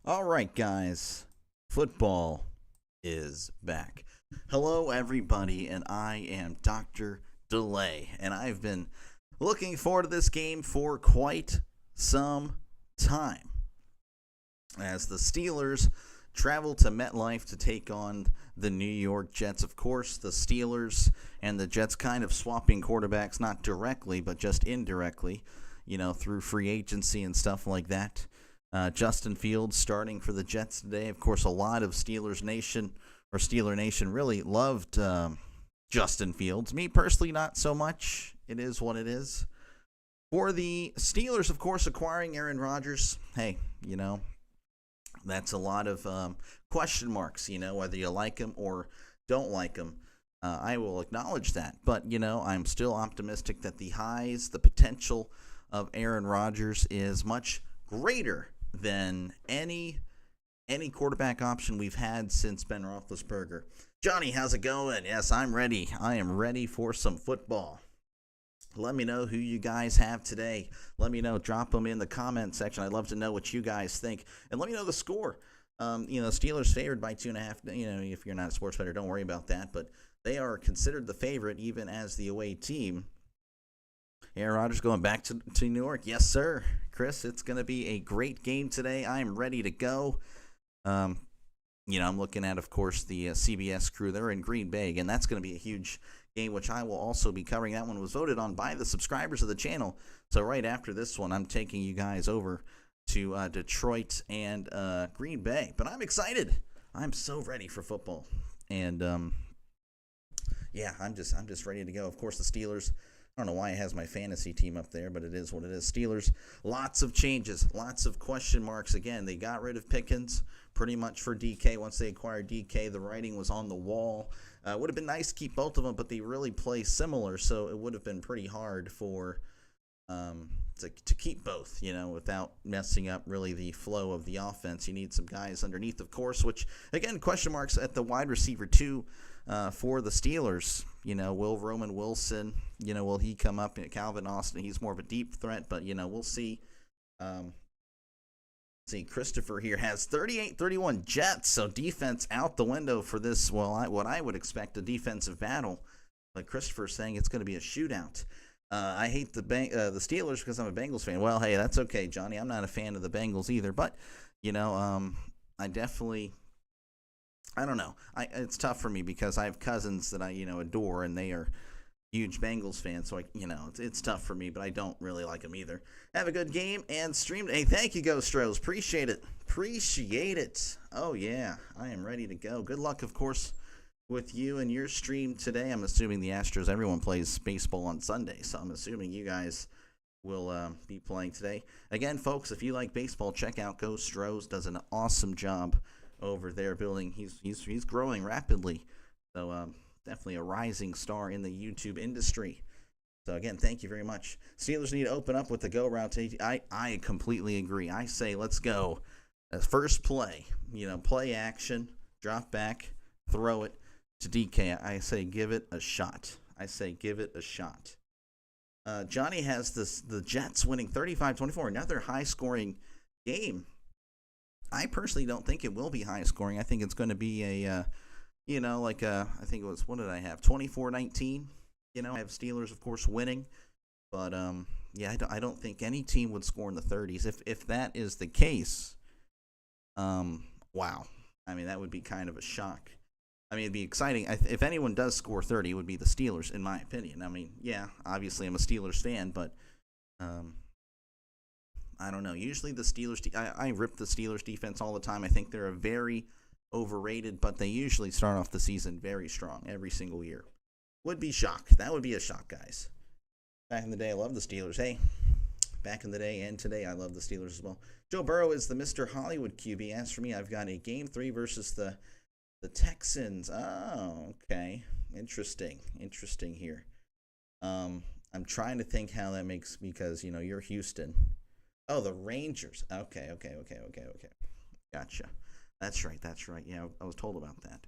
All right, guys. Football is back. Hello, everybody, and I am Dr. Delay, and I've been looking forward to this game for quite some time. As the Steelers travel to MetLife to take on the New York Jets. Of course, the Steelers and the Jets kind of swapping quarterbacks, not directly, but just indirectly, through free agency and stuff like that. Justin Fields starting for the Jets today. Of course, a lot of Steeler Nation really loved Justin Fields. Me personally, not so much. It is what it is. For the Steelers, of course, acquiring Aaron Rodgers, hey, that's a lot of question marks, whether you like him or don't like him. I will acknowledge that. But, I'm still optimistic that the potential of Aaron Rodgers is much greater than any quarterback option we've had since Ben Roethlisberger. Johnny, how's it going? Yes, I'm ready. I am ready for some football. Let me know who you guys have today. Let me know. Drop them in the comment section. I'd love to know what you guys think. And let me know the score. Steelers favored by 2.5. If you're not a sports bettor, don't worry about that. But they are considered the favorite even as the away team. Aaron Rodgers going back to New York. Yes, sir. Chris, it's going to be a great game today. I'm ready to go. I'm looking at, of course, the CBS crew. They're in Green Bay. Again, that's going to be a huge game, which I will also be covering. That one was voted on by the subscribers of the channel. So right after this one, I'm taking you guys over to Detroit and Green Bay. But I'm excited. I'm so ready for football. And, I'm just ready to go. Of course, the Steelers, I don't know why it has my fantasy team up there, but it is what it is. Steelers, lots of changes, lots of question marks. Again, they got rid of Pickens pretty much for DK. Once they acquired DK, the writing was on the wall. It would have been nice to keep both of them, but they really play similar, so it would have been pretty hard for to keep both, without messing up really the flow of the offense. You need some guys underneath, of course, which, again, question marks at the wide receiver, too, for the Steelers. Will Roman Wilson, will he come up? Calvin Austin, he's more of a deep threat, but, we'll see. Christopher here has 38-31 Jets, so defense out the window for this, what I would expect a defensive battle. But Christopher's saying it's going to be a shootout. I hate the Steelers because I'm a Bengals fan. Well, hey, that's okay, Johnny. I'm not a fan of the Bengals either, but, I definitely, I don't know. It's tough for me because I have cousins that I, adore, and they are huge Bengals fans, so it's tough for me, but I don't really like them either. Have a good game and stream. Hey, thank you, Ghost Rose. Appreciate it. Oh yeah, I am ready to go. Good luck, of course, with you and your stream today. I'm assuming the Astros, everyone plays baseball on Sunday, so I'm assuming you guys will be playing today. Again, folks, if you like baseball, check out Ghost Rose. Does an awesome job over there building. He's growing rapidly, so definitely a rising star in the YouTube industry. So, again, thank you very much. Steelers need to open up with the go route. I completely agree. I say let's go. First play, play action, drop back, throw it to DK. I say give it a shot. Johnny has the Jets winning 35-24, another high-scoring game. I personally don't think it will be high-scoring. I think it's going to be a I think it was, what did I have, 24-19? I have Steelers, of course, winning. But, I don't think any team would score in the 30s. If that is the case, wow. I mean, that would be kind of a shock. I mean, it'd be exciting. If anyone does score 30, it would be the Steelers, in my opinion. I mean, yeah, obviously I'm a Steelers fan, but I don't know. Usually the Steelers, I rip the Steelers defense all the time. I think they're a very overrated, but they usually start off the season very strong every single year. Would be shock. That would be a shock, guys. Back in the day, I love the Steelers. Hey, back in the day and today, I love the Steelers as well. Joe Burrow is the Mr. Hollywood QB. As for me, I've got a Game 3 versus the Texans. Oh, okay. Interesting here. I'm trying to think how that makes, because, you're Houston. Oh, the Rangers. Okay. Gotcha. That's right. Yeah, I was told about that.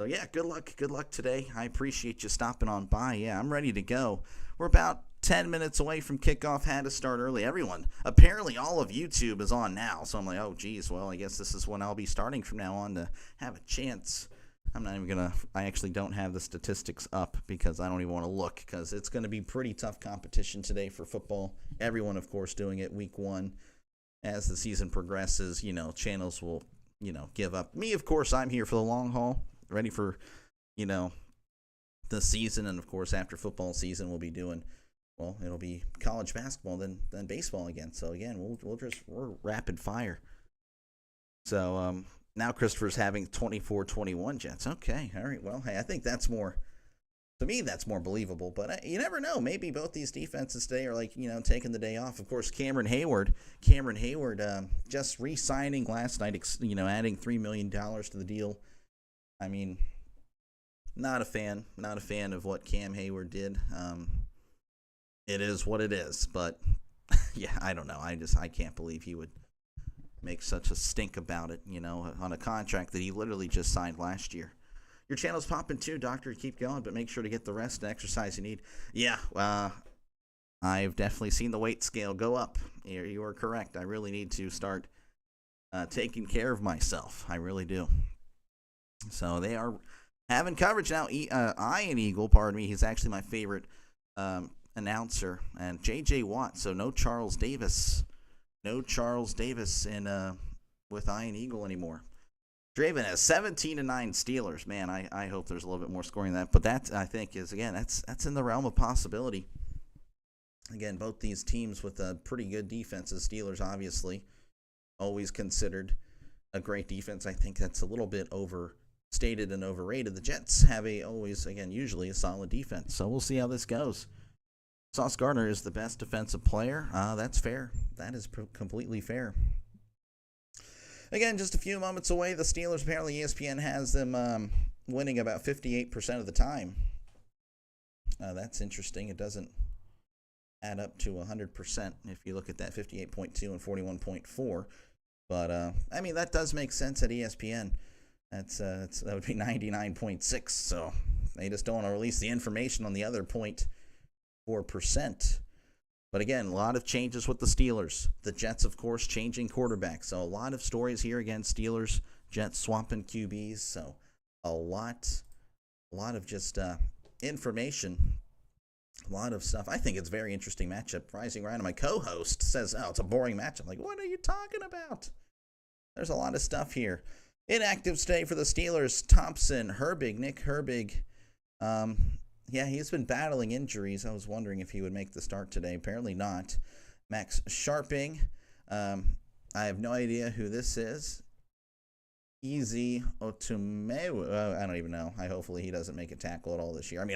So yeah, good luck. Good luck today. I appreciate you stopping on by. Yeah, I'm ready to go. We're about 10 minutes away from kickoff. Had to start early. Everyone, apparently all of YouTube is on now. So I'm like, oh geez, well I guess this is when I'll be starting from now on to have a chance. I'm not even gonna. I actually don't have the statistics up because I don't even want to look because it's going to be pretty tough competition today for football. Everyone, of course, doing it week one. As the season progresses, channels will, give up. Me, of course, I'm here for the long haul. Ready for, the season, and of course after football season we'll be doing, well, it'll be college basketball, then baseball again. So again, we're rapid fire. So now Christopher's having 24-21 Jets. Okay, all right. Well, hey, I think that's more. To me, that's more believable, but you never know. Maybe both these defenses today are taking the day off. Of course, Cameron Hayward just re-signing last night, adding $3 million to the deal. I mean, not a fan of what Cam Hayward did. It is what it is, but yeah, I don't know. I can't believe he would make such a stink about it, on a contract that he literally just signed last year. Your channel's popping too, Doctor. Keep going, but make sure to get the rest and exercise you need. Yeah, I've definitely seen the weight scale go up. You are correct. I really need to start taking care of myself. I really do. So they are having coverage now. Ian Eagle, pardon me, he's actually my favorite announcer. And J.J. Watt, so no Charles Davis. No Charles Davis with Ian Eagle anymore. Draven has 17-9 Steelers. Man, I hope there's a little bit more scoring than that. But that, I think, is, again, that's in the realm of possibility. Again, both these teams with pretty good defenses. Steelers, obviously, always considered a great defense. I think that's a little bit overstated and overrated. The Jets have usually a solid defense. So we'll see how this goes. Sauce Gardner is the best defensive player. That's fair. That is completely fair. Again, just a few moments away. The Steelers, apparently ESPN has them winning about 58% of the time. That's interesting. It doesn't add up to 100% if you look at that 58.2 and 41.4. But, that does make sense at ESPN. That would be 99.6. So they just don't want to release the information on the other 0.4%. But again, a lot of changes with the Steelers. The Jets, of course, changing quarterbacks. So a lot of stories here again. Steelers, Jets swapping QBs. So a lot of just information. A lot of stuff. I think it's a very interesting matchup. Rising Ryan, my co-host, says, oh, it's a boring matchup. I'm like, what are you talking about? There's a lot of stuff here. Inactives today for the Steelers. Thompson, Herbig, Nick Herbig. Yeah, he's been battling injuries. I was wondering if he would make the start today. Apparently not. Max Sharping. I have no idea who this is. Easy Otumewu. I don't even know. Hopefully he doesn't make a tackle at all this year.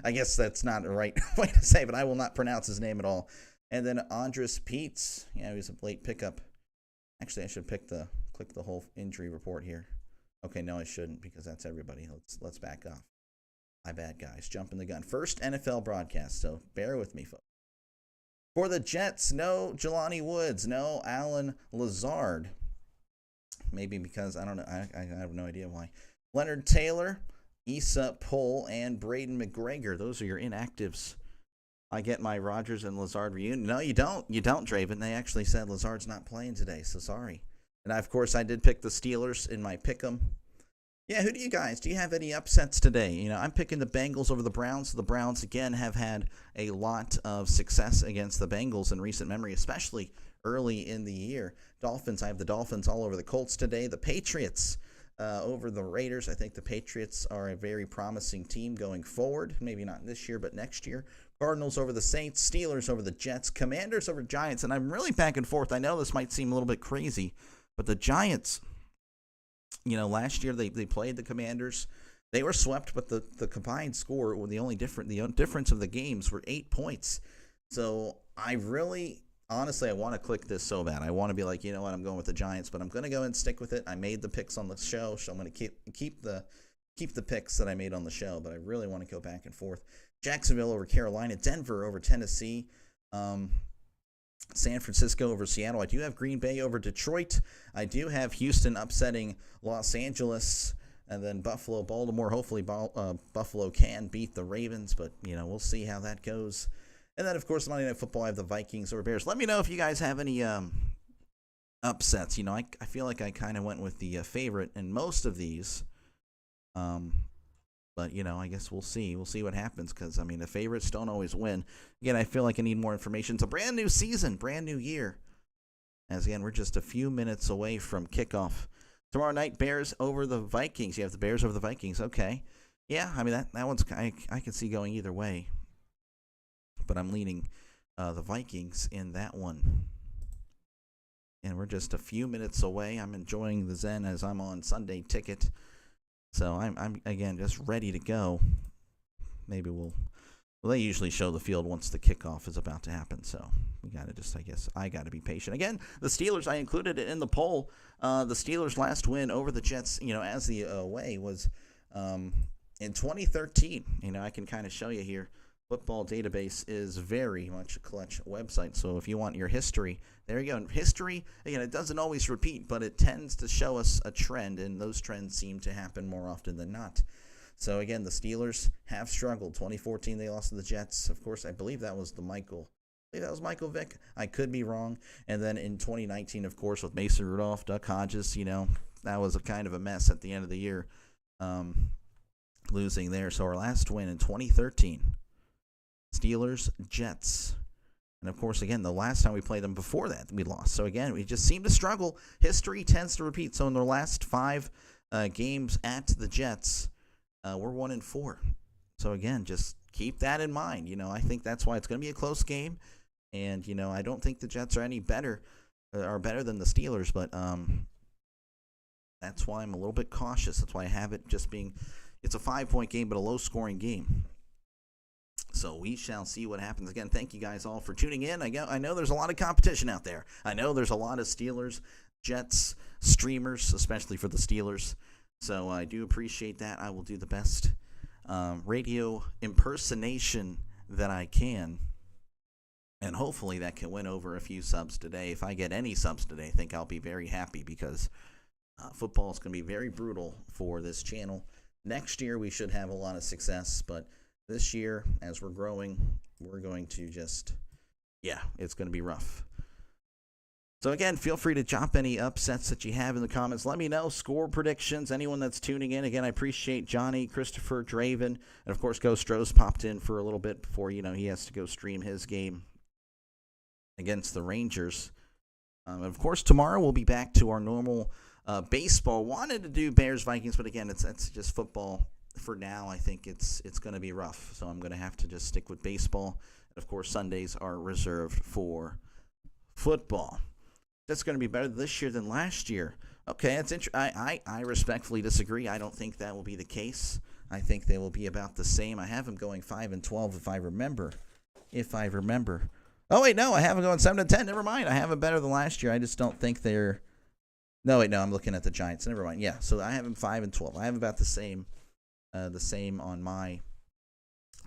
I guess that's not the right way to say, but I will not pronounce his name at all. And then Andres Peets. Yeah, he was a late pickup. Actually, I should click the whole injury report here. Okay, no, I shouldn't because that's everybody. Let's back off. My bad, guys. Jumping the gun. First NFL broadcast, so bear with me, folks. For the Jets, no Jelani Woods, no Alan Lazard. Maybe because, I don't know, I have no idea why. Leonard Taylor, Issa Pohl, and Braden McGregor. Those are your inactives. I get my Rodgers and Lazard reunion. No, you don't. You don't, Draven. They actually said Lazard's not playing today, so sorry. And, of course, I did pick the Steelers in my pick'em. Yeah, who do you have any upsets today? I'm picking the Bengals over the Browns. The Browns, again, have had a lot of success against the Bengals in recent memory, especially early in the year. Dolphins, I have the Dolphins all over the Colts today. The Patriots over the Raiders. I think the Patriots are a very promising team going forward. Maybe not this year, but next year. Cardinals over the Saints. Steelers over the Jets. Commanders over Giants. And I'm really back and forth. I know this might seem a little bit crazy, but the Giants... last year they played the Commanders. They were swept, but the combined score, the difference of the games were 8 points. So I really, honestly, I want to click this so bad. I want to be like, you know what, I'm going with the Giants, but I'm going to go and stick with it. I made the picks on the show, so I'm going to keep the picks that I made on the show, but I really want to go back and forth. Jacksonville over Carolina, Denver over Tennessee, San Francisco over Seattle. I do have Green Bay over Detroit. I do have Houston upsetting Los Angeles. And then Buffalo, Baltimore. Hopefully Buffalo can beat the Ravens, but, we'll see how that goes. And then, of course, Monday Night Football, I have the Vikings or Bears. Let me know if you guys have any upsets. I feel like I kind of went with the favorite in most of these. But, I guess we'll see. We'll see what happens because, the favorites don't always win. Again, I feel like I need more information. It's a brand new season, brand new year. As, again, we're just a few minutes away from kickoff. Tomorrow night, Bears over the Vikings. You have the Bears over the Vikings. Okay. Yeah, that one's I can see going either way. But I'm leaning the Vikings in that one. And we're just a few minutes away. I'm enjoying the Zen as I'm on Sunday Ticket. So I'm again just ready to go. Maybe they usually show the field once the kickoff is about to happen. So we got to I got to be patient. Again, the Steelers, I included it in the poll. The Steelers' last win over the Jets, as the away was in 2013. I can kind of show you here. Football Database is very much a clutch website. So if you want your history, there you go. History, again, it doesn't always repeat, but it tends to show us a trend, and those trends seem to happen more often than not. So again, the Steelers have struggled. 2014, they lost to the Jets. Of course, I believe that was Michael Vick. I could be wrong. And then in 2019, of course, with Mason Rudolph, Duck Hodges, that was a kind of a mess at the end of the year, losing there. So our last win in 2013. Steelers, Jets. And, of course, again, the last time we played them before that, we lost. So, again, we just seem to struggle. History tends to repeat. So, in their last 5 games at the Jets, we're 1-4. So, again, just keep that in mind. I think that's why it's going to be a close game. And, I don't think the Jets are any better than the Steelers. But that's why I'm a little bit cautious. That's why I have it just being – it's a 5-point game, but a low-scoring game. So we shall see what happens. Again, thank you guys all for tuning in. I know there's a lot of competition out there. I know there's a lot of Steelers, Jets, streamers, especially for the Steelers. So I do appreciate that. I will do the best radio impersonation that I can. And hopefully that can win over a few subs today. If I get any subs today, I think I'll be very happy because football is going to be very brutal for this channel. Next year we should have a lot of success, but this year, as we're growing, we're going to just, it's going to be rough. So, again, feel free to drop any upsets that you have in the comments. Let me know. Score predictions, anyone that's tuning in. Again, I appreciate Johnny, Christopher, Draven, and, of course, Ghost Rose popped in for a little bit before, he has to go stream his game against the Rangers. Of course, tomorrow we'll be back to our normal baseball. Wanted to do Bears-Vikings, but, again, it's just football. For now, I think it's going to be rough, so I'm going to have to just stick with baseball. And, of course, Sundays are reserved for football. That's going to be better this year than last year. Okay, that's I respectfully disagree. I don't think that will be the case. I think they will be about the same. I have them going 5-12 if I remember. Oh, wait, no, I have them going 7-10. Never mind. I have them better than last year. I just don't think they're – no, wait, no, I'm looking at the Giants. Never mind. Yeah, so I have them 5-12. I have about the same on my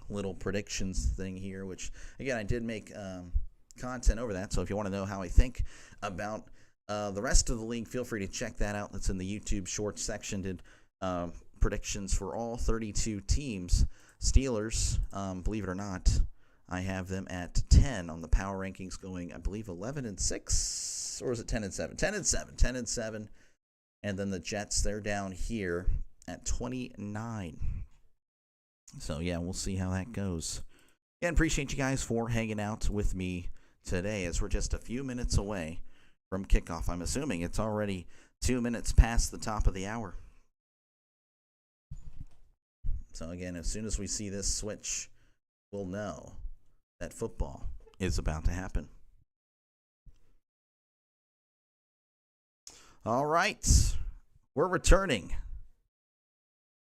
little predictions thing here, which, again, I did make content over that. So if you want to know how I think about the rest of the league, feel free to check that out. That's in the YouTube Shorts section. Did predictions for all 32 teams. Steelers, believe it or not, I have them at 10 on the power rankings, going, I believe, 11-6, or is it 10-7? 10-7. And then the Jets, they're down here at 29. So, we'll see how that goes. Again, appreciate you guys for hanging out with me today as we're just a few minutes away from kickoff. I'm assuming it's already 2 minutes past the top of the hour. So, again, as soon as we see this switch, we'll know that football is about to happen. All right. We're returning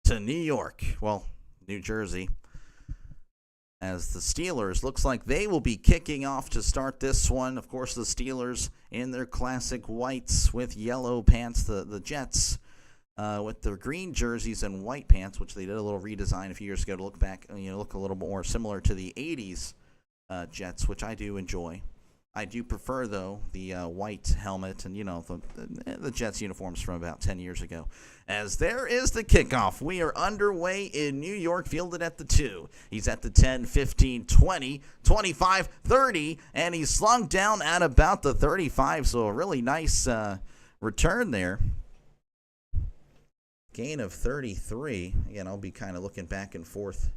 to New York, New Jersey, as the Steelers looks like they will be kicking off to start this one. Of course, the Steelers in their classic whites with yellow pants, the Jets with their green jerseys and white pants, which they did a little redesign a few years ago to look back, look a little more similar to the 80s Jets, which I do enjoy. I do prefer, though, the white helmet and, the Jets uniforms from about 10 years ago. As there is the kickoff. We are underway in New York, fielded at the 2. He's at the 10, 15, 20, 25, 30, and he's slung down at about the 35, so a really nice return there. Gain of 33. Again, I'll be kind of looking back and forth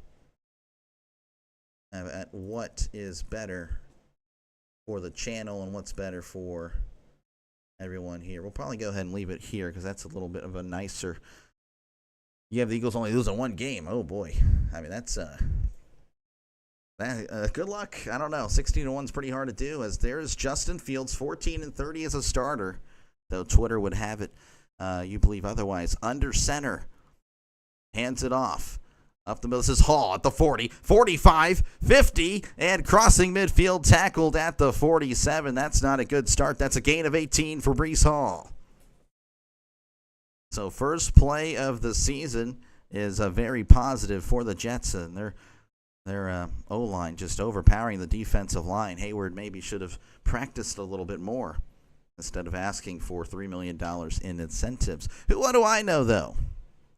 at what is better for the channel and what's better for everyone here. We'll probably go ahead and leave it here because that's a little bit of a nicer. You have the Eagles only losing one game. Oh boy, I mean that's good luck. I don't know. 16-1 is pretty hard to do. As there's Justin Fields, 14-30 as a starter, though Twitter would have it you believe otherwise. Under center, hands it off. Up the middle, this is Hall at the 40, 45, 50, and crossing midfield, tackled at the 47. That's not a good start. That's a gain of 18 for Breece Hall. So first play of the season is very positive for the Jets, and their O-line just overpowering the defensive line. Hayward maybe should have practiced a little bit more instead of asking for $3 million in incentives. What do I know, though?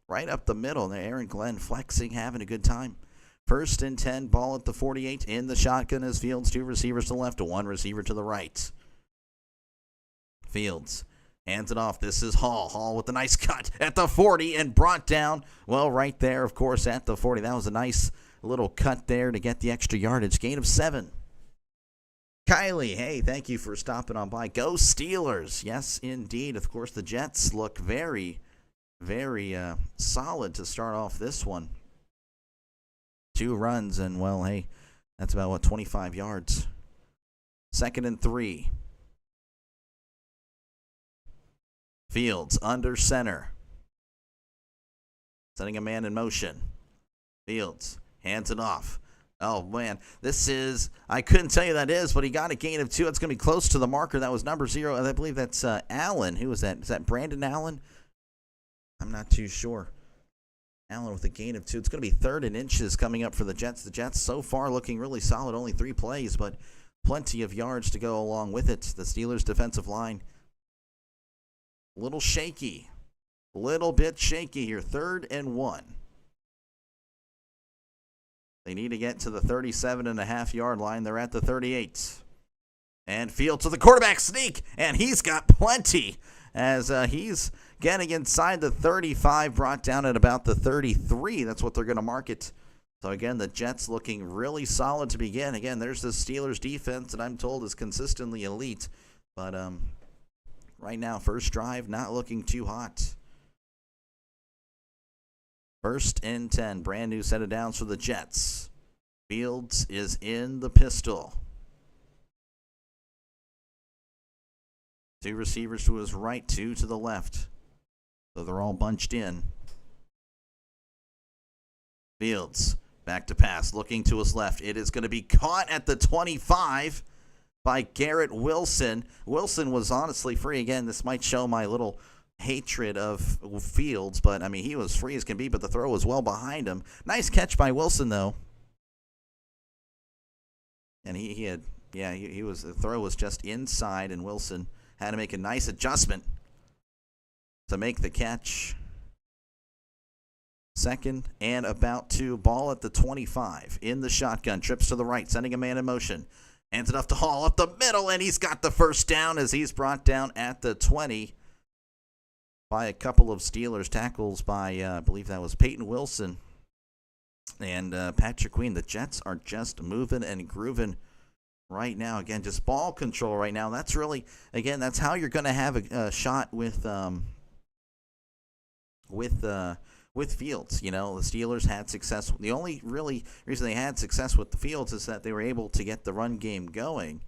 Right up the middle, Aaron Glenn flexing, having a good time. 1st and 10, ball at the 48. In the shotgun is Fields, 2 receivers to the left, 1 receiver to the right. Fields hands it off. This is Hall. Hall with a nice cut at the 40 and brought down, well, right there, of course, at the 40. That was a nice little cut there to get the extra yardage. Gain of 7. Kylie, hey, thank you for stopping on by. Go Steelers. Yes, indeed. Of course, the Jets look very solid to start off this one. 2 runs, and, well, hey, that's about, 25 yards. 2nd and 3. Fields under center. Setting a man in motion. Fields hands it off. Oh, man, this is, I couldn't tell you that is, but he got a gain of 2. It's going to be close to the marker. That was number 0, and I believe that's Allen. Who was that? Is that Brandon Allen? I'm not too sure. Allen with a gain of 2. It's going to be 3rd and inches coming up for the Jets. The Jets so far looking really solid. Only 3 plays, but plenty of yards to go along with it. The Steelers' defensive line, a little shaky. Little bit shaky here. 3rd and 1. They need to get to the 37.5-yard line. They're at the 38. And Field to the quarterback sneak, and he's got plenty as he's getting inside the 35, brought down at about the 33. That's what they're going to mark it. So, again, the Jets looking really solid to begin. Again, there's the Steelers' defense that I'm told is consistently elite. But right now, first drive, not looking too hot. 1st and 10, brand new set of downs for the Jets. Fields is in the pistol. 2 receivers to his right, 2 to the left. So they're all bunched in. Fields back to pass, looking to his left. It is going to be caught at the 25 by Garrett Wilson. Wilson was honestly free. Again, this might show my little hatred of Fields, but I mean, he was free as can be, but the throw was well behind him. Nice catch by Wilson, though. And he was, the throw was just inside, and Wilson had to make a nice adjustment to make the catch. 2nd and about 2. Ball at the 25. In the shotgun. Trips to the right. Sending a man in motion. Hands it off to Hall up the middle, and he's got the first down as he's brought down at the 20 by a couple of Steelers tackles by, I believe that was Peyton Wilson and Patrick Queen. The Jets are just moving and grooving right now. Again, just ball control right now. That's really, again, that's how you're going to have a shot with Fields. You know, the Steelers had success. The only really reason they had success with the Fields is that they were able to get the run game going.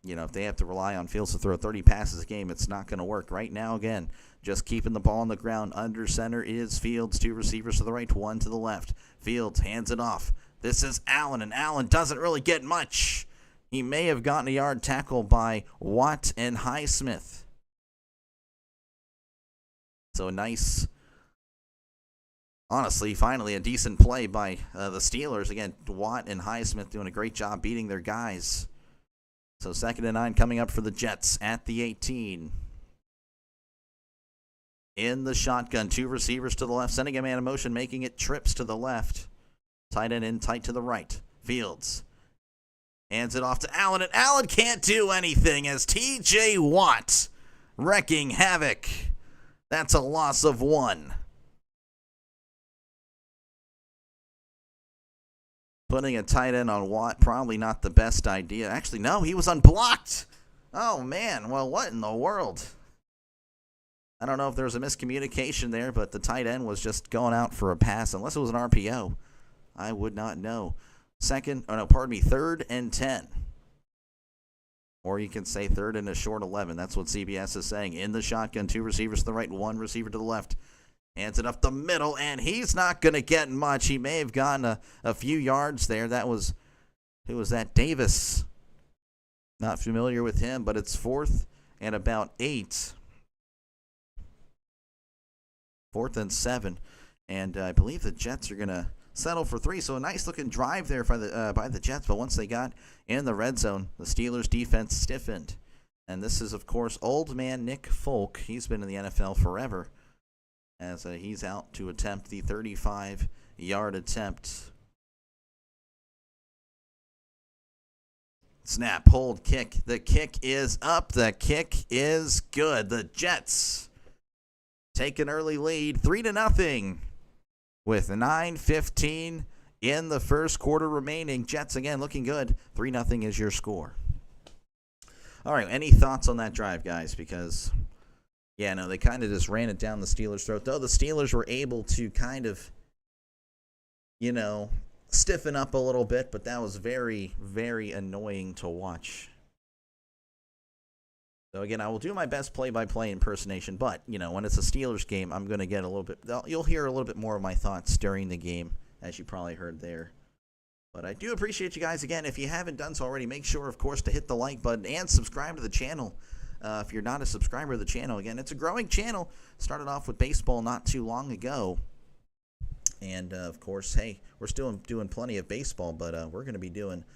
You know, if they have to rely on Fields to throw 30 passes a game, it's not going to work. Right now, again, just keeping the ball on the ground. Under center is Fields. 2 receivers to the right, 1 to the left. Fields hands it off. This is Allen, and Allen doesn't really get much. He may have gotten a yard tackle by Watt and Highsmith. So nice, honestly, finally a decent play by the Steelers. Again, Watt and Highsmith doing a great job beating their guys. So 2nd and 9 coming up for the Jets at the 18. In the shotgun, 2 receivers to the left, sending a man in motion, making it trips to the left. Tight end in, tight to the right. Fields hands it off to Allen, and Allen can't do anything as T.J. Watt wrecking havoc. That's a loss of 1. Putting a tight end on Watt, probably not the best idea. Actually, no, he was unblocked. Oh, man. Well, what in the world? I don't know if there was a miscommunication there, but the tight end was just going out for a pass. Unless it was an RPO, I would not know. 3rd and 10. Or you can say 3rd and a short 11. That's what CBS is saying. In the shotgun, 2 receivers to the right, 1 receiver to the left. Hands it up the middle, and he's not going to get much. He may have gotten a few yards there. Who was that? Davis. Not familiar with him, but it's 4th and about 8. 4th and 7. And I believe the Jets are going to settle for 3. So a nice-looking drive there by the Jets. But once they got in the red zone, the Steelers' defense stiffened. And this is, of course, old man Nick Folk. He's been in the NFL forever, as he's out to attempt the 35-yard attempt. Snap, hold, kick. The kick is up. The kick is good. The Jets take an early lead, 3-0, with 9:15 in the first quarter remaining. Jets, again, looking good. 3-0 is your score. All right, any thoughts on that drive, guys? Because, yeah, no, they kind of just ran it down the Steelers' throat. Though the Steelers were able to kind of, stiffen up a little bit, but that was very, very annoying to watch. So, again, I will do my best play-by-play impersonation, but, when it's a Steelers game, I'm going to get a little bit – you'll hear a little bit more of my thoughts during the game, as you probably heard there. But I do appreciate you guys. Again, if you haven't done so already, make sure, of course, to hit the like button and subscribe to the channel. If you're not a subscriber of the channel, again, it's a growing channel. Started off with baseball not too long ago. And, of course, hey, we're still doing plenty of baseball, but we're going to be doing –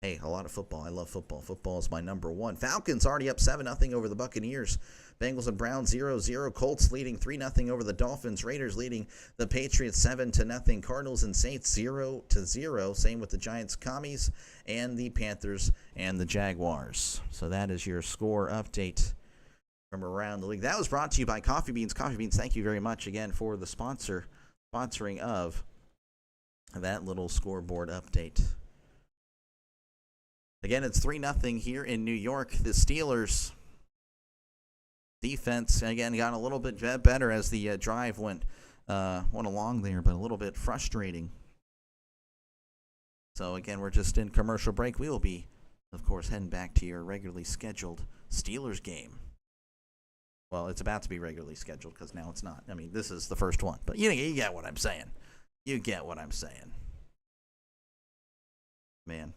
hey, a lot of football. I love football. Football is my number one. Falcons already up 7-0 over the Buccaneers. Bengals and Browns 0-0. Colts leading 3-0 over the Dolphins. Raiders leading the Patriots 7-0. Cardinals and Saints 0-0. Same with the Giants, Commies, and the Panthers and the Jaguars. So that is your score update from around the league. That was brought to you by Coffee Beans. Coffee Beans, thank you very much again for the sponsoring of that little scoreboard update. Again, it's 3-0 here in New York. The Steelers' defense, again, got a little bit better as the drive went along there, but a little bit frustrating. So, again, we're just in commercial break. We will be, of course, heading back to your regularly scheduled Steelers game. Well, it's about to be regularly scheduled because now it's not. I mean, this is the first one. But you get what I'm saying. You get what I'm saying. Man.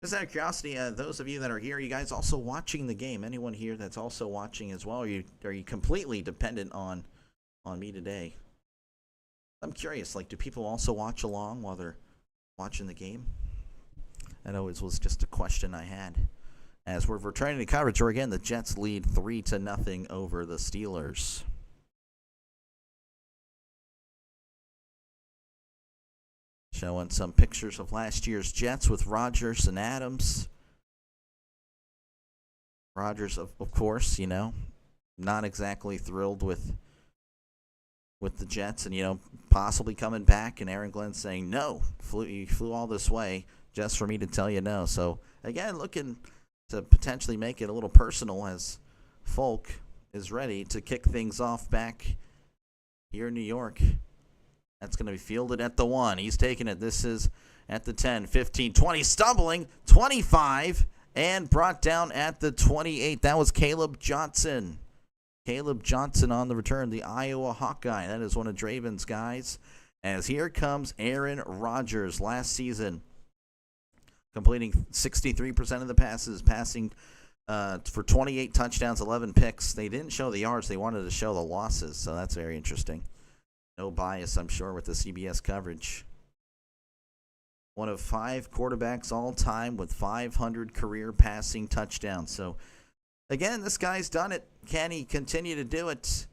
Just out of curiosity, those of you that are here, are you guys also watching the game? Anyone here that's also watching as well? Are you completely dependent on me today? I'm curious, do people also watch along while they're watching the game? That always was just a question I had. As we're returning to coverage, where again the Jets lead 3-0 over the Steelers. Showing some pictures of last year's Jets with Rodgers and Adams. Rodgers, of course, not exactly thrilled with the Jets and, possibly coming back. And Aaron Glenn saying, no, you flew all this way just for me to tell you no. So, again, looking to potentially make it a little personal as Folk is ready to kick things off back here in New York. That's going to be fielded at the 1. He's taking it. This is at the 10, 15, 20, stumbling, 25, and brought down at the 28. That was Caleb Johnson. Caleb Johnson on the return, the Iowa Hawkeye. That is one of Draven's guys. As here comes Aaron Rodgers last season, completing 63% of the passes, passing for 28 touchdowns, 11 picks. They didn't show the yards. They wanted to show the losses, so that's very interesting. No bias, I'm sure, with the CBS coverage. One of 5 quarterbacks all time with 500 career passing touchdowns. So, again, this guy's done it. Can he continue to do it?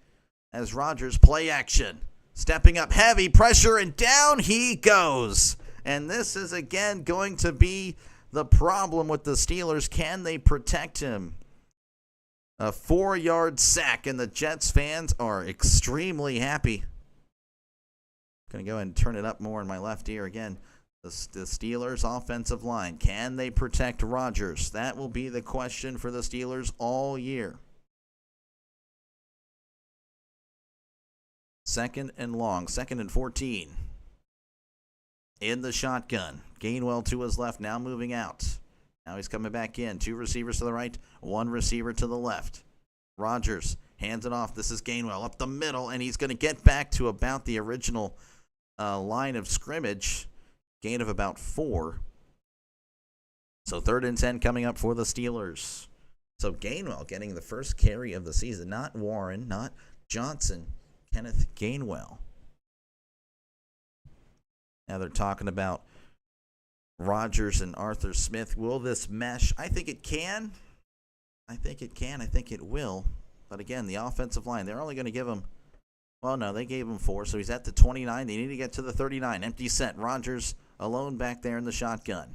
As Rodgers, play action. Stepping up heavy, pressure, and down he goes. And this is, again, going to be the problem with the Steelers. Can they protect him? A 4-yard sack, and the Jets fans are extremely happy. Going to go ahead and turn it up more in my left ear again. The Steelers' offensive line. Can they protect Rodgers? That will be the question for the Steelers all year. 2nd and long. 2nd and 14. In the shotgun. Gainwell to his left, now moving out. Now he's coming back in. 2 receivers to the right, 1 receiver to the left. Rodgers hands it off. This is Gainwell up the middle, and he's going to get back to about the original line of scrimmage. Gain of about 4. So 3rd and 10 coming up for the Steelers. So Gainwell getting the first carry of the season. Not Warren, not Johnson. Kenneth Gainwell. Now they're talking about Rodgers and Arthur Smith. Will this mesh? I think it can. I think it will. But again, the offensive line, they're only going to give him, well, no, they gave him 4, so he's at the 29. They need to get to the 39. Empty set. Rodgers alone back there in the shotgun.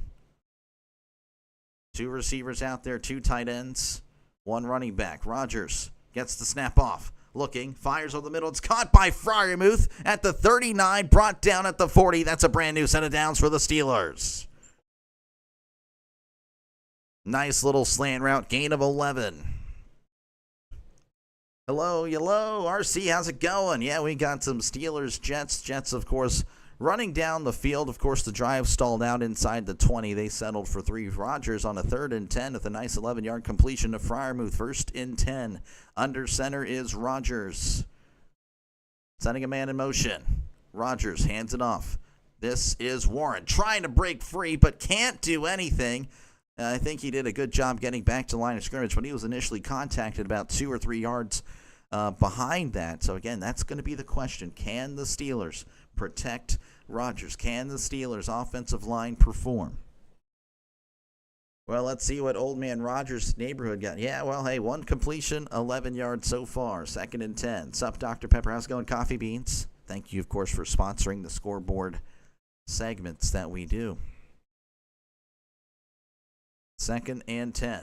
2 receivers out there, 2 tight ends, 1 running back. Rodgers gets the snap off. Looking, fires over the middle. It's caught by Freiermuth at the 39, brought down at the 40. That's a brand new set of downs for the Steelers. Nice little slant route, gain of 11. Hello, RC, how's it going? Yeah, we got some Steelers, Jets. Jets, of course, running down the field. Of course, the drive stalled out inside the 20. They settled for 3. Rodgers on a 3rd and 10 with a nice 11-yard completion to Freiermuth. 1st and 10. Under center is Rodgers. Sending a man in motion. Rodgers hands it off. This is Warren trying to break free but can't do anything. I think he did a good job getting back to the line of scrimmage, but he was initially contacted about 2 or 3 yards behind that. So, again, that's going to be the question. Can the Steelers protect Rodgers? Can the Steelers' offensive line perform? Well, let's see what old man Rodgers' neighborhood got. Yeah, well, hey, 1 completion, 11 yards so far. 2nd and 10. Sup, Dr. Pepper? How's it going, Coffee Beans? Thank you, of course, for sponsoring the Scoreboard segments that we do. 2nd and 10.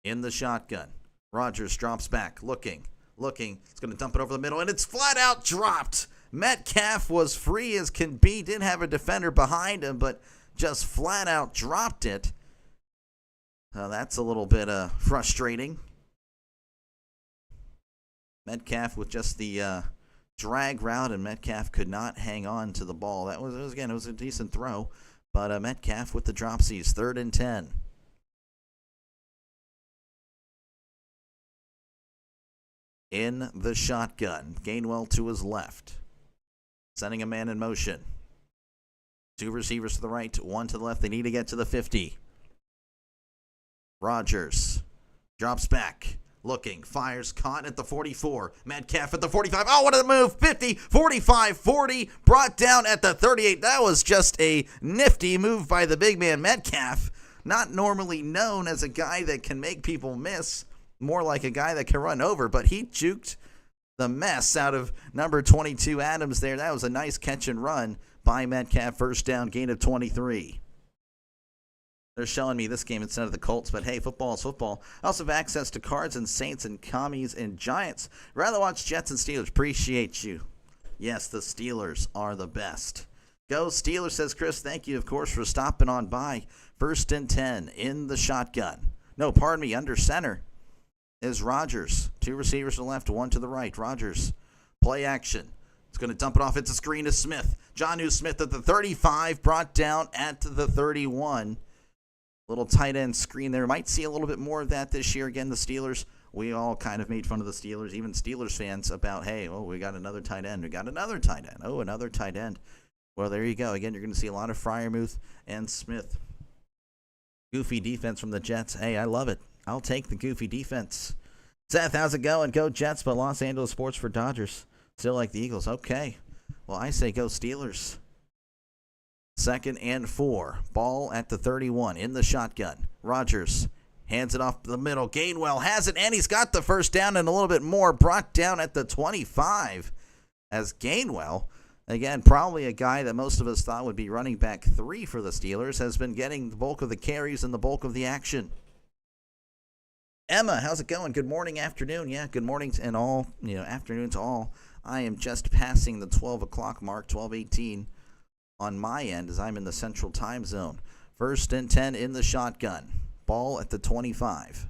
In the shotgun. Rodgers drops back, looking. It's going to dump it over the middle, and it's flat out dropped. Metcalf was free as can be. Didn't have a defender behind him, but just flat out dropped it. That's a little bit frustrating. Metcalf with just the drag route, and Metcalf could not hang on to the ball. It was a decent throw. But Metcalf with the dropsies, 3rd and 10. In the shotgun, Gainwell to his left. Sending a man in motion. 2 receivers to the right, 1 to the left. They need to get to the 50. Rodgers drops back. Looking, fires, caught at the 44. Metcalf at the 45. Oh, what a move. 50, 45, 40. Brought down at the 38. That was just a nifty move by the big man Metcalf. Not normally known as a guy that can make people miss. More like a guy that can run over. But he juked the mess out of number 22 Adams there. That was a nice catch and run by Metcalf. 1st down, gain of 23. They're showing me this game instead of the Colts, but hey, football is football. I also have access to Cards and Saints and Commies and Giants. Rather watch Jets and Steelers. Appreciate you. Yes, the Steelers are the best. Go Steelers, says Chris. Thank you, of course, for stopping on by. 1st and 10 in the shotgun. No, pardon me, under center is Rodgers. 2 receivers to the left, 1 to the right. Rodgers, play action. It's going to dump it off. It's a screen to Smith. Jonnu Smith at the 35, brought down at the 31. Little tight end screen there. Might see a little bit more of that this year. Again, the Steelers, we all kind of made fun of the Steelers, even Steelers fans, about, hey, we got another tight end. We got another tight end. Oh, another tight end. Well, there you go. Again, you're going to see a lot of Freiermuth and Smith. Goofy defense from the Jets. Hey, I love it. I'll take the goofy defense. Seth, how's it going? Go Jets, but Los Angeles sports for Dodgers. Still like the Eagles. Okay. Well, I say go Steelers. 2nd and 4. Ball at the 31 in the shotgun. Rodgers hands it off the middle. Gainwell has it, and he's got the first down and a little bit more. Brought down at the 25 as Gainwell, again, probably a guy that most of us thought would be running back 3 for the Steelers, has been getting the bulk of the carries and the bulk of the action. Emma, how's it going? Good morning, afternoon. Yeah, good morning and all, afternoon to all. I am just passing the 12 o'clock mark, 12:18 on my end as I'm in the central time zone. 1st and 10 in the shotgun. Ball at the 25.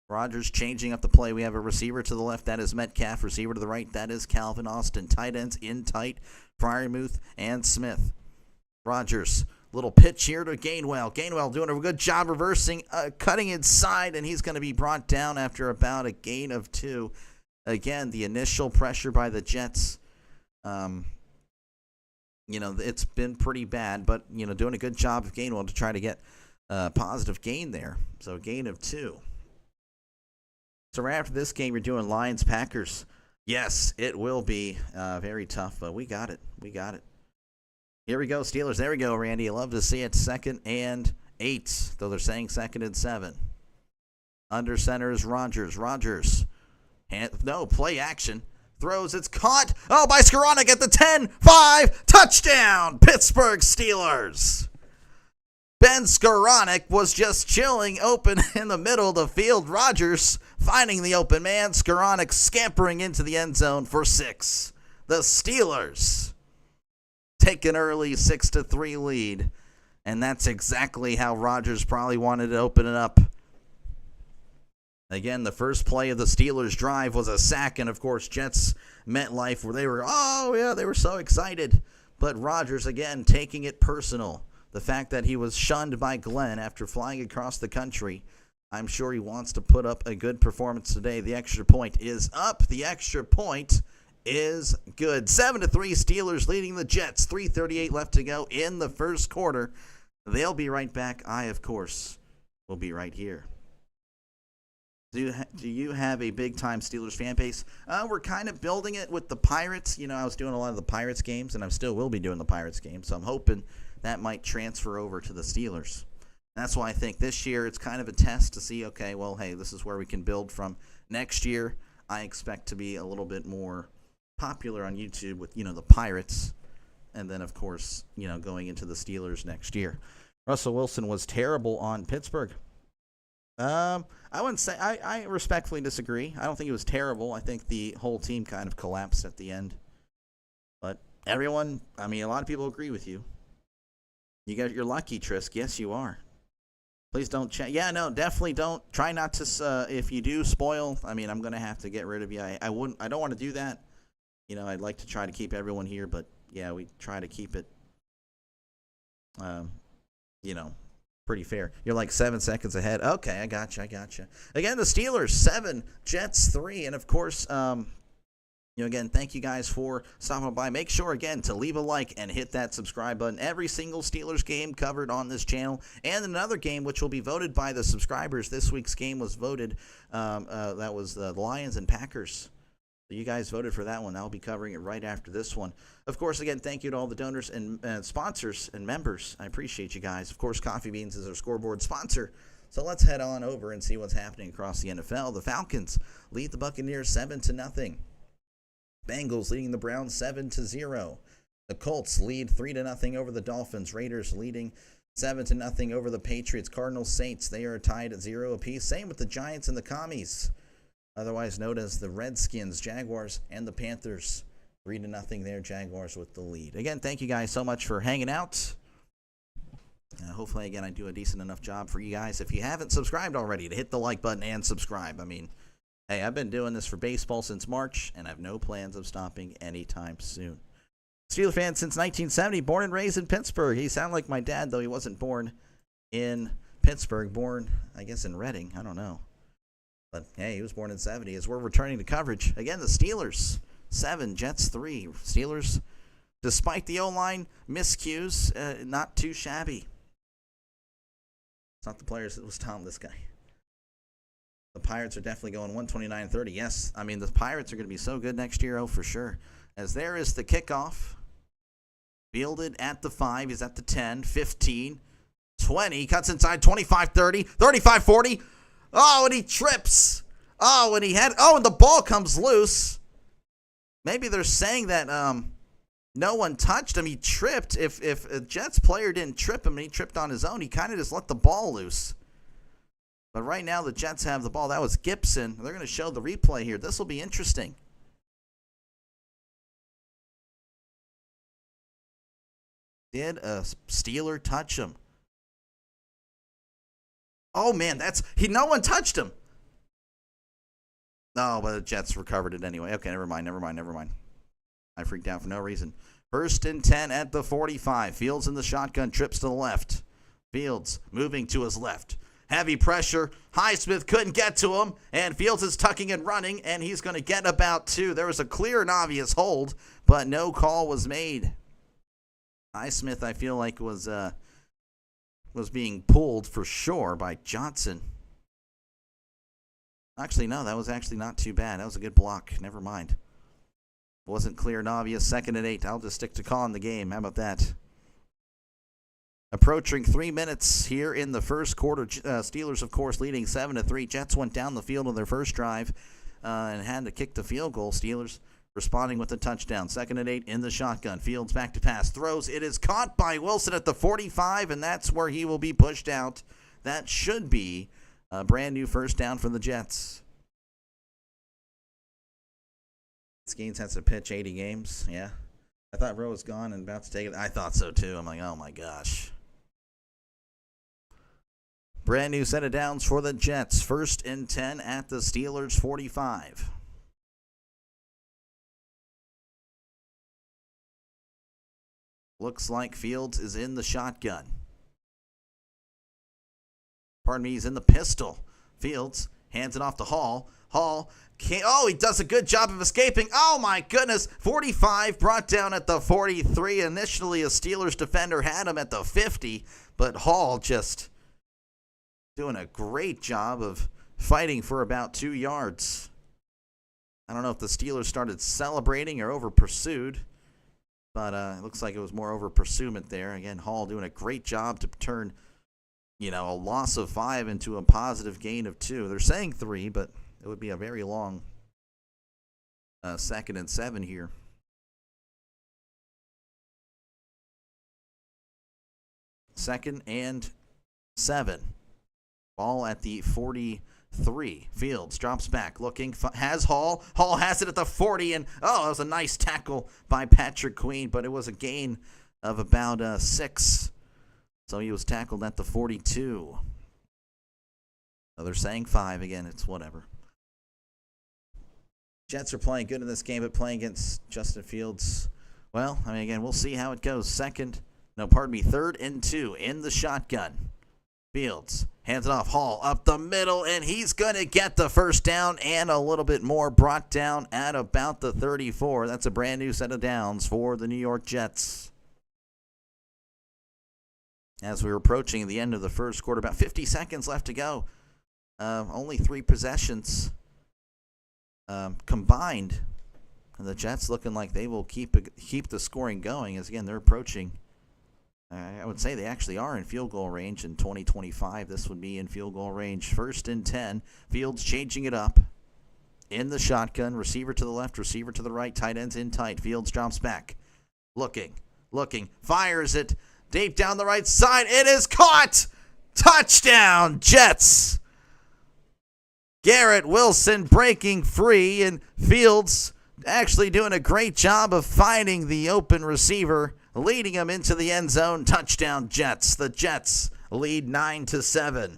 Rodgers changing up the play. We have a receiver to the left. That is Metcalf. Receiver to the right. That is Calvin Austin. Tight ends in tight. Fryermuth and Smith. Rodgers. Little pitch here to Gainwell. Gainwell doing a good job reversing, cutting inside, and he's going to be brought down after about a gain of 2. Again, the initial pressure by the Jets, it's been pretty bad, but, doing a good job of Gainwell to try to get a positive gain there. So a gain of 2. So right after this game, you're doing Lions-Packers. Yes, it will be very tough, but we got it. We got it. Here we go, Steelers. There we go, Randy. I love to see it. 2nd and 8, though they're saying 2nd and 7. Under center is Rodgers. Rodgers. Play action. Throws. It's caught. Oh, by Skowronek at the 10-5. Touchdown, Pittsburgh Steelers. Ben Skowronek was just chilling open in the middle of the field. Rodgers finding the open man. Skowronek scampering into the end zone for 6. The Steelers take an early 6-3 lead, and that's exactly how Rodgers probably wanted to open it up. Again, the first play of the Steelers' drive was a sack, and of course, Jets MetLife, where they were so excited. But Rodgers, again, taking it personal. The fact that he was shunned by Glenn after flying across the country, I'm sure he wants to put up a good performance today. The extra point is up. The extra point is good. 7-3 Steelers leading the Jets. 3:38 left to go in the first quarter. They'll be right back. I, of course, will be right here. Do you have a big-time Steelers fan base? We're kind of building it with the Pirates. I was doing a lot of the Pirates games, and I still will be doing the Pirates games, so I'm hoping that might transfer over to the Steelers. That's why I think this year it's kind of a test to see, okay, well, hey, this is where we can build from. Next year, I expect to be a little bit more popular on YouTube with, the Pirates, and then, of course, going into the Steelers next year. Russell Wilson was terrible on Pittsburgh. I wouldn't say, I respectfully disagree. I don't think it was terrible. I think the whole team kind of collapsed at the end. But a lot of people agree with you. You're lucky, Trisk. Yes, you are. Please don't check. Yeah, no, definitely don't. Try not to, if you do spoil, I'm going to have to get rid of you. I don't want to do that. I'd like to try to keep everyone here, but yeah, we try to keep it, pretty fair. You're like 7 seconds ahead. Okay, I gotcha. Again, the Steelers 7, Jets 3, and of course, again, thank you guys for stopping by. Make sure, again, to leave a like and hit that subscribe button. Every single Steelers game covered on this channel, and another game which will be voted by the subscribers. This week's game was voted. That was the Lions and Packers. So you guys voted for that one. I'll be covering it right after this one. Of course, again, thank you to all the donors and sponsors and members. I appreciate you guys. Of course, Coffee Beans is our Scoreboard sponsor. So let's head on over and see what's happening across the NFL. The Falcons lead the Buccaneers 7-0. Bengals leading the Browns 7-0. The Colts lead 3-0 over the Dolphins. Raiders leading 7-0 over the Patriots. Cardinals, Saints, they are tied at 0 apiece. Same with the Giants and the Commies, otherwise known as the Redskins, Jaguars, and the Panthers. 3-0 there, Jaguars with the lead. Again, thank you guys so much for hanging out. Hopefully, again, I do a decent enough job for you guys. If you haven't subscribed already, to hit the like button and subscribe. Hey, I've been doing this for baseball since March, and I have no plans of stopping anytime soon. Steeler fan since 1970, born and raised in Pittsburgh. He sounded like my dad, though he wasn't born in Pittsburgh. Born, I guess, in Reading. I don't know. But, hey, he was born in 70 as we're returning to coverage. Again, the Steelers, 7, Jets 3. Steelers, despite the O-line miscues, not too shabby. It's not the players that was telling this guy. The Pirates are definitely going 129-30. Yes, the Pirates are going to be so good next year, for sure. As there is the kickoff Fielded at the 5. He's at the 10, 15, 20. Cuts inside, 25, 30, 35, 40. Oh, and he trips. And the ball comes loose. Maybe they're saying that no one touched him. He tripped. If a Jets player didn't trip him and he tripped on his own, he kind of just let the ball loose. But right now the Jets have the ball. That was Gibson. They're going to show the replay here. This will be interesting. Did a Steeler touch him? Oh, man, no one touched him. No, but the Jets recovered it anyway. Okay, never mind. I freaked out for no reason. 1st and 10 at the 45. Fields in the shotgun, trips to the left. Fields moving to his left. Heavy pressure. Highsmith couldn't get to him, and Fields is tucking and running, and he's going to get about 2. There was a clear and obvious hold, but no call was made. Highsmith, I feel like, was being pulled for sure by Johnson. Actually, no, that was actually not too bad. That was a good block. Never mind. Wasn't clear and obvious. 2nd and 8. I'll just stick to calling the game. How about that? Approaching 3 minutes here in the first quarter. Steelers, of course, leading 7-3. Jets went down the field on their first drive and had to kick the field goal. Steelers responding with a touchdown. 2nd and 8 in the shotgun. Fields back to pass. Throws. It is caught by Wilson at the 45, and that's where he will be pushed out. That should be a brand new first down for the Jets. Skeens has to pitch 80 games. Yeah. I thought Rowe was gone and about to take it. I thought so too. I'm like, oh my gosh. Brand new set of downs for the Jets. 1st and 10 at the Steelers' 45. Looks like Fields is in the shotgun. Pardon me, he's in the pistol. Fields hands it off to Hall. Hall, he does a good job of escaping. Oh my goodness, 45 brought down at the 43. Initially, a Steelers defender had him at the 50, but Hall just doing a great job of fighting for about 2 yards. I don't know if the Steelers started celebrating or over-pursued, but it looks like it was more over-pursuement there. Again, Hall doing a great job to turn, a loss of 5 into a positive gain of 2. They're saying 3, but it would be a very long 2nd and 7 here. Second and 7. Ball at the 43. Fields drops back, looking, has Hall. Hall has it at the 40, and it was a nice tackle by Patrick Queen, but it was a gain of about 6. So he was tackled at the 42. So they're saying 5 again. It's whatever. Jets are playing good in this game, but playing against Justin Fields, well, again, we'll see how it goes. 3rd and 2 in the shotgun. Fields hands it off. Hall up the middle, and he's going to get the first down and a little bit more, brought down at about the 34. That's a brand new set of downs for the New York Jets. As we were approaching the end of the first quarter, about 50 seconds left to go. Only 3 possessions combined. And the Jets looking like they will keep the scoring going, as again, they're approaching. I would say they actually are in field goal range in 2025. This would be in field goal range. 1st and 10. Fields changing it up. In the shotgun. Receiver to the left, receiver to the right. Tight ends in tight. Fields drops back. Looking. Fires it deep down the right side. It is caught! Touchdown, Jets! Garrett Wilson breaking free, and Fields actually doing a great job of finding the open receiver, leading him into the end zone. Touchdown, Jets. The Jets lead 9-7.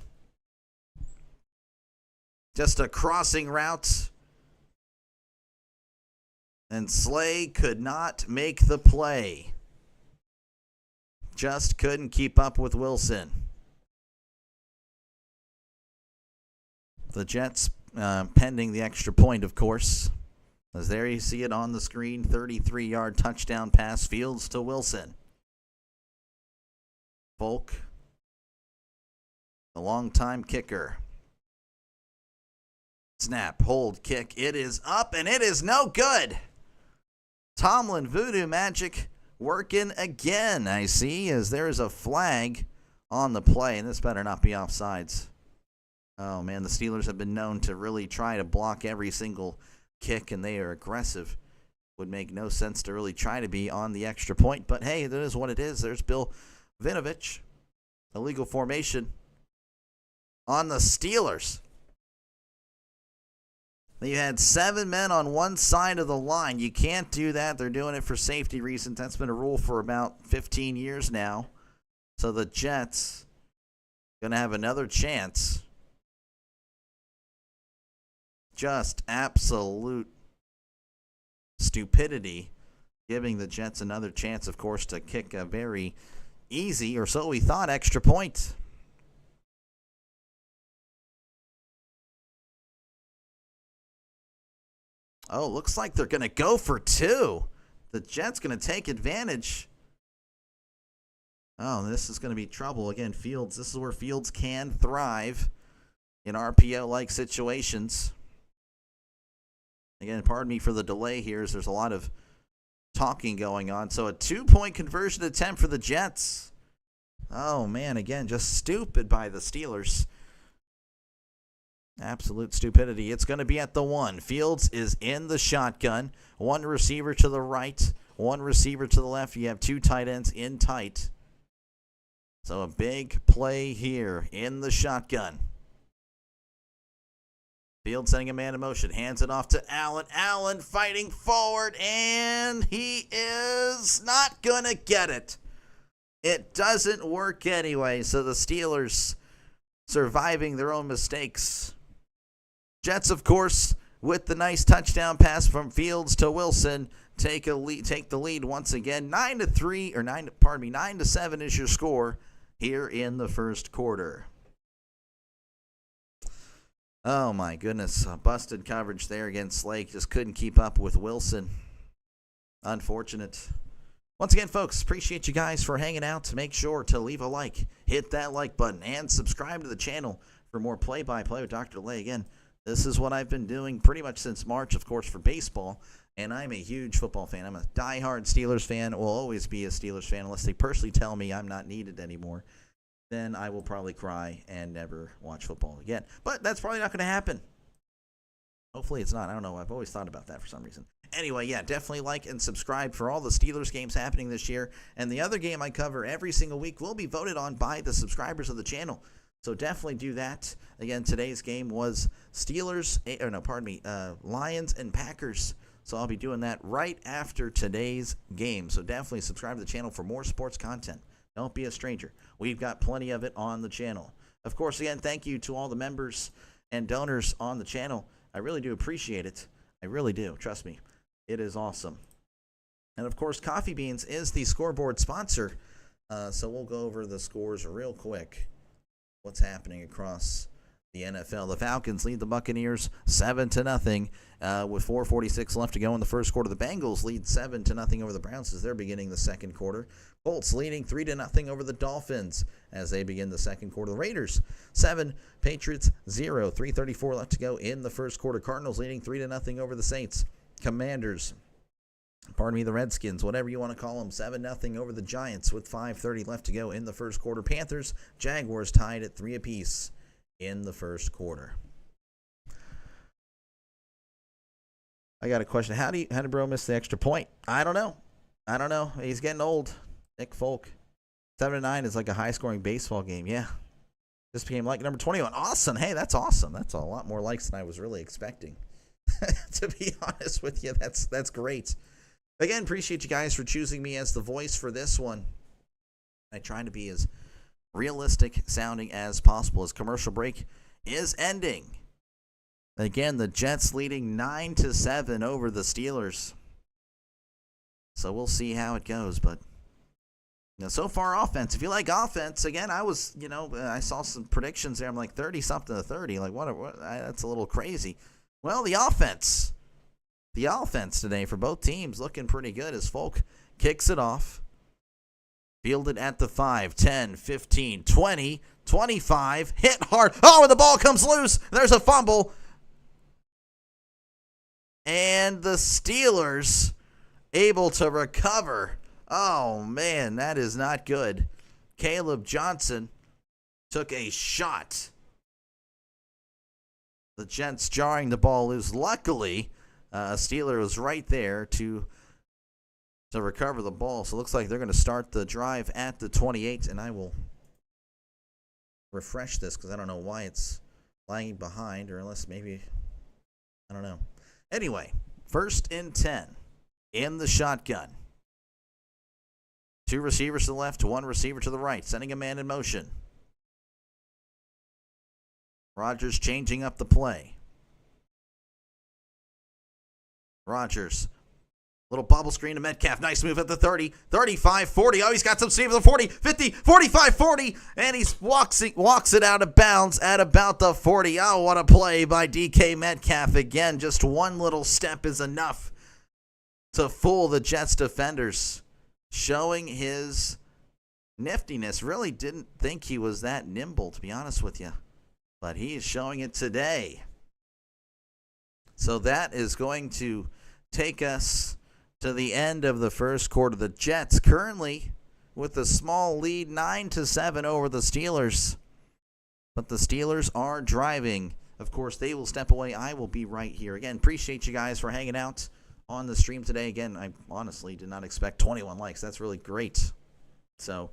Just a crossing route, and Slay could not make the play. Just couldn't keep up with Wilson. The Jets pending the extra point, of course. As there you see it on the screen, 33-yard touchdown pass, Fields to Wilson. Folk, the longtime kicker. Snap, hold, kick. It is up, and it is no good. Tomlin Voodoo Magic working again, I see, as there's a flag on the play, and this better not be offsides. Oh, man, the Steelers have been known to really try to block every single kick, and they are aggressive. Would make no sense to really try to be on the extra point, but hey, that is what it is. There's Bill Vinovich, illegal formation on the Steelers. You had 7 men on one side of the line. You can't do that. They're doing it for safety reasons. That's been a rule for about 15 years now. So the Jets going to have another chance. Just absolute stupidity, giving the Jets another chance, of course, to kick a very easy, or so we thought, extra point. Oh, looks like they're going to go for 2. The Jets going to take advantage. Oh, this is going to be trouble. Again, Fields, this is where Fields can thrive in RPO-like situations. Again, pardon me for the delay here, as there's a lot of talking going on. So a 2-point conversion attempt for the Jets. Oh, man, again, just stupid by the Steelers. Absolute stupidity. It's going to be at the 1. Fields is in the shotgun. 1 receiver to the right, 1 receiver to the left. You have 2 tight ends in tight. So a big play here in the shotgun. Fields setting a man in motion. Hands it off to Allen. Allen fighting forward, and he is not going to get it. It doesn't work anyway, so the Steelers surviving their own mistakes. Jets, of course, with the nice touchdown pass from Fields to Wilson, take the lead once again. 9-7 is your score here in the first quarter. Oh my goodness, busted coverage there against Slake. Just couldn't keep up with Wilson. Unfortunate. Once again, folks, appreciate you guys for hanging out. Make sure to leave a like, hit that like button, and subscribe to the channel for more play-by-play with Dr. Lay. Again, this is what I've been doing pretty much since March, of course, for baseball, and I'm a huge football fan. I'm a diehard Steelers fan, will always be a Steelers fan unless they personally tell me I'm not needed anymore. Then I will probably cry and never watch football again. But that's probably not going to happen. Hopefully it's not. I don't know. I've always thought about that for some reason. Anyway, yeah, definitely like and subscribe for all the Steelers games happening this year. And the other game I cover every single week will be voted on by the subscribers of the channel. So definitely do that. Again, today's game was Lions and Packers. So I'll be doing that right after today's game. So definitely subscribe to the channel for more sports content. Don't be a stranger. We've got plenty of it on the channel. Of course, again, thank you to all the members and donors on the channel. I really do appreciate it. I really do. Trust me. It is awesome. And, of course, Coffee Beans is the Scoreboard sponsor. So we'll go over the scores real quick. What's happening across the NFL. The Falcons lead the Buccaneers 7-0 with 4:46 left to go in the first quarter. The Bengals lead 7-0 over the Browns as they're beginning the second quarter. Colts leading 3-0 over the Dolphins as they begin the second quarter. The Raiders 7, Patriots 0, 3:34 left to go in the first quarter. Cardinals leading 3-0 over the Saints. Commanders, the Redskins, whatever you want to call them, 7-0 over the Giants with 5:30 left to go in the first quarter. Panthers, Jaguars tied at 3 apiece in the first quarter. I got a question. How did Bro miss the extra point? I don't know. He's getting old. Nick Folk. 7-9 is like a high-scoring baseball game. Yeah. This became like number 21. Awesome. Hey, that's awesome. That's a lot more likes than I was really expecting. To be honest with you, that's great. Again, appreciate you guys for choosing me as the voice for this one. I try to be as realistic sounding as possible as commercial break is ending. Again, the Jets leading 9-7 over the Steelers. So we'll see how it goes, but so far offense. If you like offense, again, I saw some predictions there. I'm like 30-something to 30. Like what that's a little crazy. Well, the offense today for both teams looking pretty good as Folk kicks it off. Fielded at the 5, 10, 15, 20, 25. Hit hard. Oh, and the ball comes loose. There's a fumble. And the Steelers able to recover Oh, man, that is not good. Caleb Johnson took a shot. The Jets jarring the ball loose. Luckily, Steeler was right there to recover the ball. So it looks like they're going to start the drive at the 28, and I will refresh this because I don't know why it's lagging behind, or unless maybe, I don't know. Anyway, 1st and 10 in the shotgun. 2 receivers to the left, 1 receiver to the right, sending a man in motion. Rodgers changing up the play. Rodgers. Little bubble screen to Metcalf. Nice move at the 30, 35, 40. Oh, he's got some speed for the 40, 50, 45, 40. And he walks it out of bounds at about the 40. Oh, what a play by DK Metcalf. Again, just one little step is enough to fool the Jets defenders. Showing his niftiness. Really didn't think he was that nimble, to be honest with you. But he is showing it today. So that is going to take us to the end of the first quarter. The Jets currently with a small lead, 9-7 over the Steelers. But the Steelers are driving. Of course, they will step away. I will be right here. Again, appreciate you guys for hanging out on the stream today. Again, I honestly did not expect 21 likes. That's really great. So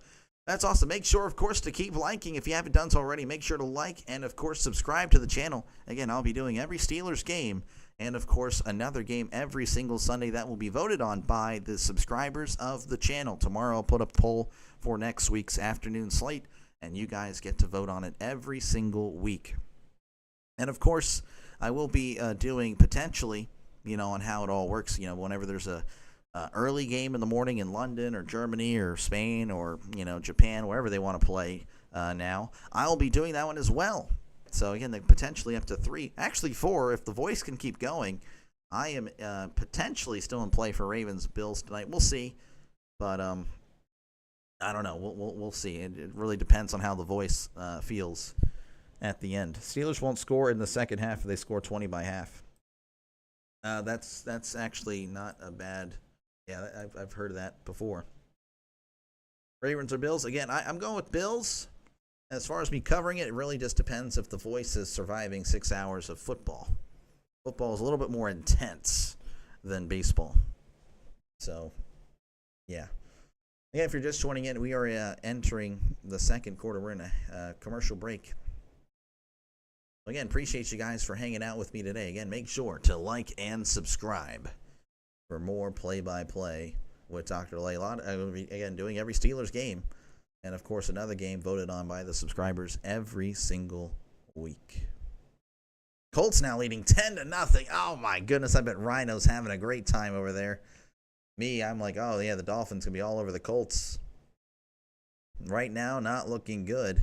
that's awesome. Make sure, of course, to keep liking. If you haven't done so already, make sure to like and, of course, subscribe to the channel. Again, I'll be doing every Steelers game and, of course, another game every single Sunday that will be voted on by the subscribers of the channel. Tomorrow I'll put a poll for next week's afternoon slate, and you guys get to vote on it every single week. And, of course, I will be doing potentially, on how it all works, whenever there's a early game in the morning in London or Germany or Spain or, Japan, wherever they want to play now, I'll be doing that one as well. So, again, they potentially up to 3, actually 4, if the voice can keep going. I am potentially still in play for Ravens-Bills tonight. We'll see. But I don't know. We'll see. It really depends on how the voice feels at the end. Steelers won't score in the second half if they score 20 by half. That's actually not a bad. Yeah, I've heard of that before. Ravens or Bills? Again, I'm going with Bills. As far as me covering it, it really just depends if the voice is surviving 6 hours of football. Football is a little bit more intense than baseball. So, yeah. Again, if you're just joining in, we are entering the second quarter. We're in a commercial break. Again, appreciate you guys for hanging out with me today. Again, make sure to like and subscribe for more play-by-play with Dr. Lay. Again, doing every Steelers game. And, of course, another game voted on by the subscribers every single week. Colts now leading 10-0. Oh, my goodness. I bet Rhino's having a great time over there. Me, I'm like, oh, yeah, the Dolphins can be all over the Colts. Right now, not looking good.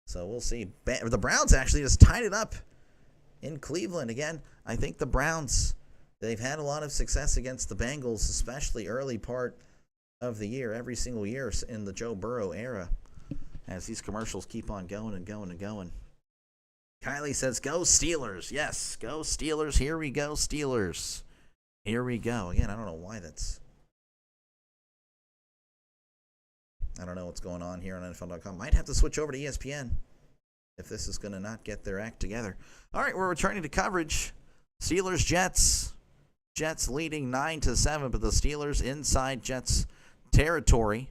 So we'll see. The Browns actually just tied it up in Cleveland. Again, I think the Browns, they've had a lot of success against the Bengals, especially early part of the year, every single year in the Joe Burrow era, as these commercials keep on going and going and going. Kylie says, go Steelers. Yes, go Steelers. Here we go, Steelers. Here we go. Again, I don't know why that's... I don't know what's going on here on NFL.com. Might have to switch over to ESPN if this is going to not get their act together. All right, we're returning to coverage. Steelers-Jets. Jets leading 9-7, but the Steelers inside Jets territory.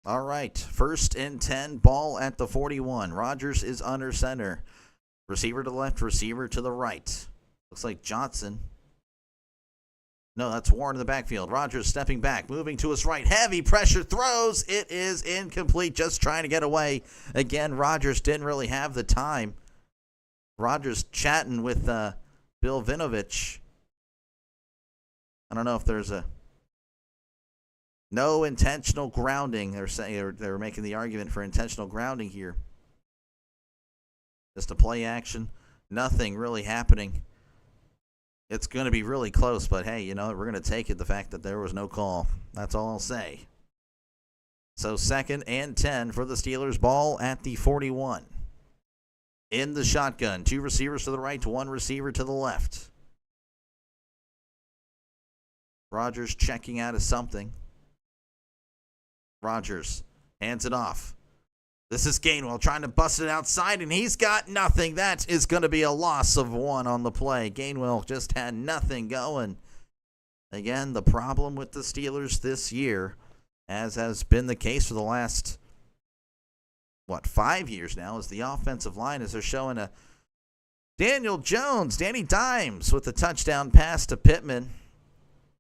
All right, 1st and 10, ball at the 41. Rodgers is under center. Receiver to the left, receiver to the right. Looks like Johnson. No, that's Warren in the backfield. Rodgers stepping back, moving to his right. Heavy pressure, throws. It is incomplete, just trying to get away. Again, Rodgers didn't really have the time. Rodgers chatting with Bill Vinovich. I don't know if there's no intentional grounding. They're saying they're making the argument for intentional grounding here. Just a play action. Nothing really happening. It's going to be really close, but hey, we're going to take it, the fact that there was no call. That's all I'll say. So 2nd and 10 for the Steelers, ball at the 41. In the shotgun, 2 receivers to the right, 1 receiver to the left. Rodgers checking out of something. Rodgers hands it off. This is Gainwell trying to bust it outside, and he's got nothing. That is going to be a loss of 1 on the play. Gainwell just had nothing going. Again, the problem with the Steelers this year, as has been the case for the last, 5 years now, is the offensive line, as they're showing a Danny Dimes with a touchdown pass to Pittman.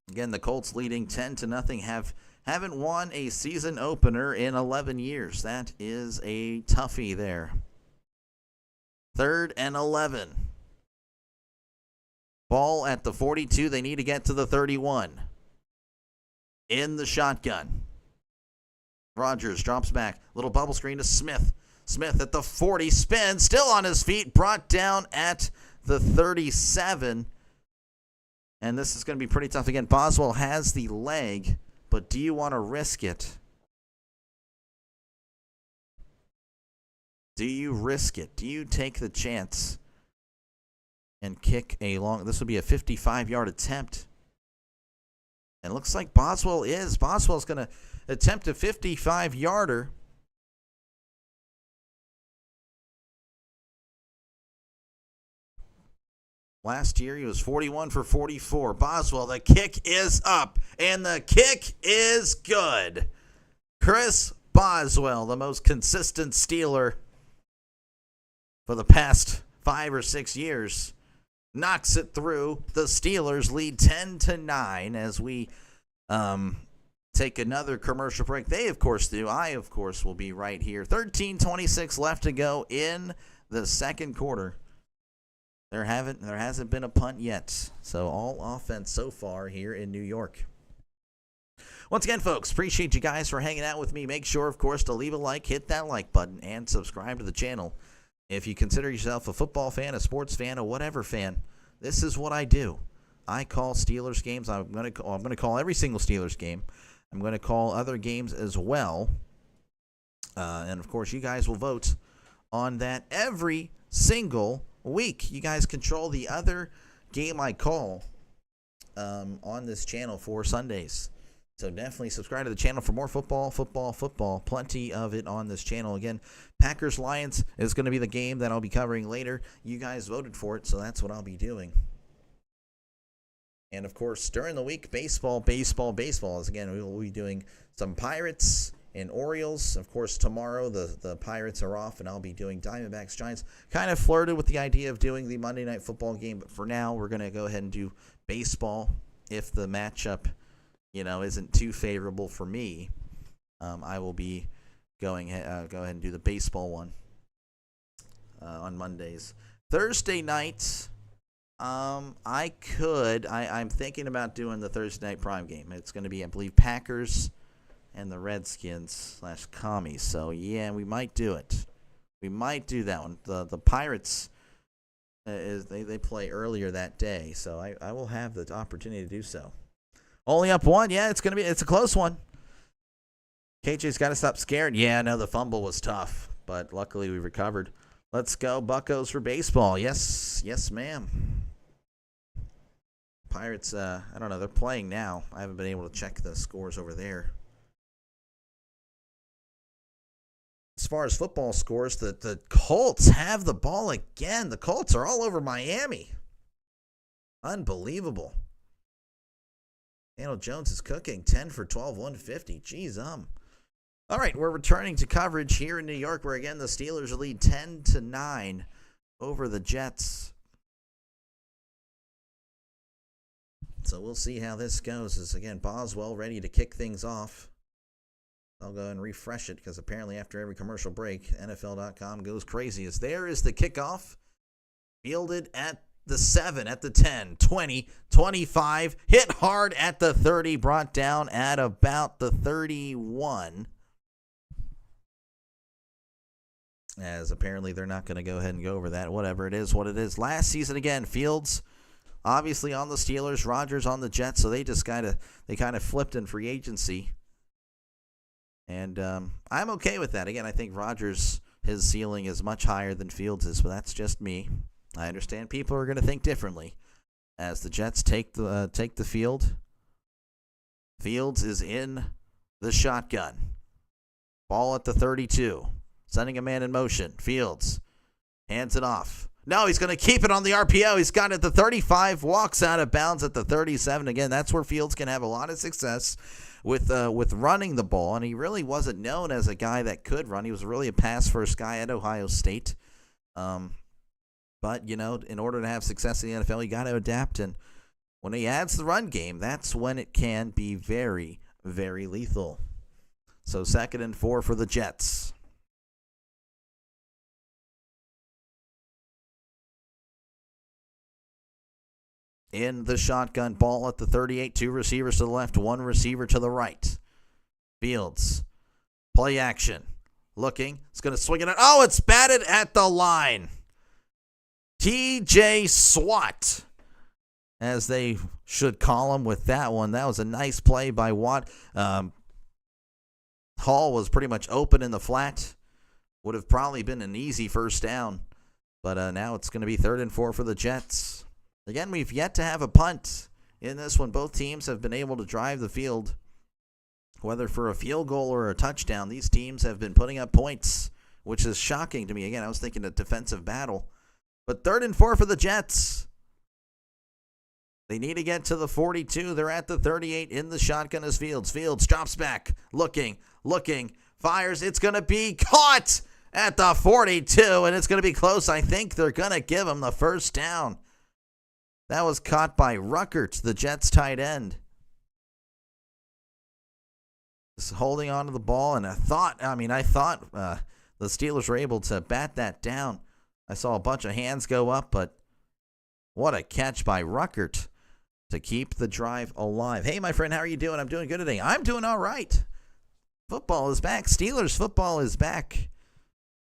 Again, the Colts leading 10-0, haven't won a season opener in 11 years. That is a toughie there. 3rd and 11. Ball at the 42. They need to get to the 31. In the shotgun. Rodgers drops back. Little bubble screen to Smith. Smith at the 40. Spins. Still on his feet. Brought down at the 37. And this is going to be pretty tough. Again, Boswell has the leg. But do you want to risk it? Do you risk it? Do you take the chance and kick a long... This would be a 55-yard attempt. And it looks like Boswell's going to attempt a 55-yarder. Last year, he was 41 for 44. Boswell, the kick is up, and the kick is good. Chris Boswell, the most consistent Steeler for the past 5 or 6 years, knocks it through. The Steelers lead 10-9 as we take another commercial break. They, of course, do. I, of course, will be right here. 13:26 left to go in the second quarter. There hasn't been a punt yet. So all offense so far here in New York. Once again, folks, appreciate you guys for hanging out with me. Make sure, of course, to leave a like, hit that like button, and subscribe to the channel. If you consider yourself a football fan, a sports fan, or whatever fan, this is what I do. I call Steelers games. I'm going to call every single Steelers game. I'm going to call other games as well. And, of course, you guys will vote on that every single week. You guys control the other game I call on this channel for Sundays. So definitely subscribe to the channel for more football. Plenty of it on this channel. Again, Packers-Lions is going to be the game that I'll be covering later. You guys voted for it, so that's what I'll be doing. And, of course, during the week, baseball. As again, we will be doing some Pirates and Orioles. Of course, tomorrow the Pirates are off, and I'll be doing Diamondbacks, Giants. Kind of flirted with the idea of doing the Monday Night Football game, but for now, we're going to go ahead and do baseball. If the matchup, isn't too favorable for me, I will be go ahead and do the baseball one on Mondays. Thursday nights, I'm thinking about doing the Thursday night prime game. It's going to be, I believe, Packers and the Redskins / Commies. So, yeah, we might do it. We might do that one. The Pirates, they play earlier that day, so I will have the opportunity to do so. Only up 1. Yeah, it's a close one. KJ's got to stop scared. Yeah, no, the fumble was tough, but luckily we recovered. Let's go Buccos for baseball. Yes, ma'am. Pirates, I don't know. They're playing now. I haven't been able to check the scores over there. As far as football scores, the Colts have the ball again. The Colts are all over Miami. Unbelievable. Daniel Jones is cooking. 10 for 12, 150. Jeez, All right, we're returning to coverage here in New York, where, again, the Steelers lead 10-9 over the Jets. So we'll see how this goes. As, again, Boswell ready to kick things off. I'll go and refresh it because apparently after every commercial break, NFL.com goes crazy. As there is the kickoff, fielded at the 7, at the 10, 20, 25, hit hard at the 30, brought down at about the 31. As apparently they're not going to go ahead and go over that. Whatever it is, what it is. Last season, again, Fields obviously on the Steelers, Rodgers on the Jets, so they kind of flipped in free agency. And I'm okay with that. Again, I think Rodgers, his ceiling is much higher than Fields is, but that's just me. I understand people are going to think differently as the Jets take the field Fields is in the shotgun. Ball at the 32. Sending a man in motion. Fields hands it off. No, he's going to keep it on the RPO. He's got it at the 35, walks out of bounds at the 37. Again, that's where Fields can have a lot of success with running the ball, and he really wasn't known as a guy that could run. He was really a pass-first guy at Ohio State. But, in order to have success in the NFL, you got to adapt, and when he adds the run game, that's when it can be very, very lethal. So 2nd and 4 for the Jets. In the shotgun, ball at the 38, 2 receivers to the left, 1 receiver to the right. Fields, play action, looking, it's going to swing it out. Oh, it's batted at the line. TJ Swat, as they should call him with that one. That was a nice play by Watt. Hall was pretty much open in the flat. Would have probably been an easy first down. But now it's going to be 3rd and 4 for the Jets. Again, we've yet to have a punt in this one. Both teams have been able to drive the field. Whether for a field goal or a touchdown, these teams have been putting up points, which is shocking to me. Again, I was thinking a defensive battle. But 3rd and 4 for the Jets. They need to get to the 42. They're at the 38 in the shotgun as Fields. Fields drops back, looking, fires. It's going to be caught at the 42, and it's going to be close. I think they're going to give him the first down. That was caught by Ruckert, the Jets tight end. Just holding on to the ball, and I thought the Steelers were able to bat that down. I saw a bunch of hands go up, but what a catch by Ruckert to keep the drive alive. Hey, my friend, how are you doing? I'm doing good today. I'm doing all right. Football is back. Steelers football is back.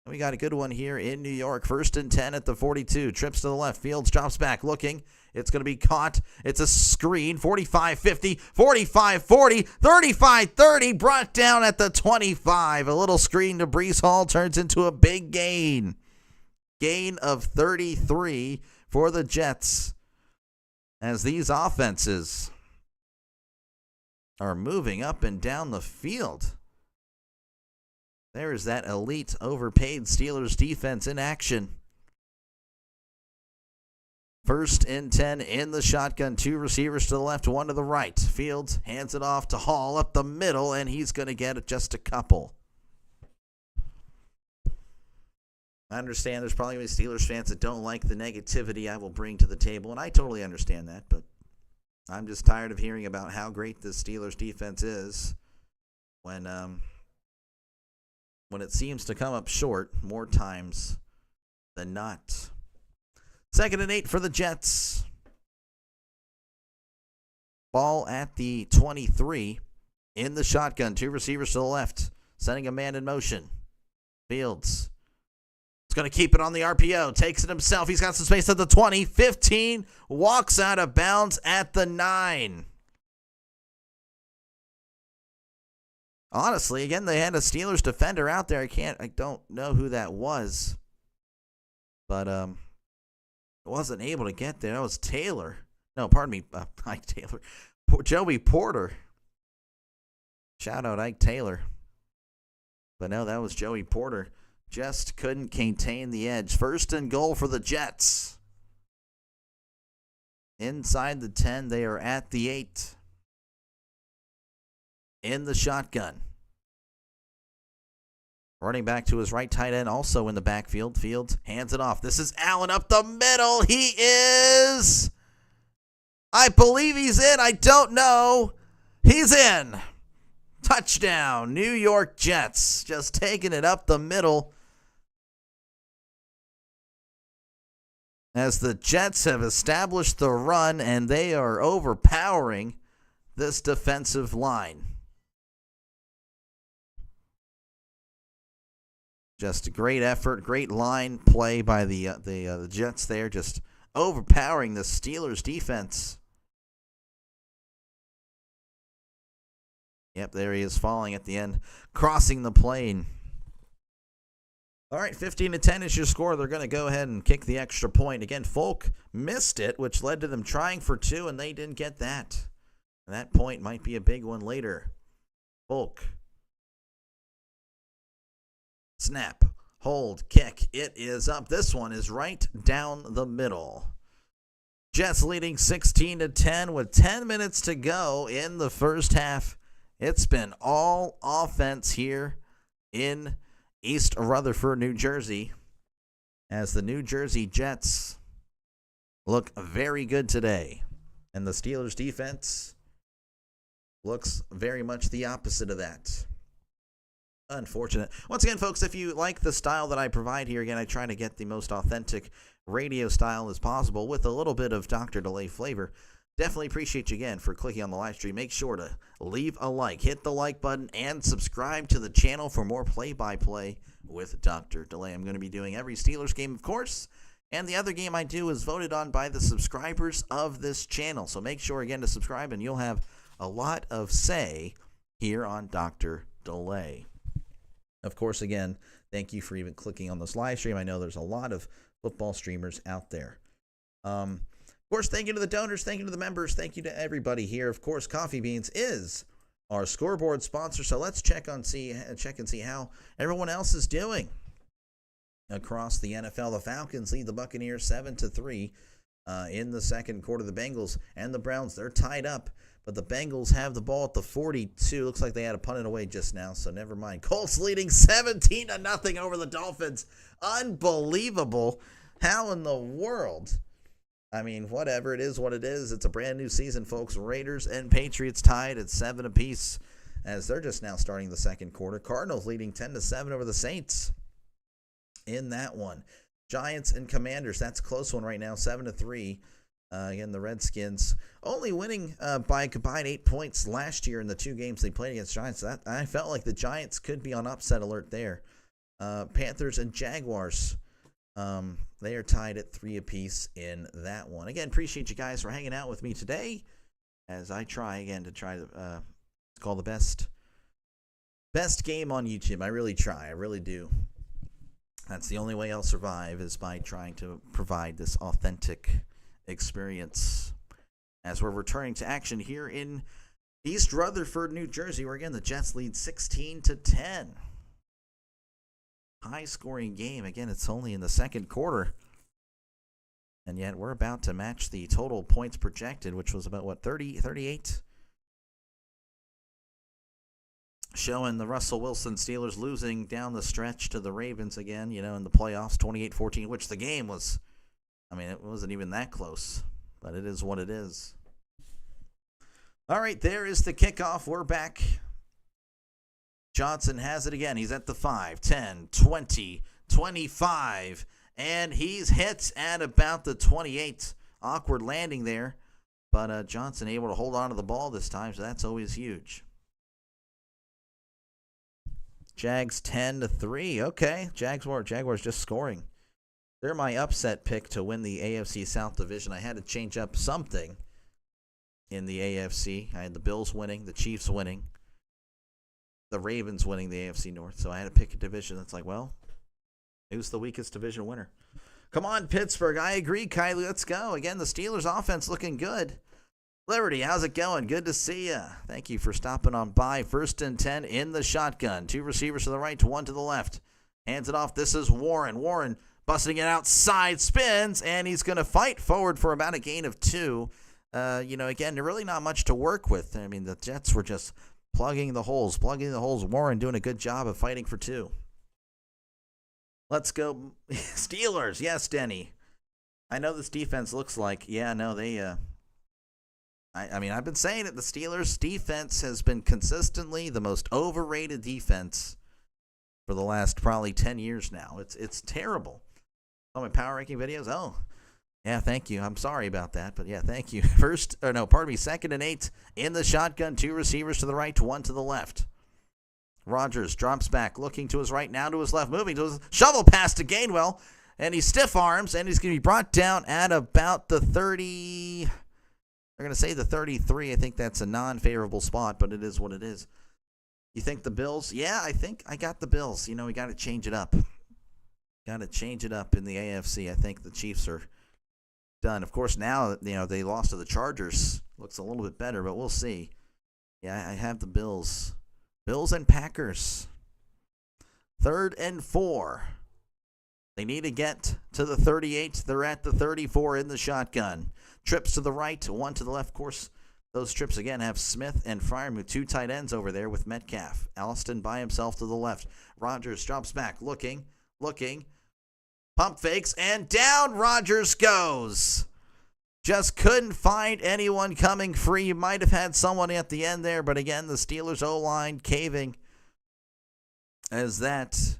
We got a good one here in New York. 1st and 10 at the 42. Trips to the left. Fields drops back, looking. It's going to be caught. It's a screen. 45-50, 45-40, 35-30. Brought down at the 25. A little screen to Breece Hall turns into a big gain. Gain of 33 for the Jets. As these offenses are moving up and down the field. There's that elite, overpaid Steelers defense in action. 1st and 10 in the shotgun. 2 receivers to the left, 1 to the right. Fields hands it off to Hall up the middle, and he's going to get just a couple. I understand there's probably going to be Steelers fans that don't like the negativity I will bring to the table, and I totally understand that, but I'm just tired of hearing about how great the Steelers defense is when it seems to come up short more times than not. 2nd and 8 for the Jets. Ball at the 23 in the shotgun. 2 receivers to the left, sending a man in motion. Fields. He's going to keep it on the RPO. Takes it himself. He's got some space at the 20, 15. Walks out of bounds at the 9. Honestly, again, they had a Steelers defender out there. I don't know who that was. But wasn't able to get there. That was Taylor. No, pardon me, Ike Taylor. Joey Porter. Shout out Ike Taylor. But no, that was Joey Porter. Just couldn't contain the edge. 1st and goal for the Jets. Inside the 10, they are at the 8. In the shotgun. Running back to his right tight end, also in the backfield. Fields hands it off. This is Allen up the middle. He is. I believe he's in. I don't know. He's in. Touchdown. New York Jets. Just taking it up the middle. As the Jets have established the run, and they are overpowering this defensive line. Just a great effort, great line play by the Jets there, just overpowering the Steelers defense. Yep, there he is falling at the end, crossing the plane. All right, 15-10 is your score. They're going to go ahead and kick the extra point. Again, Folk missed it, which led to them trying for 2, and they didn't get that. That point might be a big one later. Bulk. Snap. Hold. Kick. It is up. This one is right down the middle. Jets leading 16-10 with 10 minutes to go in the first half. It's been all offense here in East Rutherford, New Jersey, as the New Jersey Jets look very good today. And the Steelers defense looks very much the opposite of that. Unfortunate. Once again, folks, if you like the style that I provide here, again, I try to get the most authentic radio style as possible with a little bit of Dr. Delay flavor. Definitely appreciate you again for clicking on the live stream. Make sure to leave a like, hit the like button, and subscribe to the channel for more play-by-play with Dr. Delay. I'm going to be doing every Steelers game, of course, and the other game I do is voted on by the subscribers of this channel. So make sure, again, to subscribe, and you'll have a lot of say here on Dr. Delay. Of course, again, thank you for even clicking on this live stream. I know there's a lot of football streamers out there. Of course, thank you to the donors, thank you to the members, thank you to everybody here. Of course, Coffee Beans is our Scoreboard sponsor, so let's check and see how everyone else is doing across the NFL. The Falcons lead the Buccaneers 7-3 in the second quarter. The Bengals and the Browns, they're tied up, but the Bengals have the ball at the 42. Looks like they had to punt it away just now, so never mind. Colts leading 17-0 over the Dolphins. Unbelievable. How in the world? I mean, whatever, it is what it is. It's a brand new season, folks. Raiders and Patriots tied at 7 apiece as they're just now starting the second quarter. Cardinals leading 10-7 over the Saints in that one. Giants and Commanders, that's a close one right now, 7-3. Again, the Redskins only winning by a combined 8 points last year in the two games they played against Giants. So I felt like the Giants could be on upset alert there. Panthers and Jaguars, they are tied at 3 apiece in that one. Again, appreciate you guys for hanging out with me today as I try to call the best game on YouTube. I really try. I really do. That's the only way I'll survive, is by trying to provide this authentic experience as we're returning to action here in East Rutherford, New Jersey, where again the Jets lead 16-10. High scoring game. Again, it's only in the second quarter, and yet we're about to match the total points projected, which was about 38, showing the Russell Wilson Steelers losing down the stretch to the Ravens again, in the playoffs, 28-14, which the game was, it wasn't even that close, but it is what it is. All right, there is the kickoff. We're back. Johnson has it again. He's at the 5, 10, 20, 25, and he's hit at about the 28. Awkward landing there, but Johnson able to hold on to the ball this time, so that's always huge. Jags 10-3. Okay, Jaguars just scoring. They're my upset pick to win the AFC South Division. I had to change up something in the AFC. I had the Bills winning, the Chiefs winning, the Ravens winning the AFC North. So I had to pick a division that's like, well, who's the weakest division winner? Come on, Pittsburgh. I agree, Kylie. Let's go. Again, the Steelers offense looking good. Liberty, how's it going? Good to see you. Thank you for stopping on by. 1st and 10 in the shotgun. 2 receivers to the right, 1 to the left. Hands it off. This is Warren. Warren busting it outside, spins, and he's going to fight forward for about a gain of 2. Again, really not much to work with. The Jets were just plugging the holes. Warren doing a good job of fighting for 2. Let's go Steelers. Yes, Denny. I know this defense looks like, I've been saying it. The Steelers' defense has been consistently the most overrated defense for the last probably 10 years now. It's terrible. Oh, my power ranking videos? Oh, yeah, thank you. I'm sorry about that, but yeah, thank you. 2nd and 8 in the shotgun. 2 receivers to the right, 1 to the left. Rodgers drops back, looking to his right, now to his left, moving to his shovel pass to Gainwell, and he stiff arms, and he's going to be brought down at about the 30. They're going to say the 33. I think that's a non-favorable spot, but it is what it is. You think the Bills? Yeah, I think I got the Bills. We got to change it up. Got to change it up in the AFC. I think the Chiefs are done. Of course, now they lost to the Chargers. Looks a little bit better, but we'll see. Yeah, I have the Bills. Bills and Packers. 3rd and 4. They need to get to the 38. They're at the 34 in the shotgun. Trips to the right, one to the left. Of course, those trips again have Smith and Freiermuth, 2 tight ends over there with Metcalf. Alston by himself to the left. Rodgers drops back, looking. Pump fakes, and down Rodgers goes. Just couldn't find anyone coming free. You might have had someone at the end there, but again, the Steelers O-line caving, as that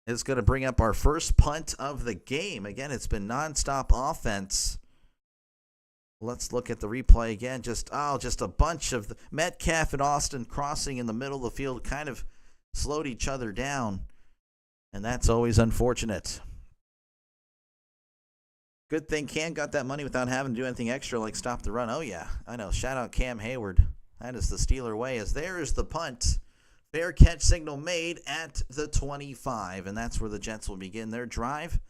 is going to bring up our first punt of the game. Again, it's been nonstop offense. Let's look at the replay again. Just a bunch of Metcalf and Austin crossing in the middle of the field kind of slowed each other down, and that's always unfortunate. Good thing Cam got that money without having to do anything extra like stop the run. Oh, yeah, I know. Shout out Cam Hayward. That is the Steeler way, as there is the punt. Fair catch signal made at the 25, and that's where the Jets will begin their drive.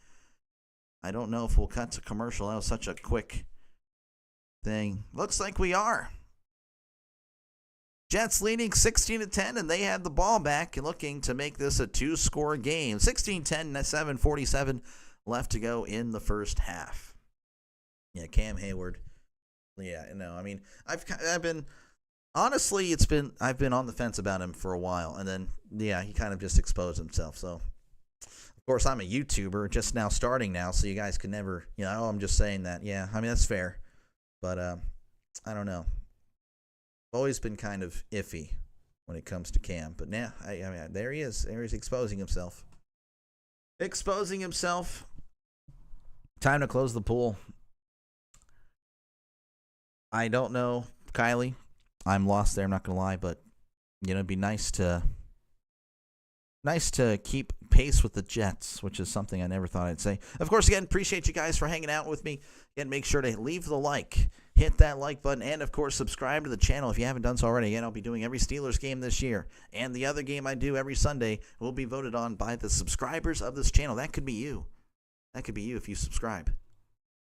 I don't know if we'll cut to commercial. That was such a quick thing. Looks like we are. Jets leading 16-10, and they had the ball back, looking to make this a 2-score game. 16-10, 7:47 left to go in the first half. Yeah, Cam Hayward. Yeah, no, I mean, I've been honestly, I've been on the fence about him for a while, and then yeah, he kind of just exposed himself. So, of course, I'm a YouTuber just now starting now, so you guys can never, I'm just saying that. Yeah, I mean that's fair, but I don't know. Always been kind of iffy when it comes to Cam, but now I mean there he is. There he's exposing himself. Time to close the pool. I don't know, Kylie. I'm lost there, I'm not going to lie, but it'd be nice to keep pace with the Jets, which is something I never thought I'd say. Of course, again, appreciate you guys for hanging out with me. Again, make sure to leave the like, hit that like button, and of course, subscribe to the channel if you haven't done so already. Again, I'll be doing every Steelers game this year, and the other game I do every Sunday will be voted on by the subscribers of this channel. That could be you. That could be you if you subscribe.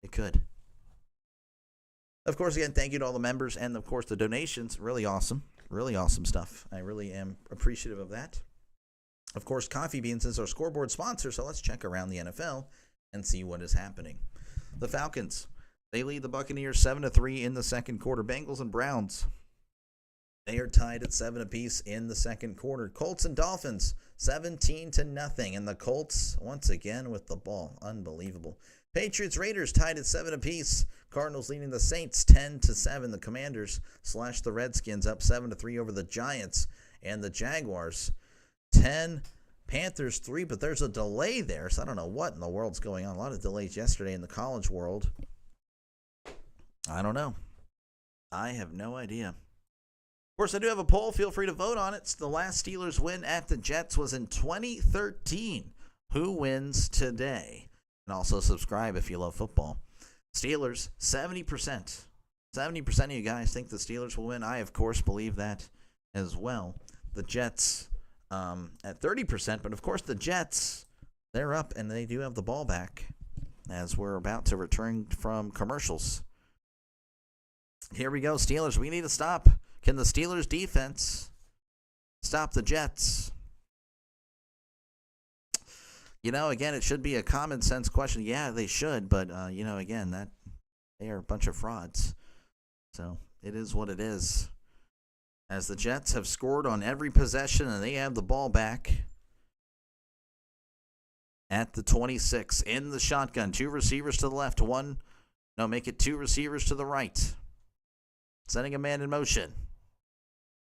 It could. Of course, again, thank you to all the members and, of course, the donations. Really awesome stuff. I really am appreciative of that. Of course, Coffee Beans is our Scoreboard sponsor, so let's check around the NFL and see what is happening. The Falcons, they lead the Buccaneers 7-3 in the second quarter. Bengals and Browns, they are tied at 7 apiece in the second quarter. Colts and Dolphins, 17-0, and the Colts, once again, with the ball. Unbelievable. Patriots, Raiders tied at 7 apiece. Cardinals leading the Saints 10-7. The Commanders slashed the Redskins up 7-3 over the Giants. And the Jaguars 10, Panthers 3, but there's a delay there, so I don't know what in the world's going on. A lot of delays yesterday in the college world. I don't know. I have no idea. Of course, I do have a poll. Feel free to vote on it. The last Steelers win at the Jets was in 2013. Who wins today? And also subscribe if you love football. Steelers, 70%. 70% of you guys think the Steelers will win. I, of course, believe that as well. The Jets at 30%. But, of course, the Jets, they're up, and they do have the ball back as we're about to return from commercials. Here we go, Steelers. We need to stop. Can the Steelers defense stop the Jets? Again, it should be a common sense question. Yeah, they should, but, again, that they are a bunch of frauds. So it is what it is. As the Jets have scored on every possession and they have the ball back at the 26 in the shotgun. 2 receivers to the left. Make it 2 receivers to the right. Sending a man in motion.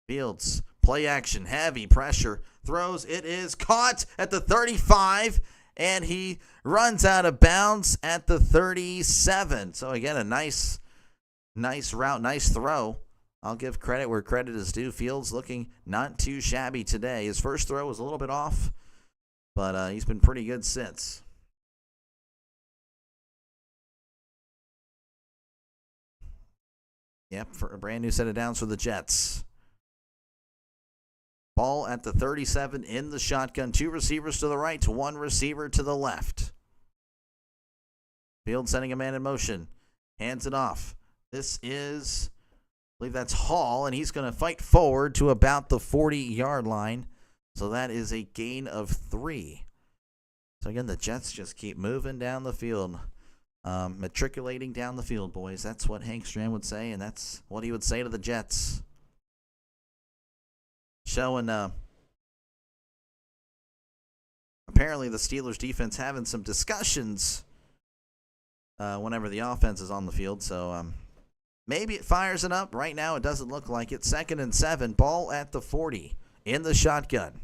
Fields, play action, heavy pressure, throws, it is caught at the 35, and he runs out of bounds at the 37. So again, a nice route, nice throw. I'll give credit where credit is due. Fields looking not too shabby today. His first throw was a little bit off, but he's been pretty good since. Yep, for a brand new set of downs for the Jets. Ball at the 37 in the shotgun. 2 receivers to the right, 1 receiver to the left. Fields sending a man in motion. Hands it off. This is, I believe that's Hall, and he's going to fight forward to about the 40-yard line. So that is a gain of 3. So again, the Jets just keep moving down the field. Matriculating down the field, boys. That's what Hank Strand would say, and that's what he would say to the Jets. Showing, apparently the Steelers defense having some discussions whenever the offense is on the field. So maybe it fires it up. Right now it doesn't look like it. 2nd and 7. Ball at the 40 in the shotgun.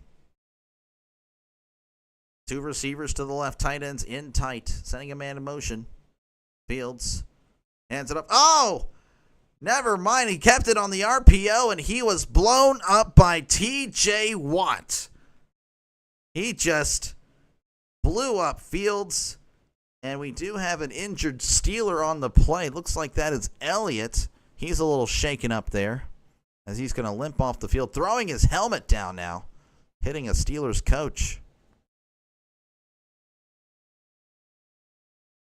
2 receivers to the left. Tight ends in tight. Sending a man in motion. Fields hands it up. Oh! Never mind. He kept it on the RPO, and he was blown up by T.J. Watt. He just blew up Fields, and we do have an injured Steeler on the play. Looks like that is Elliott. He's a little shaken up there as he's going to limp off the field, throwing his helmet down now, hitting a Steelers coach.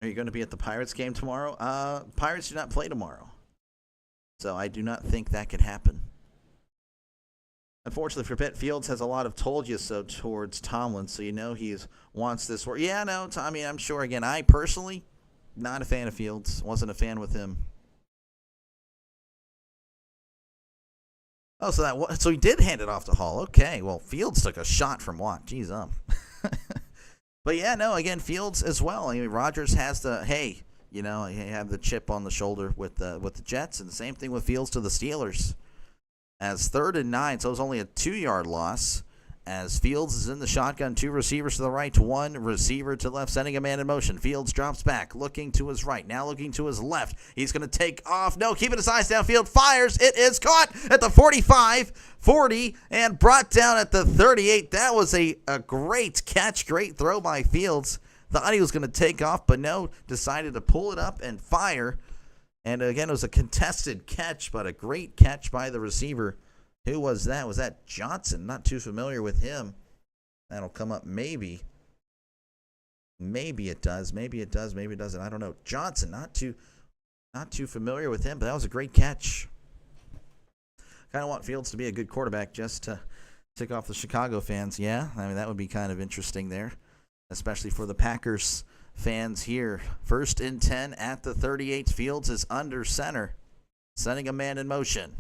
Are you going to be at the Pirates game tomorrow? Pirates do not play tomorrow, so I do not think that could happen. Unfortunately for Pitt, Fields has a lot of told you so towards Tomlin, so you know he wants this work. Yeah, no, Tommy, I'm sure. Again, I personally, not a fan of Fields. Wasn't a fan with him. Oh, so he did hand it off to Hall. Okay, well, Fields took a shot from Watt. Jeez, But yeah, no, again, Fields as well. I mean, Rodgers has the, hey, you know, you have the chip on the shoulder with the Jets, and the same thing with Fields to the Steelers. As 3rd and 9, so it was only a 2-yard loss. As Fields is in the shotgun, 2 receivers to the right, 1 receiver to the left, sending a man in motion. Fields drops back, looking to his right, now looking to his left. He's going to take off. No, keeping his eyes downfield, fires. It is caught at the 45, 40, and brought down at the 38. That was a great catch, great throw by Fields. Thought he was going to take off, but no, decided to pull it up and fire. And again, it was a contested catch, but a great catch by the receiver. Who was that? Was that Johnson? Not too familiar with him. That'll come up maybe. Maybe it does. Maybe it does. Maybe it doesn't. I don't know. Johnson, not too familiar with him, but that was a great catch. Kind of want Fields to be a good quarterback just to tick off the Chicago fans. Yeah, I mean, that would be kind of interesting there, especially for the Packers fans here. 1st and 10 at the 38. Fields is under center, sending a man in motion.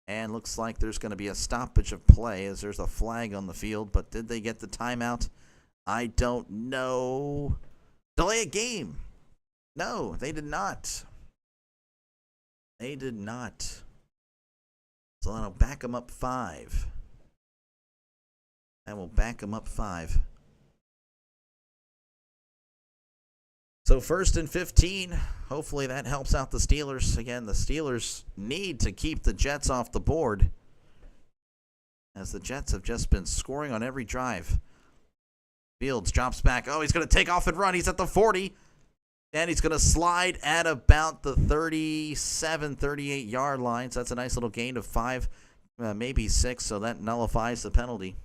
And looks like there's going to be a stoppage of play as there's a flag on the field. But did they get the timeout? I don't know. Delay a game. No, they did not. They did not. So that'll back them up 5. That will back them up 5. So 1st and 15, hopefully that helps out the Steelers. Again, the Steelers need to keep the Jets off the board, as the Jets have just been scoring on every drive. Fields drops back. Oh, he's going to take off and run. He's at the 40, and he's going to slide at about the 37, 38-yard line. So that's a nice little gain of 5, maybe 6, so that nullifies the penalty.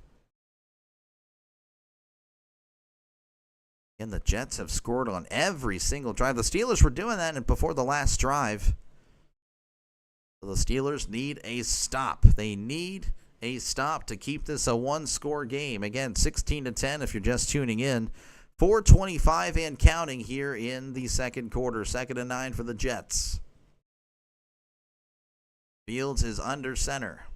And the Jets have scored on every single drive. The Steelers were doing that before the last drive. So the Steelers need a stop. They need a stop to keep this a 1-score game. Again, 16-10 if you're just tuning in. 4:25 and counting here in the second quarter. 2nd and 9 for the Jets. Fields is under center.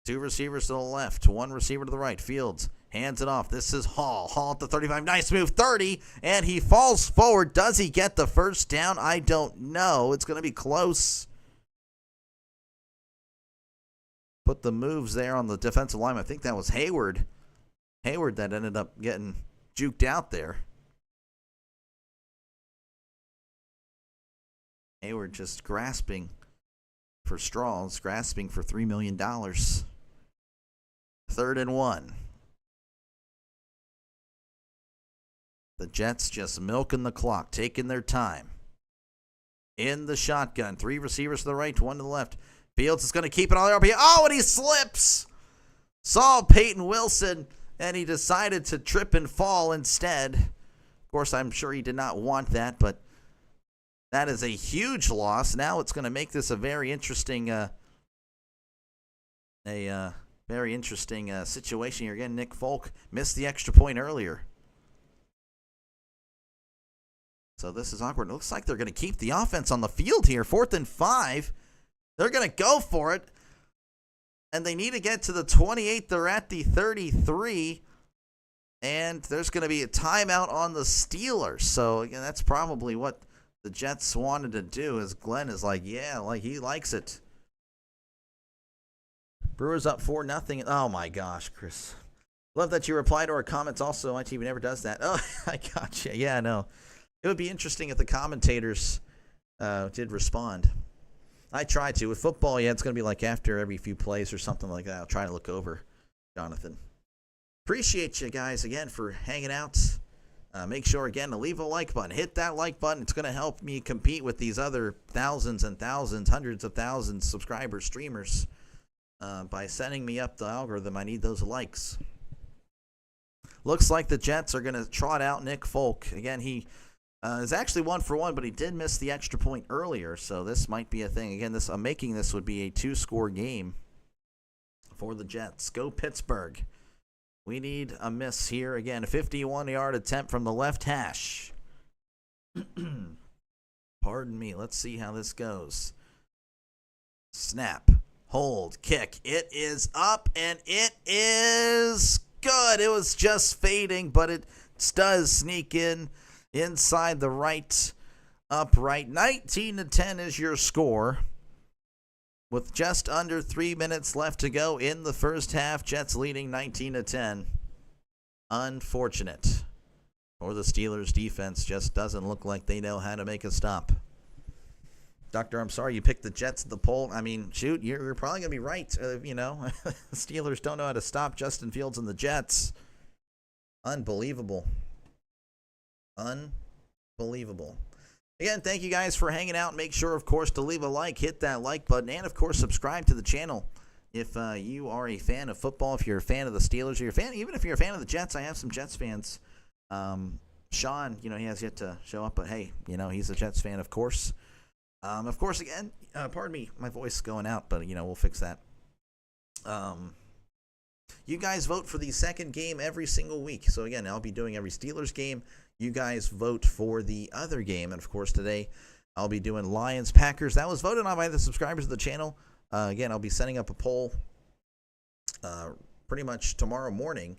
2 receivers to the left, 1 receiver to the right. Fields hands it off. This is Hall. Hall at the 35. Nice move. 30. And he falls forward. Does he get the first down? I don't know. It's going to be close. Put the moves there on the defensive line. I think that was Hayward. Hayward that ended up getting juked out there. Hayward just grasping for straws. Grasping for $3 million. 3rd and 1. The Jets just milking the clock, taking their time. In the shotgun, 3 receivers to the right, 1 to the left. Fields is going to keep it on the RPO. Oh, and he slips. Saw Peyton Wilson, and he decided to trip and fall instead. course, I'm sure he did not want that, but that is a huge loss. Now it's going to make this a very interesting situation here. Again, Nick Folk missed the extra point earlier. So this is awkward. It looks like they're going to keep the offense on the field here. 4th and 5. They're going to go for it. And they need to get to the 28. They're at the 33. And there's going to be a timeout on the Steelers. So, again, that's probably what the Jets wanted to do. As Glenn is like, yeah, like he likes it. Brewers up 4-0. Oh, my gosh, Chris. Love that you reply to our comments also. My TV never does that. Oh, I gotcha. Yeah, I know. It would be interesting if the commentators did respond. I try to. With football, yeah, it's going to be like after every few plays or something like that. I'll try to look over, Jonathan. Appreciate you guys again for hanging out. Make sure, again, to leave a like button. Hit that like button. It's going to help me compete with these other thousands and thousands, hundreds of thousands subscribers, streamers. By setting me up the algorithm, I need those likes. Looks like the Jets are going to trot out Nick Folk. Again, he is actually 1 for 1, but he did miss the extra point earlier, so this might be a thing. Again, making this would be a 2-score game for the Jets. Go Pittsburgh. We need a miss here. Again, a 51-yard attempt from the left hash. Pardon me. Let's see how this goes. Snap. Hold. Kick. It is up, and it is good. It was just fading, but it does sneak in inside the right upright. 19-10 is your score. With just under 3 minutes left to go in the first half, Jets leading 19-10. Unfortunate. Or the Steelers' defense just doesn't look like they know how to make a stop. Doctor, I'm sorry you picked the Jets at the poll. I mean, shoot, you're probably going to be right. The Steelers don't know how to stop Justin Fields and the Jets. Unbelievable. Unbelievable. Again, thank you guys for hanging out. Make sure, of course, to leave a like, hit that like button, and, of course, subscribe to the channel. If you are a fan of football, if you're a fan of the Steelers, or even if you're a fan of the Jets, I have some Jets fans. Sean, he has yet to show up, but hey, he's a Jets fan, of course. Of course, again, pardon me, my voice is going out, but, we'll fix that. You guys vote for the second game every single week. So, again, I'll be doing every Steelers game. You guys vote for the other game. And, of course, today I'll be doing Lions-Packers. That was voted on by the subscribers of the channel. Again, I'll be setting up a poll pretty much tomorrow morning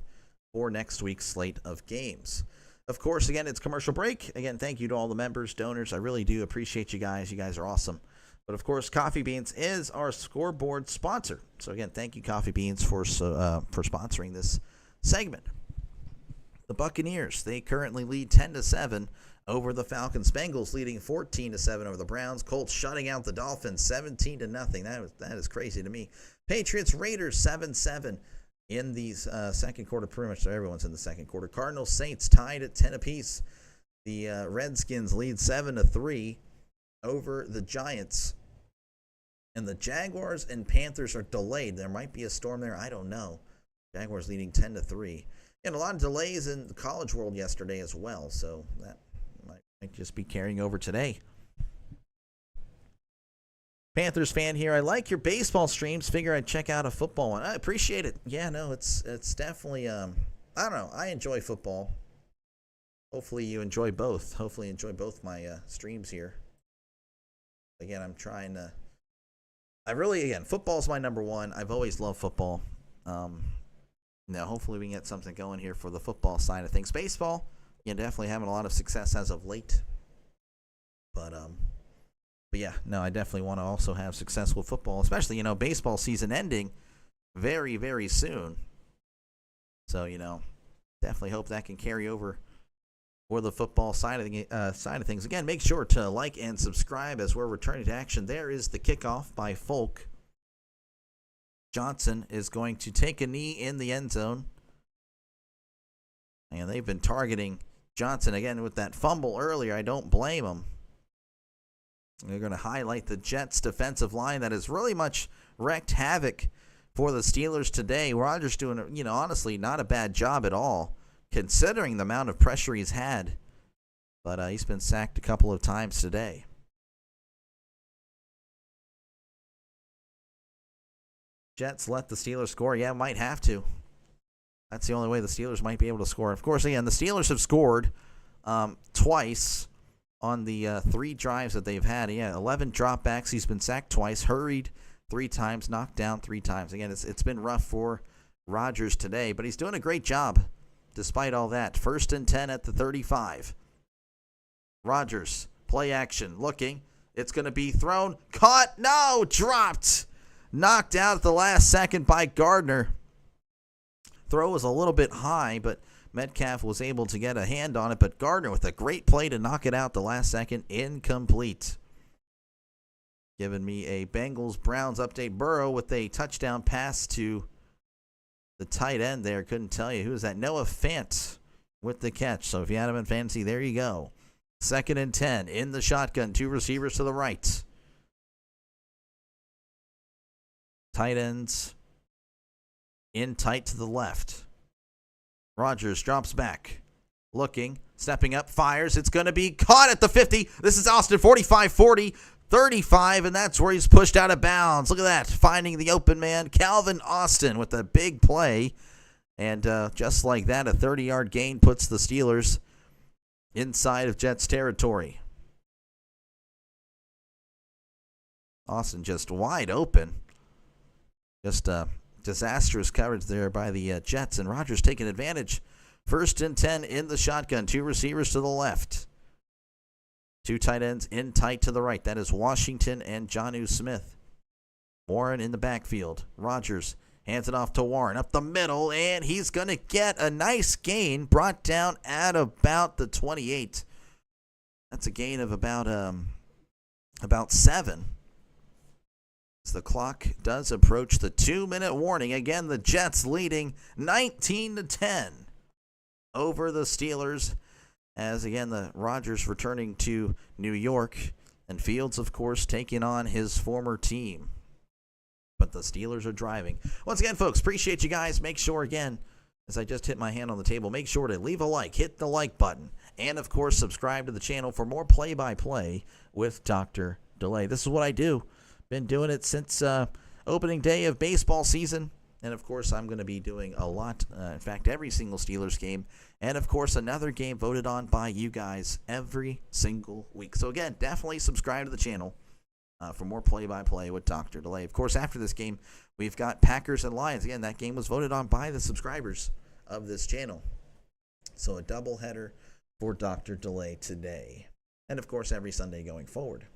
for next week's slate of games. Of course, again, it's commercial break. Again, thank you to all the members, donors. I really do appreciate you guys. You guys are awesome. But, of course, Coffee Beans is our Scoreboard sponsor. So, again, thank you, Coffee Beans, for sponsoring this segment. The Buccaneers, they currently lead 10-7 over the Falcons. Bengals leading 14-7 over the Browns. Colts shutting out the Dolphins 17-0. That is crazy to me. Patriots, Raiders 7-7 in the second quarter. Pretty much everyone's in the second quarter. Cardinals, Saints tied at 10 apiece. The Redskins lead 7-3 over the Giants. And the Jaguars and Panthers are delayed. There might be a storm there. I don't know. Jaguars leading 10-3. And a lot of delays in the college world yesterday as well. So that might just be carrying over today. Panthers fan here. I like your baseball streams. Figure I'd check out a football one. I appreciate it. Yeah, no, it's definitely, I don't know. I enjoy football. Hopefully you enjoy both. Hopefully you enjoy both my streams here. Again, I'm trying to, football's my number one. I've always loved football. Now, hopefully we can get something going here for the football side of things. Baseball, definitely having a lot of success as of late. But yeah, no, I definitely want to also have success with football, especially, baseball season ending very, very soon. So, definitely hope that can carry over for the football side of things. Again, make sure to like and subscribe as we're returning to action. There is the kickoff by Folk. Johnson is going to take a knee in the end zone. And they've been targeting Johnson again with that fumble earlier. I don't blame them. They're going to highlight the Jets' defensive line that has really much wreaked havoc for the Steelers today. Rodgers doing, honestly, not a bad job at all, considering the amount of pressure he's had but he's been sacked a couple of times today. Jets let the Steelers score. Yeah, might have to. That's the only way the Steelers might be able to score. Of course, again, the Steelers have scored twice on the 3 drives that they've had. Yeah, 11 dropbacks. He's been sacked twice, hurried 3 times, knocked down 3 times. Again, it's been rough for Rodgers today, but he's doing a great job despite all that. 1st and 10 at the 35. Rodgers, play action, looking. It's going to be thrown, caught, no, dropped. Knocked out at the last second by Gardner. Throw was a little bit high, but Metcalf was able to get a hand on it. But Gardner with a great play to knock it out the last second. Incomplete. Giving me a Bengals-Browns update. Burrow with a touchdown pass to the tight end there. Couldn't tell you. Who is that? Noah Fant with the catch. So if you had him in fantasy, there you go. 2nd and 10 in the shotgun. 2 receivers to the right. Tight ends in tight to the left. Rodgers drops back. Looking, stepping up, fires. It's going to be caught at the 50. This is Austin, 45-40, 35, and that's where he's pushed out of bounds. Look at that, finding the open man. Calvin Austin with a big play. And just like that, a 30-yard gain puts the Steelers inside of Jets territory. Austin just wide open. Just disastrous coverage there by the Jets, and Rodgers taking advantage. 1st and 10 in the shotgun. 2 receivers to the left. 2 tight ends in tight to the right. That is Washington and Jonnu Smith. Warren in the backfield. Rodgers hands it off to Warren up the middle, and he's going to get a nice gain, brought down at about the 28. That's a gain of about 7. As the clock does approach the 2-minute warning. Again, the Jets leading 19-10 over the Steelers. As again, the Rodgers returning to New York, and Fields, of course, taking on his former team. But the Steelers are driving. Once again, folks, appreciate you guys. Make sure, again, as I just hit my hand on the table, make sure to leave a like, hit the like button, and, of course, subscribe to the channel for more play-by-play with Dr. Delay. This is what I do. Been doing it since opening day of baseball season. And, of course, I'm going to be doing a lot, in fact, every single Steelers game. And, of course, another game voted on by you guys every single week. So, again, definitely subscribe to the channel for more play-by-play with Dr. Delay. Of course, after this game, we've got Packers and Lions. Again, that game was voted on by the subscribers of this channel. So, a doubleheader for Dr. Delay today. And, of course, every Sunday going forward.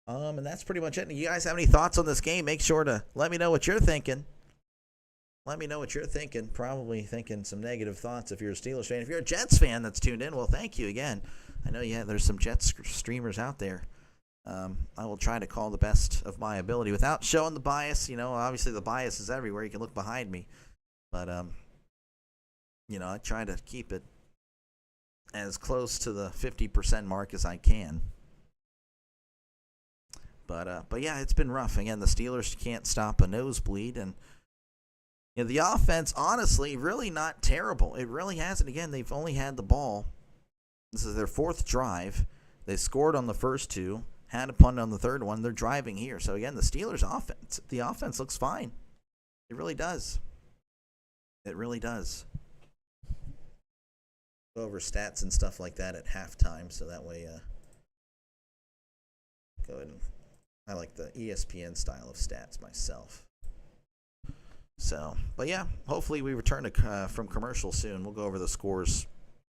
And that's pretty much it. You guys have any thoughts on this game? Make sure to let me know what you're thinking. Let me know what you're thinking. Probably thinking some negative thoughts if you're a Steelers fan. If you're a Jets fan that's tuned in, well, thank you again. I know there's some Jets streamers out there. I will try to call the best of my ability without showing the bias. Obviously the bias is everywhere. You can look behind me. But, I try to keep it as close to the 50% mark as I can. But yeah, it's been rough. Again, the Steelers can't stop a nosebleed, and the offense, honestly, really not terrible. It really hasn't. Again, they've only had the ball. This is their 4th drive. They scored on the first 2, had a punt on the 3rd one. They're driving here. So again, the Steelers' offense, the offense looks fine. It really does. It really does. Go over stats and stuff like that at halftime, so that way, go ahead and. I like the ESPN style of stats myself. So, but yeah, hopefully we return from commercial soon. We'll go over the scores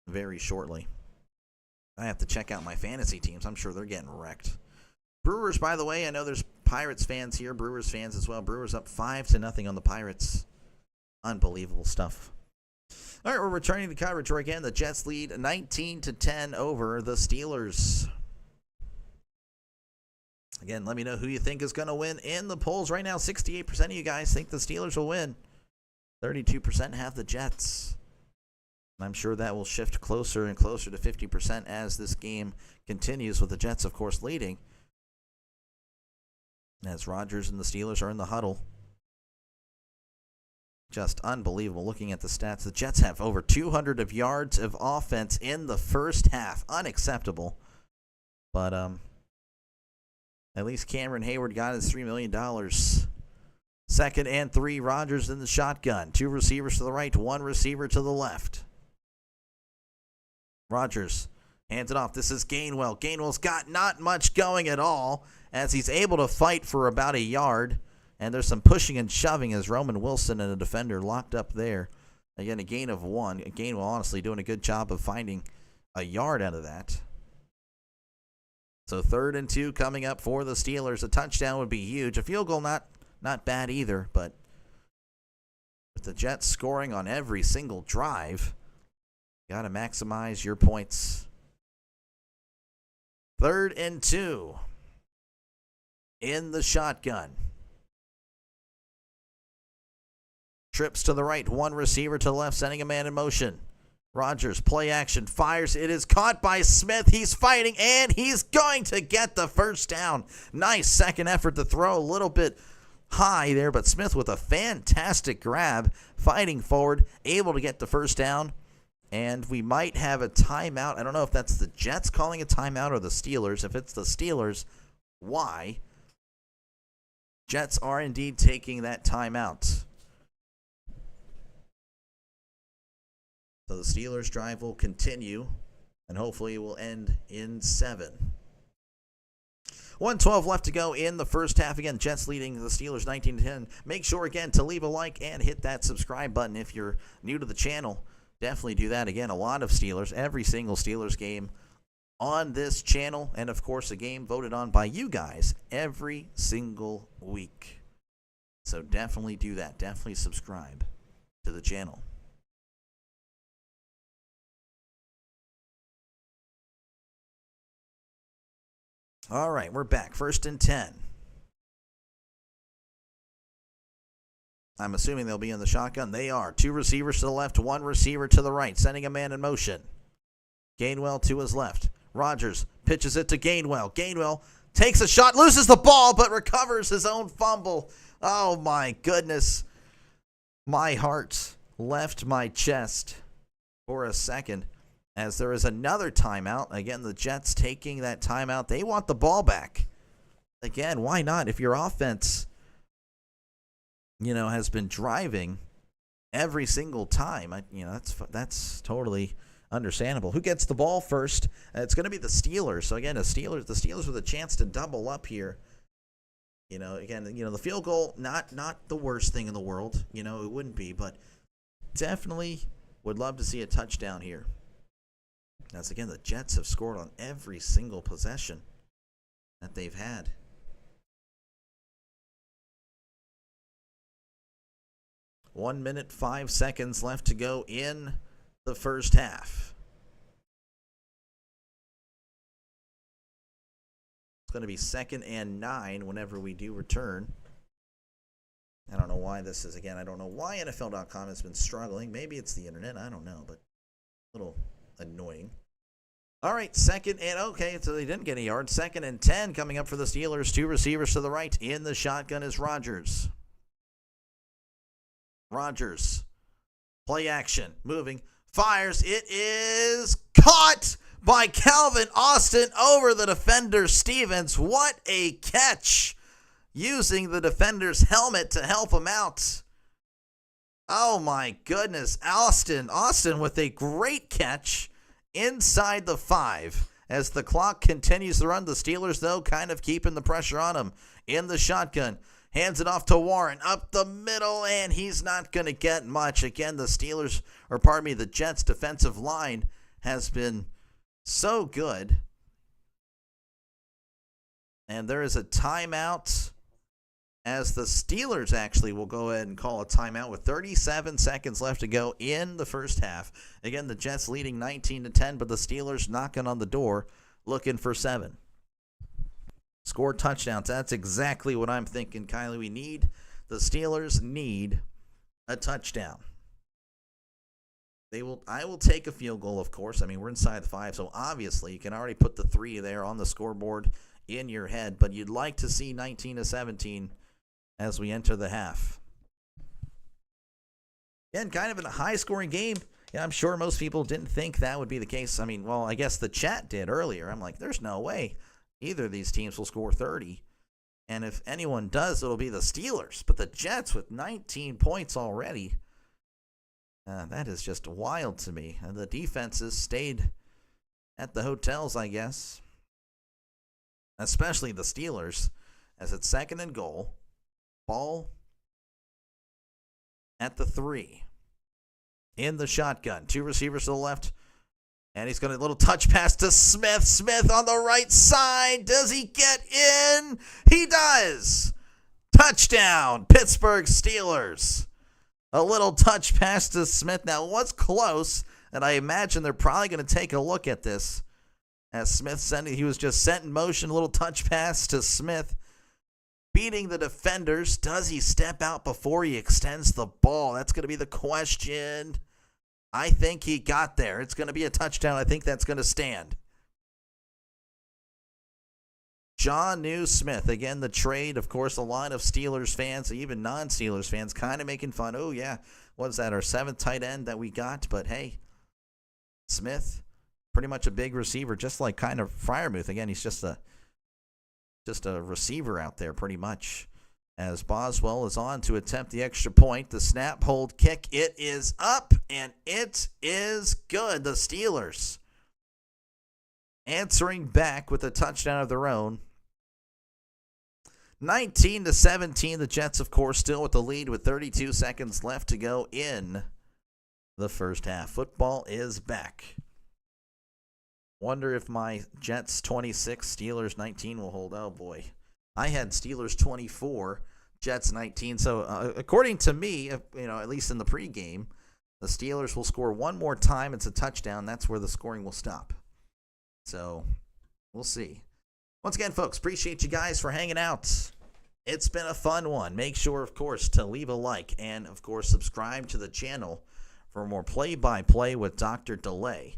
very shortly. I have to check out my fantasy teams. I'm sure they're getting wrecked. Brewers, by the way, I know there's Pirates fans here, Brewers fans as well. Brewers up 5-0 on the Pirates. Unbelievable stuff. All right, we're returning to coverage where, again, the Jets lead 19-10 over the Steelers. Again, let me know who you think is going to win in the polls. Right now, 68% of you guys think the Steelers will win. 32% have the Jets. I'm sure that will shift closer and closer to 50% as this game continues, with the Jets, of course, leading. As Rodgers and the Steelers are in the huddle. Just unbelievable looking at the stats. The Jets have over 200 of yards of offense in the first half. Unacceptable. But at least Cameron Hayward got his $3 million. 2nd and 3, Rodgers in the shotgun. 2 receivers to the right, 1 receiver to the left. Rodgers hands it off. This is Gainwell. Gainwell's got not much going at all as he's able to fight for about a yard. And there's some pushing and shoving as Roman Wilson and a defender locked up there. Again, a gain of 1. Gainwell honestly doing a good job of finding a yard out of that. So 3rd and 2 coming up for the Steelers. A touchdown would be huge. A field goal not bad either, but with the Jets scoring on every single drive, you got to maximize your points. 3rd and 2 in the shotgun. Trips to the right, 1 receiver to the left, sending a man in motion. Rodgers, play action, fires. It is caught by Smith. He's fighting, and he's going to get the first down. Nice second effort to throw, a little bit high there, but Smith with a fantastic grab, fighting forward, able to get the first down. And we might have a timeout. I don't know if that's the Jets calling a timeout or the Steelers. If it's the Steelers, why? Jets are indeed taking that timeout. So the Steelers' drive will continue, and hopefully it will end in 7. 1:12 left to go in the first half. Again, Jets leading the Steelers 19-10. Make sure, again, to leave a like and hit that subscribe button if you're new to the channel. Definitely do that. Again, a lot of Steelers, every single Steelers game on this channel, and, of course, a game voted on by you guys every single week. So definitely do that. Definitely subscribe to the channel. All right, we're back. 1st and 10. I'm assuming they'll be in the shotgun. They are. 2 receivers to the left, 1 receiver to the right, sending a man in motion. Gainwell to his left. Rodgers pitches it to Gainwell. Gainwell takes a shot, loses the ball, but recovers his own fumble. Oh, my goodness. My heart left my chest for a second. As there is another timeout. Again, the Jets taking that timeout. They want the ball back. Again, why not? If your offense, has been driving every single time, that's totally understandable. Who gets the ball first? It's going to be the Steelers. So again, the Steelers with a chance to double up here. The field goal, not the worst thing in the world. It wouldn't be, but definitely would love to see a touchdown here. As again, the Jets have scored on every single possession that they've had. One minute, 5 seconds left to go in the first half. It's going to be 2nd and 9 whenever we do return. I don't know why this is, again, I don't know why NFL.com has been struggling. Maybe it's the internet, I don't know, but a little annoying. All right, 2nd and, okay, so they didn't get a yard. 2nd and 10 coming up for the Steelers. 2 receivers to the right. In the shotgun is Rodgers. Rodgers, play action, moving, fires. It is caught by Calvin Austin over the defender Stevens. What a catch, using the defender's helmet to help him out. Oh, my goodness. Austin with a great catch inside the 5. As the clock continues to run, the Steelers, though, kind of keeping the pressure on him. In the shotgun, hands it off to Warren, up the middle, and he's not going to get much. Again, the Jets' defensive line has been so good. And there is a timeout, as the Steelers actually will go ahead and call a timeout with 37 seconds left to go in the first half. Again, the Jets leading 19-10, but the Steelers knocking on the door looking for 7. Score touchdowns. That's exactly what I'm thinking, Kylie. The Steelers need a touchdown. I will take a field goal, of course. I mean, we're inside the 5, so obviously you can already put the 3 there on the scoreboard in your head, but you'd like to see 19-17 as we enter the half. And kind of in a high-scoring game. Yeah, I'm sure most people didn't think that would be the case. I mean, well, I guess the chat did earlier. I'm like, there's no way either of these teams will score 30. And if anyone does, it'll be the Steelers. But the Jets with 19 points already, that is just wild to me. And the defenses stayed at the hotels, I guess. Especially the Steelers, as it's 2nd and goal. Ball at the 3. In the shotgun. 2 receivers to the left. And he's got a little touch pass to Smith. Smith on the right side. Does he get in? He does. Touchdown, Pittsburgh Steelers. A little touch pass to Smith. Now, it was close, and I imagine they're probably going to take a look at this. As Smith he was just sent in motion. A little touch pass to Smith. Beating the defenders. Does he step out before he extends the ball? That's going to be the question. I think he got there. It's going to be a touchdown. I think that's going to stand. Jonnu Smith. Again, the trade. Of course, a lot of Steelers fans, even non-Steelers fans, kind of making fun. Oh, yeah. What's that? Our 7th tight end that we got? But, hey, Smith, pretty much a big receiver, just like kind of Freiermuth. Again, he's just a receiver out there pretty much. As Boswell is on to attempt the extra point. The snap, hold, kick. It is up, and it is good. The Steelers answering back with a touchdown of their own. 19-17. The Jets, of course, still with the lead with 32 seconds left to go in the first half. Football is back. Wonder if my Jets 26, Steelers 19 will hold. Oh, boy. I had Steelers 24, Jets 19. So, according to me, at least in the pregame, the Steelers will score one more time. It's a touchdown. That's where the scoring will stop. So, we'll see. Once again, folks, appreciate you guys for hanging out. It's been a fun one. Make sure, of course, to leave a like and, of course, subscribe to the channel for more play-by-play with Dr. Delay.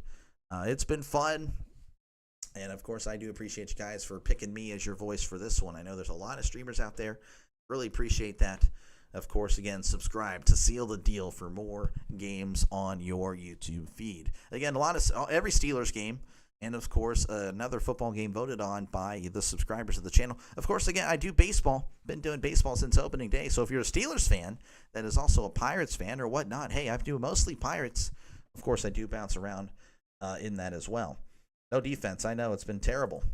It's been fun. And, of course, I do appreciate you guys for picking me as your voice for this one. I know there's a lot of streamers out there. Really appreciate that. Of course, again, subscribe to seal the deal for more games on your YouTube feed. Again, every Steelers game, and, of course, another football game voted on by the subscribers of the channel. Of course, again, I do baseball. Been doing baseball since opening day. So if you're a Steelers fan that is also a Pirates fan or whatnot, hey, I do mostly Pirates. Of course, I do bounce around in that as well. No defense. I know it's been terrible.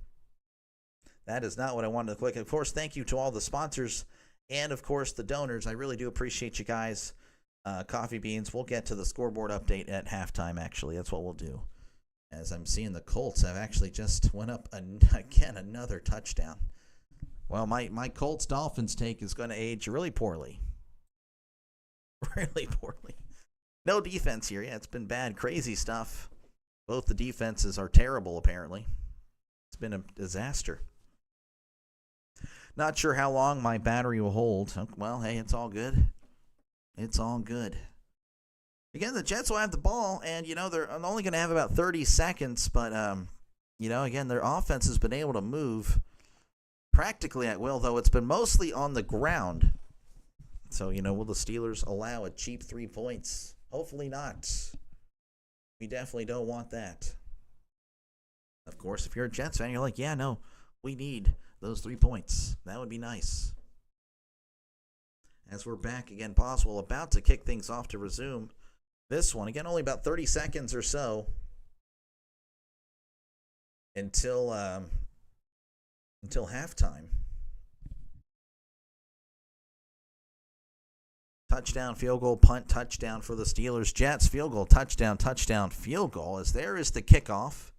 That is not what I wanted to click. Of course, thank you to all the sponsors and, of course, the donors. I really do appreciate you guys. Coffee beans. We'll get to the scoreboard update at halftime, actually. That's what we'll do. As I'm seeing the Colts have actually just went up again another touchdown. Well, my Colts-Dolphins take is going to age really poorly. Really poorly. No defense here. Yeah, it's been bad. Crazy stuff. Both the defenses are terrible, apparently. It's been a disaster. Not sure how long my battery will hold. Well, hey, it's all good. It's all good. Again, the Jets will have the ball, and, they're only going to have about 30 seconds. But, again, their offense has been able to move practically at will, though it's been mostly on the ground. So, will the Steelers allow a cheap 3 points? Hopefully not. We definitely don't want that. Of course, if you're a Jets fan, you're like, yeah, no, we need those 3 points. That would be nice. As we're back again, Boswell about to kick things off to resume this one. Again, only about 30 seconds or so until halftime. Touchdown, field goal, punt, touchdown for the Steelers. Jets, field goal, touchdown, field goal. As there is the kickoff.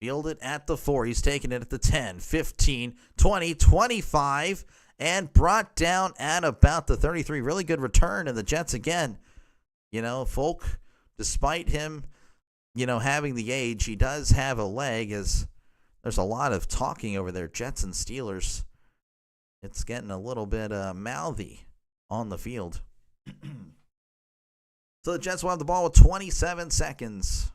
Fielded at the 4. He's taking it at the 10, 15, 20, 25, and brought down at about the 33. Really good return. And the Jets again, Folk, despite him, having the age, he does have a leg, as there's a lot of talking over there. Jets and Steelers. It's getting a little bit mouthy on the field. So the Jets will have the ball with 27 seconds.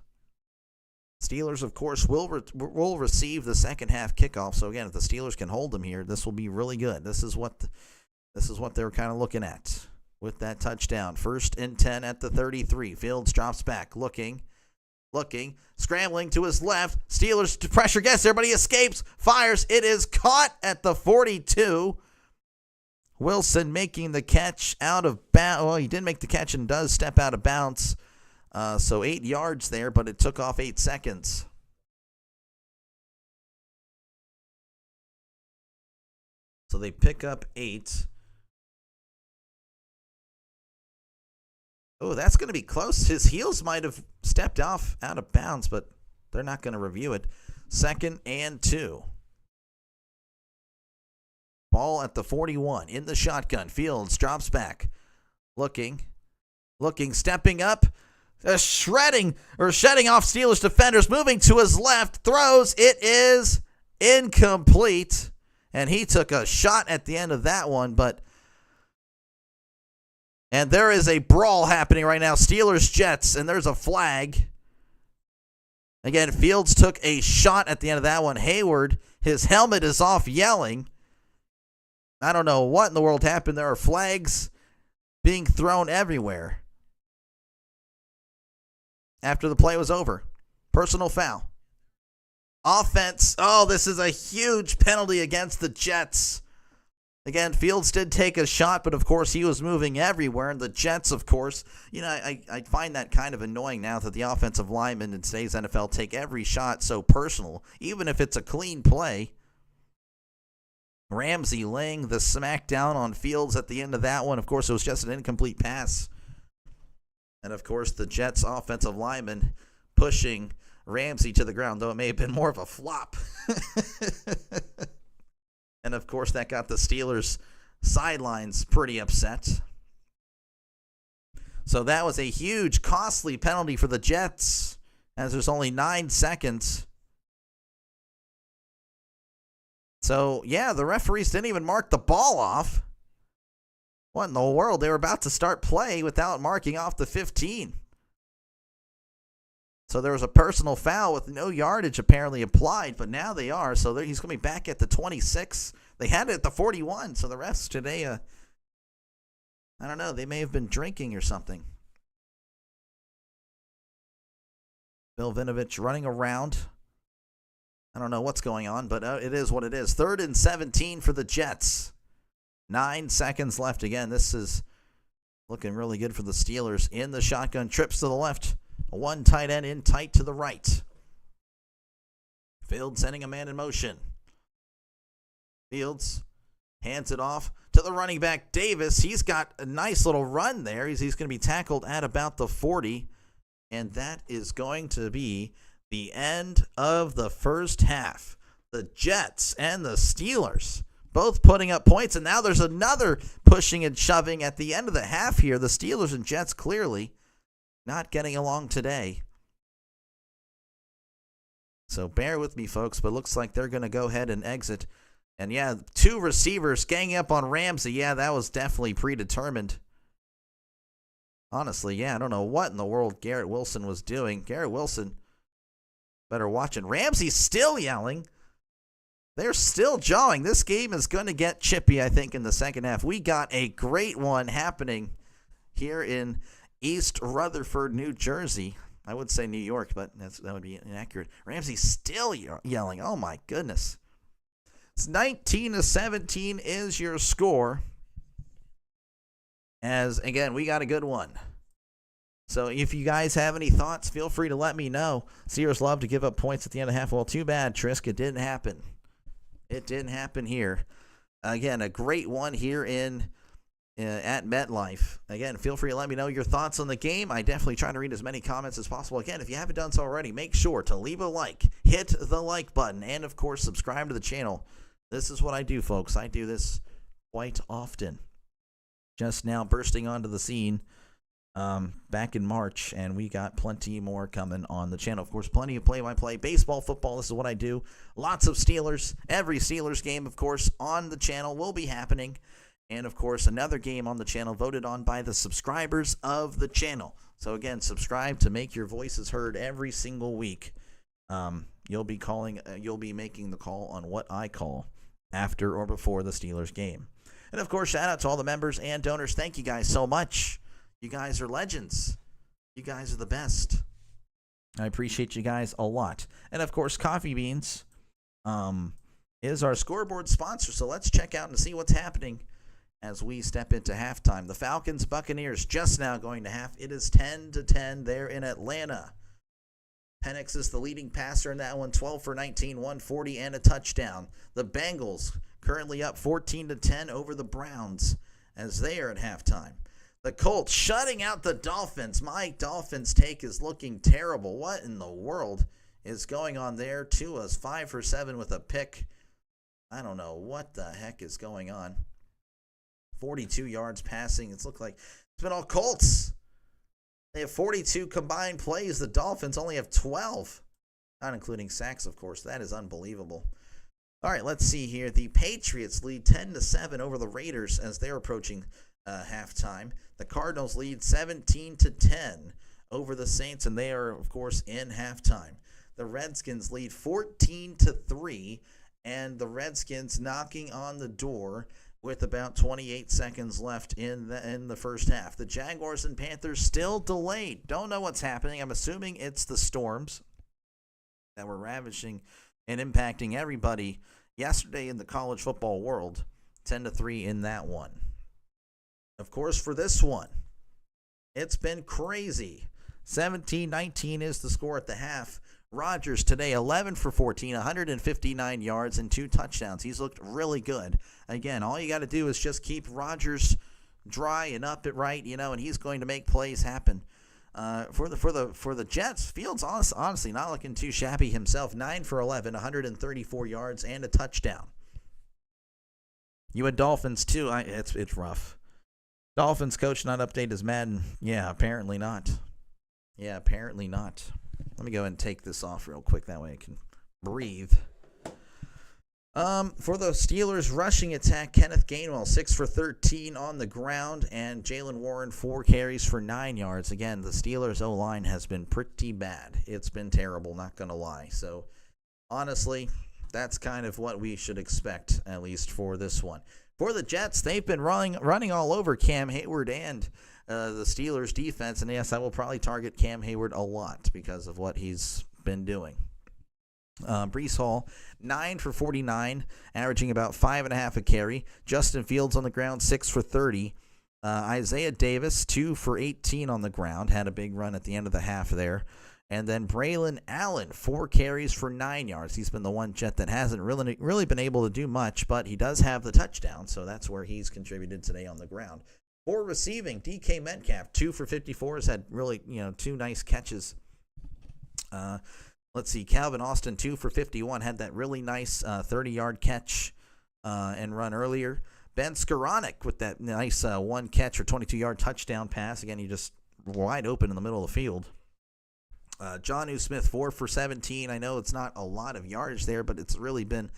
Steelers, of course, will receive the second half kickoff. So again, if the Steelers can hold them here, this will be really good. This is what they're kind of looking at. with that touchdown. 1st and 10 at the 33. Fields drops back, looking, scrambling to his left. Steelers pressure gets there, but he escapes, fires. It is caught at the 42. Wilson making the catch out of bounds. Well, he did make the catch and does step out of bounds. So 8 yards there, but it took off 8 seconds. So they pick up 8. Oh, that's going to be close. His heels might have stepped off out of bounds, but they're not going to review it. 2nd and 2. Ball at the 41 in the shotgun. Fields drops back. Looking, stepping up. Shedding off Steelers defenders. Moving to his left. Throws. It is incomplete. And he took a shot at the end of that one, and there is a brawl happening right now. Steelers-Jets, and there's a flag. Again, Fields took a shot at the end of that one. Hayward, his helmet is off, yelling. I don't know what in the world happened. There are flags being thrown everywhere after the play was over. Personal foul. Offense. Oh, this is a huge penalty against the Jets. Again, Fields did take a shot, but of course he was moving everywhere. And the Jets, of course, I find that kind of annoying now that the offensive linemen in today's NFL take every shot so personal, even if it's a clean play. Ramsey laying the smackdown on Fields at the end of that one. Of course, it was just an incomplete pass. And of course, the Jets offensive lineman pushing Ramsey to the ground, though it may have been more of a flop. And, of course, that got the Steelers' sidelines pretty upset. So that was a huge, costly penalty for the Jets, as there's only 9 seconds. So, yeah, the referees didn't even mark the ball off. What in the world? They were about to start play without marking off the 15. So there was a personal foul with no yardage apparently applied, but now they are. So he's going to be back at the 26. They had it at the 41. So the refs today, I don't know, they may have been drinking or something. Bill Vinovich running around. I don't know what's going on, but it is what it is. 3rd and 17 for the Jets. 9 seconds left. Again, this is looking really good for the Steelers. In the shotgun, trips to the left. One tight end in tight to the right. Fields sending a man in motion. Fields hands it off to the running back, Davis. He's got a nice little run there. He's going to be tackled at about the 40. And that is going to be the end of the first half. The Jets and the Steelers both putting up points. And now there's another pushing and shoving at the end of the half here. The Steelers and Jets clearly not getting along today. So bear with me, folks, but looks like they're going to go ahead and exit. And yeah, 2 receivers ganging up on Ramsey. Yeah, that was definitely predetermined. Honestly, yeah, I don't know what in the world Garrett Wilson was doing. Garrett Wilson better watch it. Ramsey's still yelling. They're still jawing. This game is going to get chippy, I think, in the second half. We got a great one happening here in East Rutherford, New Jersey. I would say New York, but that would be inaccurate. Ramsey's still yelling. Oh, my goodness. It's 19-17 is your score. As, again, we got a good one. So if you guys have any thoughts, feel free to let me know. Steelers love to give up points at the end of the half. Well, too bad, Trisk. It didn't happen. It didn't happen here. Again, a great one here at MetLife. Again, feel free to let me know your thoughts on the game. I definitely try to read as many comments as possible. Again, if you haven't done so already, make sure to leave a like, hit the like button, and, of course, subscribe to the channel. This is what I do, folks. I do this quite often. Just now bursting onto the scene back in March, and we got plenty more coming on the channel. Of course, plenty of play-by-play, baseball, football. This is what I do. Lots of Steelers. Every Steelers game, of course, on the channel will be happening. And, of course, another game on the channel voted on by the subscribers of the channel. So, again, subscribe to make your voices heard every single week. You'll be making the call on what I call after or before the Steelers game. And, of course, shout out to all the members and donors. Thank you guys so much. You guys are legends. You guys are the best. I appreciate you guys a lot. And, of course, Coffee Beans is our scoreboard sponsor. So let's check out and see what's happening as we step into halftime. The Falcons Buccaneers just now going to half. It is 10-10 there in Atlanta. Penix is the leading passer in that one, 12 for 19, 140 and a touchdown. The Bengals currently up 14-10 over the Browns as they are at halftime. The Colts shutting out the Dolphins. My Dolphins take is looking terrible. What in the world is going on there? Tua's 5 for 7 with a pick. I don't know what the heck is going on. 42 yards passing. It's looked like it's been all Colts. They have 42 combined plays. The Dolphins only have 12. Not including sacks, of course. That is unbelievable. All right, let's see here. The Patriots lead 10-7 over the Raiders as they're approaching halftime. The Cardinals lead 17-10 over the Saints, and they are, of course, in halftime. The Redskins lead 14-3, and the Redskins knocking on the door with about 28 seconds left in the first half. The Jaguars and Panthers still delayed. Don't know what's happening. I'm assuming it's the storms that were ravaging and impacting everybody yesterday in the college football world. 10-3 in that one. Of course, for this one, it's been crazy. 17-19 is the score at the half. Rodgers today, 11 for 14, 159 yards and 2 touchdowns. He's looked really good. Again, all you got to do is just keep Rodgers dry and up it right, and he's going to make plays happen. For the Jets, Fields honestly not looking too shabby himself. 9 for 11, 134 yards and a touchdown. You had Dolphins too. It's rough. Dolphins coach not update his Madden. Yeah, apparently not. Let me go ahead and take this off real quick. That way I can breathe. For the Steelers rushing attack, Kenneth Gainwell, 6 for 13 on the ground, and Jalen Warren, 4 carries for 9 yards. Again, the Steelers' O-line has been pretty bad. It's been terrible, not going to lie. So, honestly, that's kind of what we should expect, at least for this one. For the Jets, they've been running all over Cam Hayward and the Steelers' defense, and yes, I will probably target Cam Hayward a lot because of what he's been doing. Breece Hall, 9 for 49, averaging about 5.5 a carry. Justin Fields on the ground, 6 for 30. Isaiah Davis, 2 for 18 on the ground, had a big run at the end of the half there. And then Braylon Allen, 4 carries for 9 yards. He's been the one Jet that hasn't really been able to do much, but he does have the touchdown, so that's where he's contributed today on the ground. For receiving, DK Metcalf, 2 for 54, has had really, 2 nice catches. Let's see, Calvin Austin, 2 for 51, had that really nice 30-yard catch and run earlier. Ben Skoranek with that nice 1 catch or 22-yard touchdown pass. Again, he just wide open in the middle of the field. Jonnu Smith, 4 for 17. I know it's not a lot of yardage there, but it's really been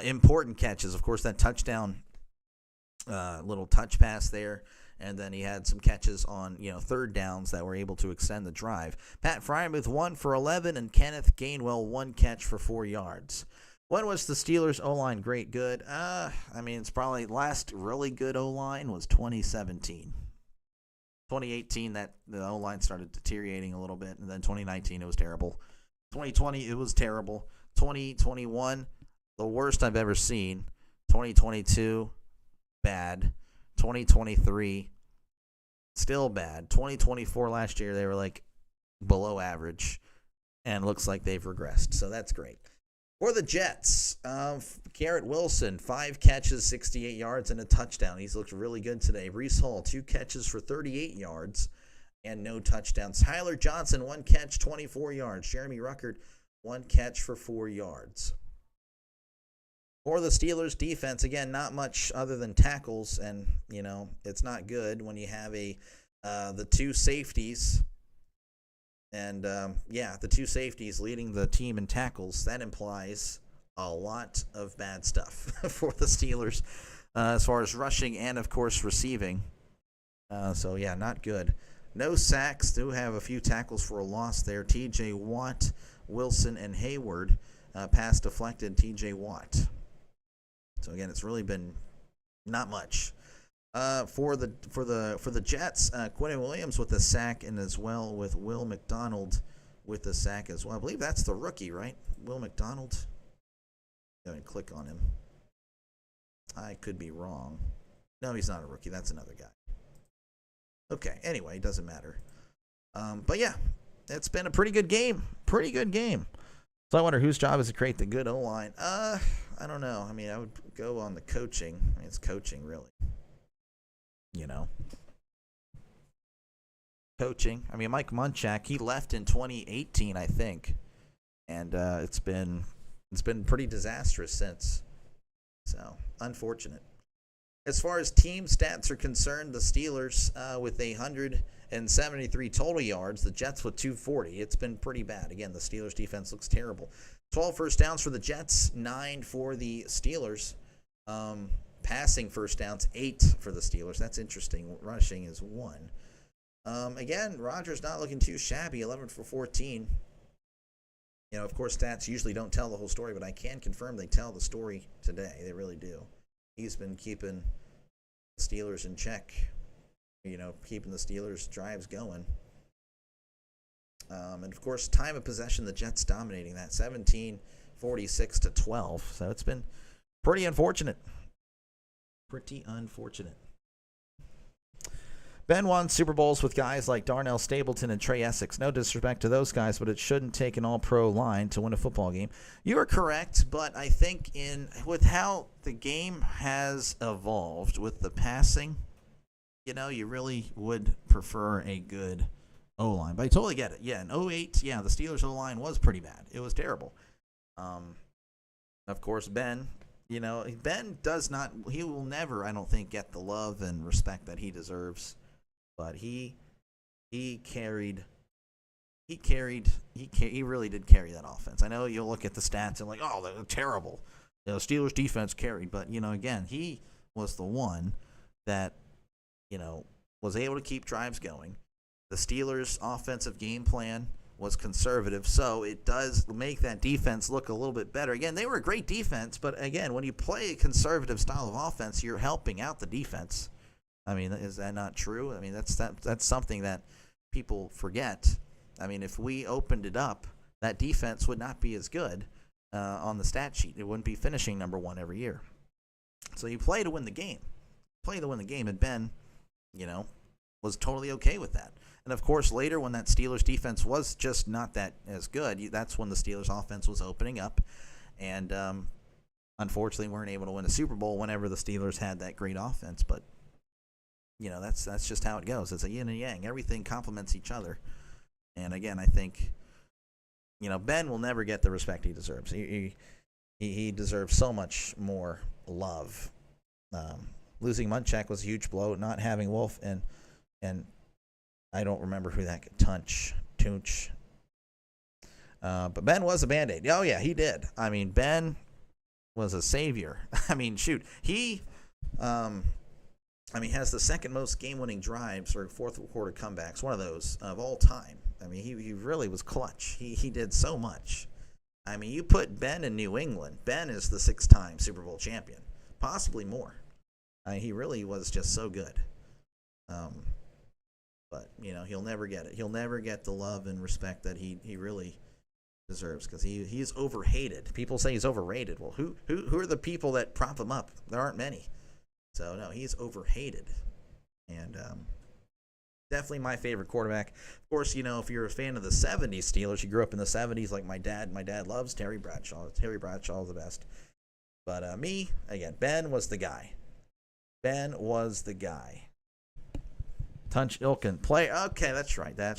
important catches. Of course, that touchdown, little touch pass there, and then he had some catches on third downs that were able to extend the drive. Pat Freiermuth, 1 for 11, and Kenneth Gainwell, 1 catch for 4 yards. When was the Steelers' O-line great good? It's probably last really good O-line was 2017. 2018, that the O-line started deteriorating a little bit, and then 2019, it was terrible. 2020, it was terrible. 2021, the worst I've ever seen. 2022, bad. 2023, still bad. 2024 last year, they were like below average, and looks like they've regressed, so that's great. For the Jets, Garrett Wilson, 5 catches, 68 yards, and a touchdown. He's looked really good today. Breece Hall, 2 catches for 38 yards and no touchdowns. Tyler Johnson, 1 catch, 24 yards. Jeremy Ruckert, 1 catch for 4 yards. For the Steelers defense, again, not much other than tackles, and, it's not good when you have the 2 safeties. And, the 2 safeties leading the team in tackles. That implies a lot of bad stuff for the Steelers as far as rushing and, of course, receiving. Not good. No sacks. Do have a few tackles for a loss there. T.J. Watt, Wilson, and Hayward. Pass deflected, T.J. Watt. So, again, it's really been Not much. For the Jets, Quentin Williams with a sack, and as well with Will McDonald with the sack as well. I believe that's the rookie, right? Will McDonald. Go ahead and click on him. I could be wrong. No, he's not a rookie. That's another guy. Okay. Anyway, it doesn't matter. But yeah, it's been a pretty good game. Pretty good game. So I wonder whose job is to create the good O-line. I don't know. I mean, I would go on the coaching. I mean, it's coaching, really. You know. Coaching. I mean, Mike Munchak, he left in 2018, I think. And it's been pretty disastrous since. So, unfortunate. As far as team stats are concerned, the Steelers with 173 total yards, the Jets with 240. It's been pretty bad. Again, the Steelers defense looks terrible. 12 first downs for the Jets, 9 for the Steelers. Passing first downs, 8 for the Steelers. That's interesting. Rushing is 1. Again, Rodgers not looking too shabby, 11 for 14. You know, of course, stats usually don't tell the whole story, but I can confirm they tell the story today. They really do. He's been keeping the Steelers in check, you know, keeping the Steelers' drives going. And, of course, time of possession, the Jets dominating that, 17-46-12. So it's been pretty unfortunate. Pretty unfortunate. Ben won Super Bowls with guys like Darnell Stapleton and Trey Essex. No disrespect to those guys, but it shouldn't take an all-pro line to win a football game. You are correct, but I think with how the game has evolved with the passing, you know, you really would prefer a good O-line. But I totally get it. Yeah, in 2008, yeah, the Steelers O-line was pretty bad. It was terrible. Of course, Ben, you know, Ben he will never, I don't think, get the love and respect that he deserves. But he really did carry that offense. I know you'll look at the stats and like, oh, they're terrible. The Steelers defense carried, but you know, again, he was the one that, you know, was able to keep drives going. The Steelers' offensive game plan was conservative, so it does make that defense look a little bit better. Again, they were a great defense, but again, when you play a conservative style of offense, you're helping out the defense. I mean, is that not true? I mean, that's something that people forget. I mean, if we opened it up, that defense would not be as good on the stat sheet. It wouldn't be finishing number 1 every year. So you play to win the game. And Ben, you know, was totally okay with that. And, of course, later when that Steelers defense was just not that as good, that's when the Steelers offense was opening up. And, unfortunately, weren't able to win a Super Bowl whenever the Steelers had that great offense. But, you know, that's just how it goes. It's a yin and yang. Everything complements each other. And, again, I think, you know, Ben will never get the respect he deserves. He deserves so much more love. Losing Munchak was a huge blow. Not having Wolf and I don't remember who that could Tunch. But Ben was a Band-Aid. Oh, yeah, he did. I mean, Ben was a savior. I mean, shoot. He has the second most game-winning drives or fourth-quarter comebacks, one of those, of all time. I mean, he really was clutch. He did so much. I mean, you put Ben in New England. Ben is the 6-time Super Bowl champion, possibly more. I mean, he really was just so good. But, you know, he'll never get it. He'll never get the love and respect that he really deserves because he's overhated. People say he's overrated. Well, who are the people that prop him up? There aren't many. So, no, he's overhated. And definitely my favorite quarterback. Of course, you know, if you're a fan of the 70s Steelers, you grew up in the 70s like my dad. My dad loves Terry Bradshaw. Terry Bradshaw is the best. But me, again, Ben was the guy. Tunch Ilkin play. Okay, that's right. That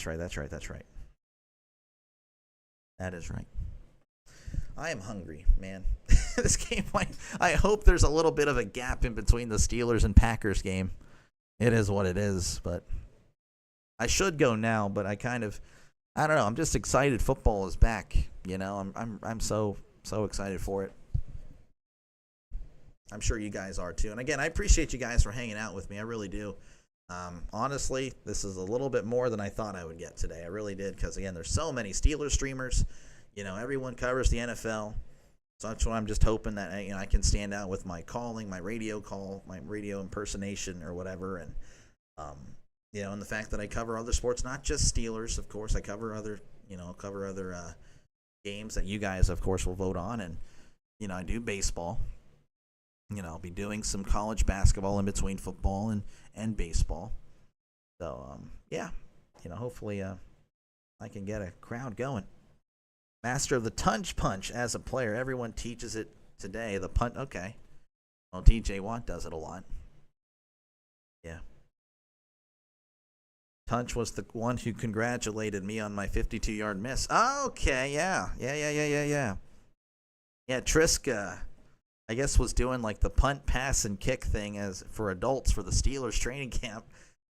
is right. I am hungry, man. This game, I hope there's a little bit of a gap in between the Steelers and Packers game. It is what it is, but I should go now, but I don't know. I'm just excited football is back. You know, I'm so excited for it. I'm sure you guys are too. And again, I appreciate you guys for hanging out with me. I really do. Honestly, this is a little bit more than I thought I would get today. I really did because, again, there's so many Steelers streamers. You know, everyone covers the NFL. So that's what I'm just hoping that I can stand out with my calling, my radio call, my radio impersonation or whatever, and and the fact that I cover other sports, not just Steelers, of course. I cover other games that you guys, of course, will vote on, and I do baseball. I'll be doing some college basketball in between football and baseball. So hopefully I can get a crowd going. Master of the Tunch Punch as a player. Everyone teaches it today. The punt. Okay. Well, TJ Watt does it a lot. Yeah. Tunch was the one who congratulated me on my 52-yard miss. Okay, yeah. Yeah, Trisk, I guess, was doing like the punt, pass, and kick thing as for adults for the Steelers training camp.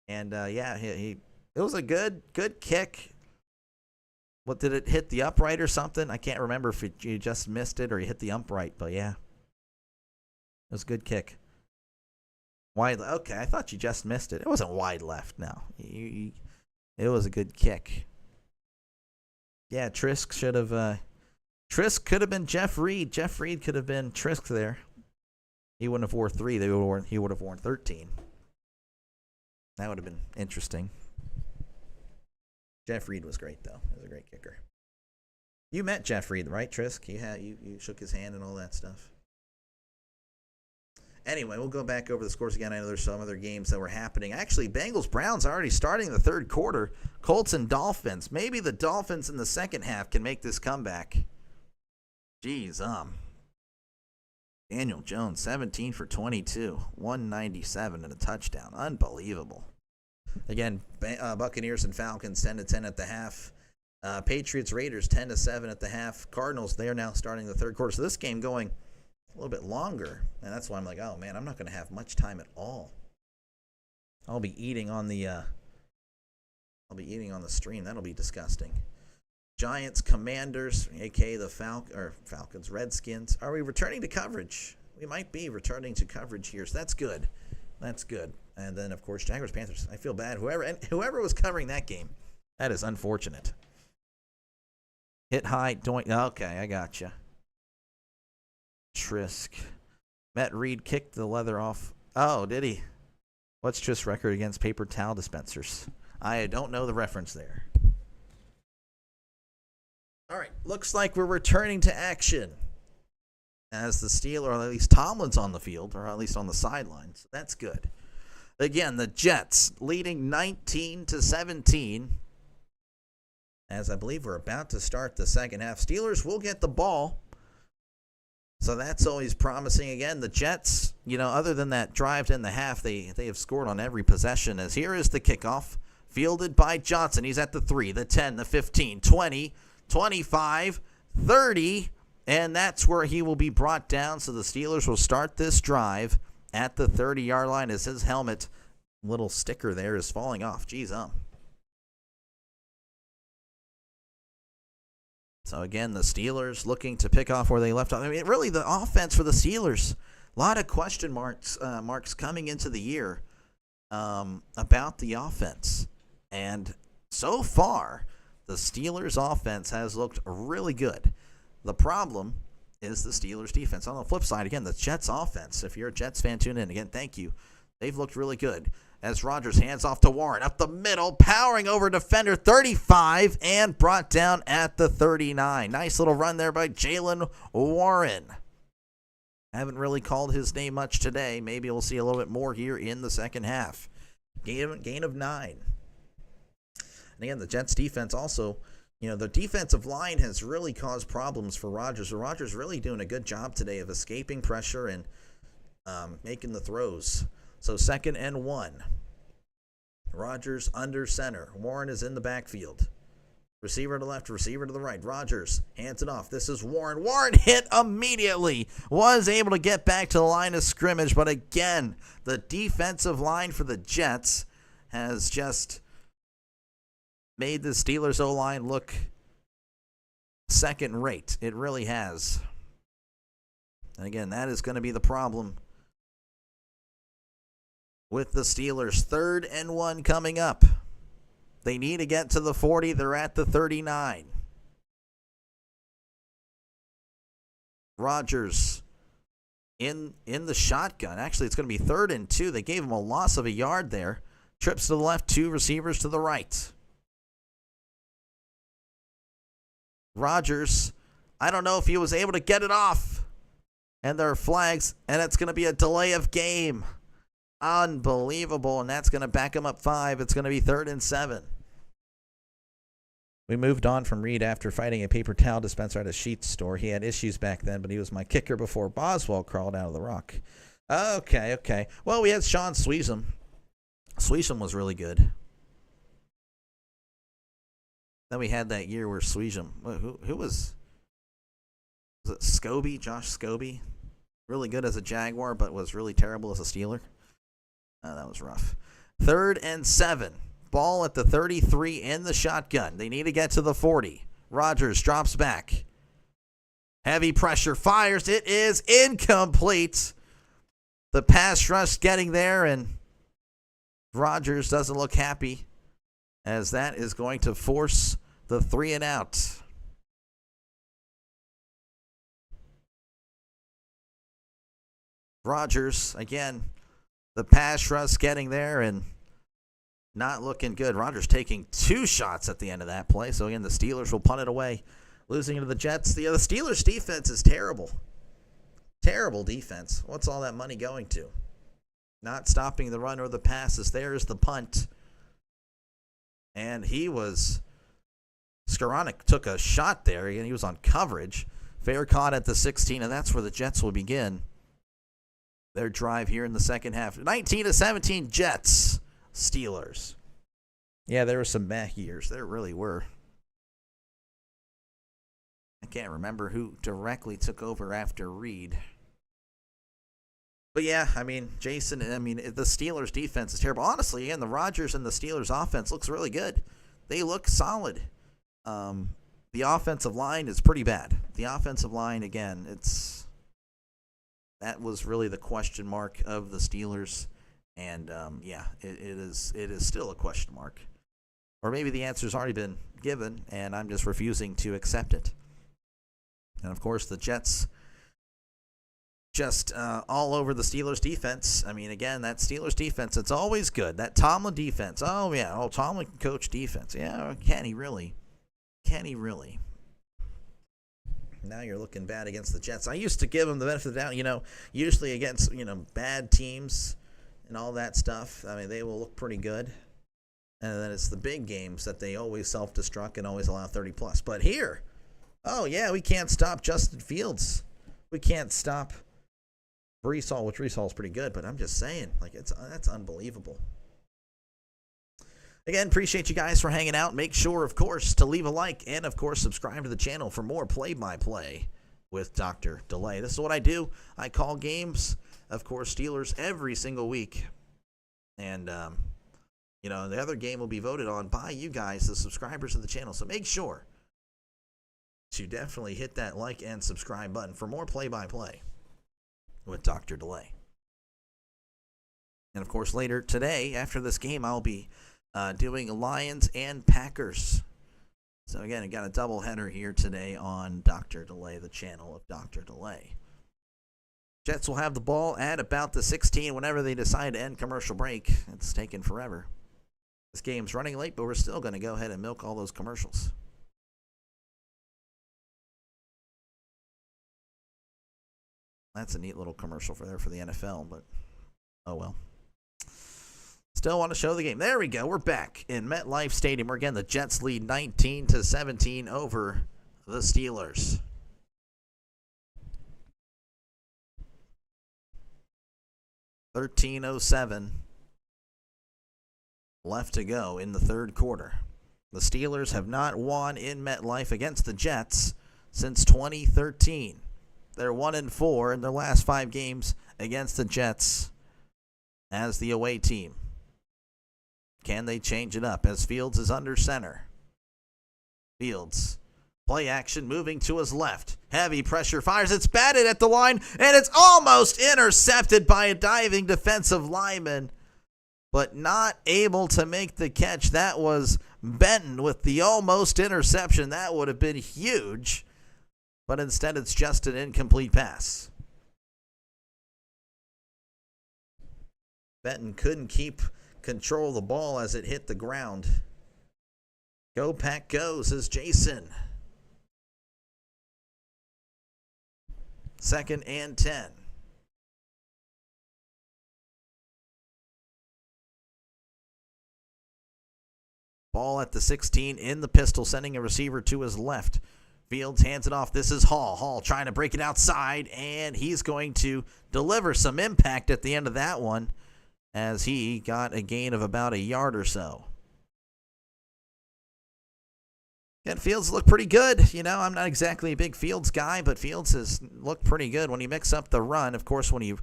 And, it was a good kick. What, did it hit the upright or something? I can't remember if you just missed it or you hit the upright, but yeah. It was a good kick. Wide, okay, I thought you just missed it. It wasn't wide left, no. It was a good kick. Yeah, Trisk should have, Trisk could have been Jeff Reed. Jeff Reed could have been Trisk there. He wouldn't have worn 3. He would have worn 13. That would have been interesting. Jeff Reed was great, though. He was a great kicker. You met Jeff Reed, right, Trisk? You shook his hand and all that stuff. Anyway, we'll go back over the scores again. I know there's some other games that were happening. Actually, Bengals-Browns already starting the third quarter. Colts and Dolphins. Maybe the Dolphins in the second half can make this comeback. Jeez, Daniel Jones, 17 for 22, 197 and a touchdown. Unbelievable. Again, Buccaneers and Falcons 10-10 at the half. Patriots Raiders 10-7 at the half. Cardinals, they are now starting the third quarter. So this game going a little bit longer, and that's why I'm like, oh man, I'm not going to have much time at all. I'll be eating on the stream. That'll be disgusting. Giants, Commanders, aka the Falcons, Redskins. Are we returning to coverage? We might be returning to coverage here, so that's good. That's good. And then, of course, Jaguars, Panthers. I feel bad. Whoever was covering that game, that is unfortunate. Hit high, doink. Okay, I gotcha. Trisk. Matt Reed kicked the leather off. Oh, did he? What's Trisk's record against paper towel dispensers? I don't know the reference there. All right, looks like we're returning to action as the Steelers, or at least Tomlin's on the field, or at least on the sidelines. That's good. Again, the Jets leading 19-17. As I believe we're about to start the second half. Steelers will get the ball. So that's always promising. Again, the Jets, other than that drive in the half, they have scored on every possession. As here is the kickoff, fielded by Johnson. He's at the 3, the 10, the 15, 20, 25, 30, and that's where he will be brought down. So the Steelers will start this drive at the 30-yard line as his helmet, little sticker there, is falling off. Jeez, So again, the Steelers looking to pick off where they left off. I mean, really, the offense for the Steelers, a lot of question marks coming into the year about the offense. And so far, the Steelers' offense has looked really good. The problem is the Steelers' defense. On the flip side, again, the Jets' offense. If you're a Jets fan, tune in. Again, thank you. They've looked really good. As Rodgers hands off to Warren, up the middle, powering over defender 35, and brought down at the 39. Nice little run there by Jaylen Warren. Haven't really called his name much today. Maybe we'll see a little bit more here in the second half. Gain of 9. And again, the Jets defense also, the defensive line has really caused problems for Rodgers. So Rodgers really doing a good job today of escaping pressure and making the throws. So 2nd and 1. Rodgers under center. Warren is in the backfield. Receiver to the left, receiver to the right. Rodgers hands it off. This is Warren. Warren hit immediately. Was able to get back to the line of scrimmage. But again, the defensive line for the Jets has just made the Steelers O-line look second rate. It really has. And again, that is going to be the problem with the Steelers. 3rd and 1 coming up. They need to get to the 40. They're at the 39. Rodgers in the shotgun. Actually, it's going to be 3rd and 2. They gave him a loss of a yard there. Trips to the left, 2 receivers to the right. Rodgers, I don't know if he was able to get it off. And there are flags, and it's going to be a delay of game. Unbelievable, and that's going to back him up 5. It's going to be 3rd and 7. We moved on from Reed after fighting a paper towel dispenser at a sheet store. He had issues back then, but he was my kicker before Boswell crawled out of the rock. Okay. Well, we had Sean Sweesham. Sweesham was really good. Then we had that year where Sweesham, who was it Scobie? Josh Scobie? Really good as a Jaguar, but was really terrible as a Steeler. That was rough. 3rd and 7. Ball at the 33 in the shotgun. They need to get to the 40. Rodgers drops back. Heavy pressure, fires. It is incomplete. The pass rush getting there, and Rodgers doesn't look happy, as that is going to force the 3 and out. Rodgers, again, the pass rush getting there, and not looking good. Rodgers taking 2 shots at the end of that play. So, again, the Steelers will punt it away, losing to the Jets. The Steelers' defense is terrible. Terrible defense. What's all that money going to? Not stopping the run or the passes. There's the punt. And Skoranek took a shot there, and he was on coverage. Fair caught at the 16, and that's where the Jets will begin their drive here in the second half. 19-17 Jets. Steelers. Yeah, there were some bad years. There really were. I can't remember who directly took over after Reed. But yeah, the Steelers defense is terrible. Honestly, again, the Rodgers and the Steelers offense looks really good. They look solid. The offensive line is pretty bad. The offensive line, again, that was really the question mark of the Steelers. And, it is still a question mark. Or maybe the answer's already been given, and I'm just refusing to accept it. And, of course, the Jets just all over the Steelers' defense. Again, that Steelers' defense, it's always good. That Tomlin defense. Tomlin can coach defense. Yeah, can he really? Can he really? Now you're looking bad against the Jets. I used to give them the benefit of the doubt, usually against, bad teams and all that stuff. They will look pretty good. And then it's the big games that they always self-destruct and always allow 30-plus. But here, we can't stop Justin Fields. We can't stop Breece Hall, which Breece Hall is pretty good. But I'm just saying, that's unbelievable. Again, appreciate you guys for hanging out. Make sure, of course, to leave a like and, of course, subscribe to the channel for more play-by-play with Dr. Delay. This is what I do. I call games, of course, Steelers every single week. And, the other game will be voted on by you guys, the subscribers of the channel. So make sure to definitely hit that like and subscribe button for more play-by-play with Dr. Delay. And, of course, later today, after this game, I'll be doing Lions and Packers. So, again, I got a doubleheader here today on Dr. Delay, the channel of Dr. Delay. Jets will have the ball at about the 16 whenever they decide to end commercial break. It's taken forever. This game's running late, but we're still going to go ahead and milk all those commercials. That's a neat little commercial for the NFL, but oh well. Still want to show the game. There we go. We're back in MetLife Stadium. Again, the Jets lead 19-17 over the Steelers. $13:07 left to go in the third quarter. The Steelers have not won in MetLife against the Jets since 2013. They're 1-4 in their last 5 games against the Jets as the away team. Can they change it up as Fields is under center? Fields, play action, moving to his left. Heavy pressure, fires. It's batted at the line, and it's almost intercepted by a diving defensive lineman, but not able to make the catch. That was Benton with the almost interception. That would have been huge. but instead it's just an incomplete pass. Benton couldn't keep control of the ball as it hit the ground. Go Pack goes as Jason. 2nd and 10. Ball at the 16 in the pistol, sending a receiver to his left. Fields hands it off. This is Hall. Hall trying to break it outside, and he's going to deliver some impact at the end of that one as he got a gain of about a yard or so. And Fields looked pretty good. You know, I'm not exactly a big Fields guy, but Fields has looked pretty good when he mix up the run. Of course, when you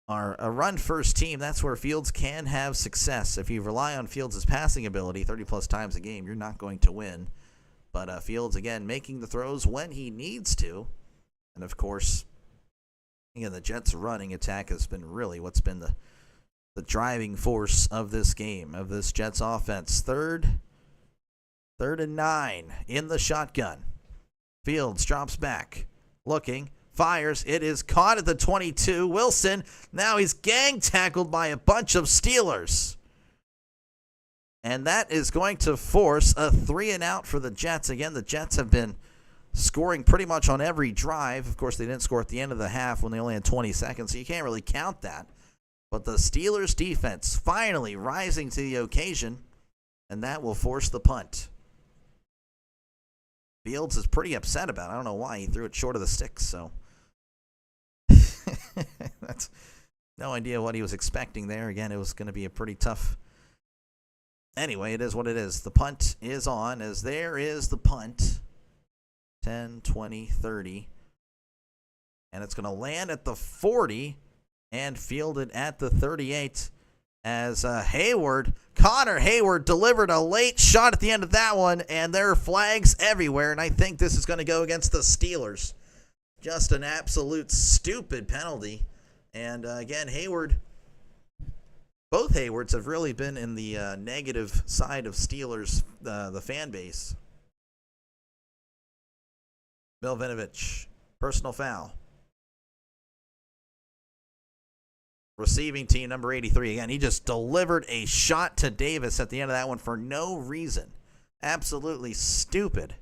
are a run-first team, that's where Fields can have success. If you rely on Fields' passing ability 30-plus times a game, you're not going to win. But Fields, again, making the throws when he needs to. And, of course, again, the Jets' running attack has been really what's been the driving force of this game, of this Jets offense. Third and 9 in the shotgun. Fields drops back, looking, fires. It is caught at the 22. Wilson, now he's gang tackled by a bunch of Steelers. And that is going to force a 3-and-out for the Jets. Again, the Jets have been scoring pretty much on every drive. Of course, they didn't score at the end of the half when they only had 20 seconds, so you can't really count that. But the Steelers' defense finally rising to the occasion, and that will force the punt. Fields is pretty upset about it. I don't know why. He threw it short of the sticks, so that's no idea what he was expecting there. Again, it was going to be a pretty tough. Anyway, it is what it is. The punt is on, as there is the punt. 10, 20, 30. And it's going to land at the 40 and fielded at the 38 as Connor Hayward delivered a late shot at the end of that one, and there are flags everywhere, and I think this is going to go against the Steelers. Just an absolute stupid penalty. And again, both Haywards have really been in the negative side of Steelers, the fan base. Bill Vinovich, personal foul. Receiving team number 83. Again, he just delivered a shot to Davis at the end of that one for no reason. Absolutely stupid.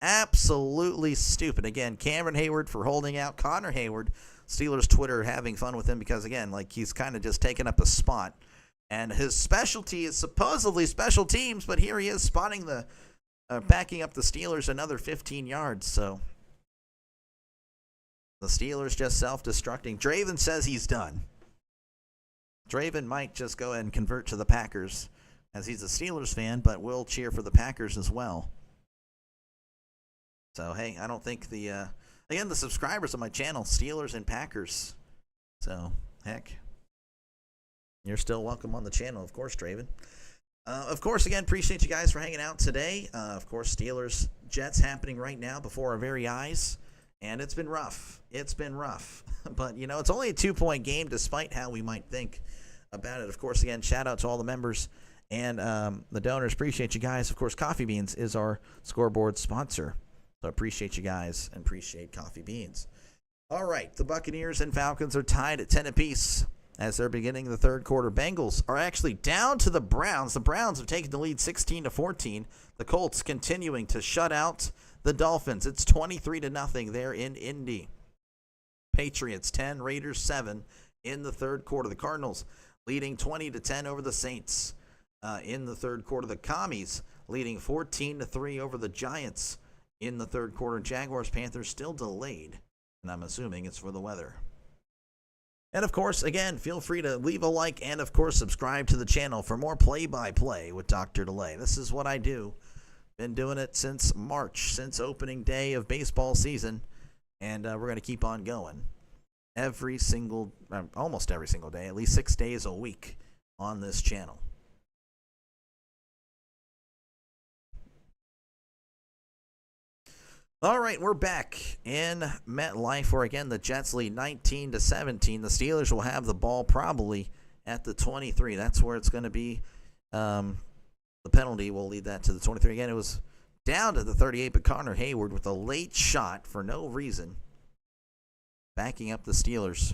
Absolutely stupid. Again, Cameron Hayward for holding out. Connor Hayward, Steelers Twitter having fun with him because, again, like he's kind of just taking up a spot. And his specialty is supposedly special teams, but here he is spotting backing up the Steelers another 15 yards. So the Steelers just self-destructing. Draven says he's done. Draven might just go ahead and convert to the Packers as he's a Steelers fan, but will cheer for the Packers as well. So, hey, I don't think the subscribers on my channel, Steelers and Packers. So, heck, you're still welcome on the channel, of course, Draven. Of course, again, appreciate you guys for hanging out today. Of course, Steelers, Jets happening right now before our very eyes. And it's been rough. It's been rough. But, you know, it's only a 2-point game despite how we might think about it. Of course, again, shout out to all the members and the donors. Appreciate you guys. Of course, Coffee Beans is our Scoreboard sponsor. So appreciate you guys and appreciate Coffee Beans. All right, the Buccaneers and Falcons are tied at 10 apiece as they're beginning the third quarter. Bengals are actually down to the Browns. The Browns have taken the lead 16-14. The Colts continuing to shut out the Dolphins. It's 23-0 there in Indy. Patriots 10, Raiders 7 in the third quarter. The Cardinals leading 20-10 over the Saints in the third quarter. The Commies leading 14-3 over the Giants in the third quarter. Jaguars, Panthers still delayed, and I'm assuming it's for the weather. And, of course, again, feel free to leave a like and, of course, subscribe to the channel for more play-by-play with Dr. Delay. This is what I do. Been doing it since March, since opening day of baseball season, and we're going to keep on going almost every single day, at least 6 days a week on this channel. All right, we're back in MetLife where, again, the Jets lead 19-17. The Steelers will have the ball probably at the 23. That's where it's going to be. The penalty will lead that to the 23. Again, it was down to the 38, but Connor Hayward with a late shot for no reason, backing up the Steelers.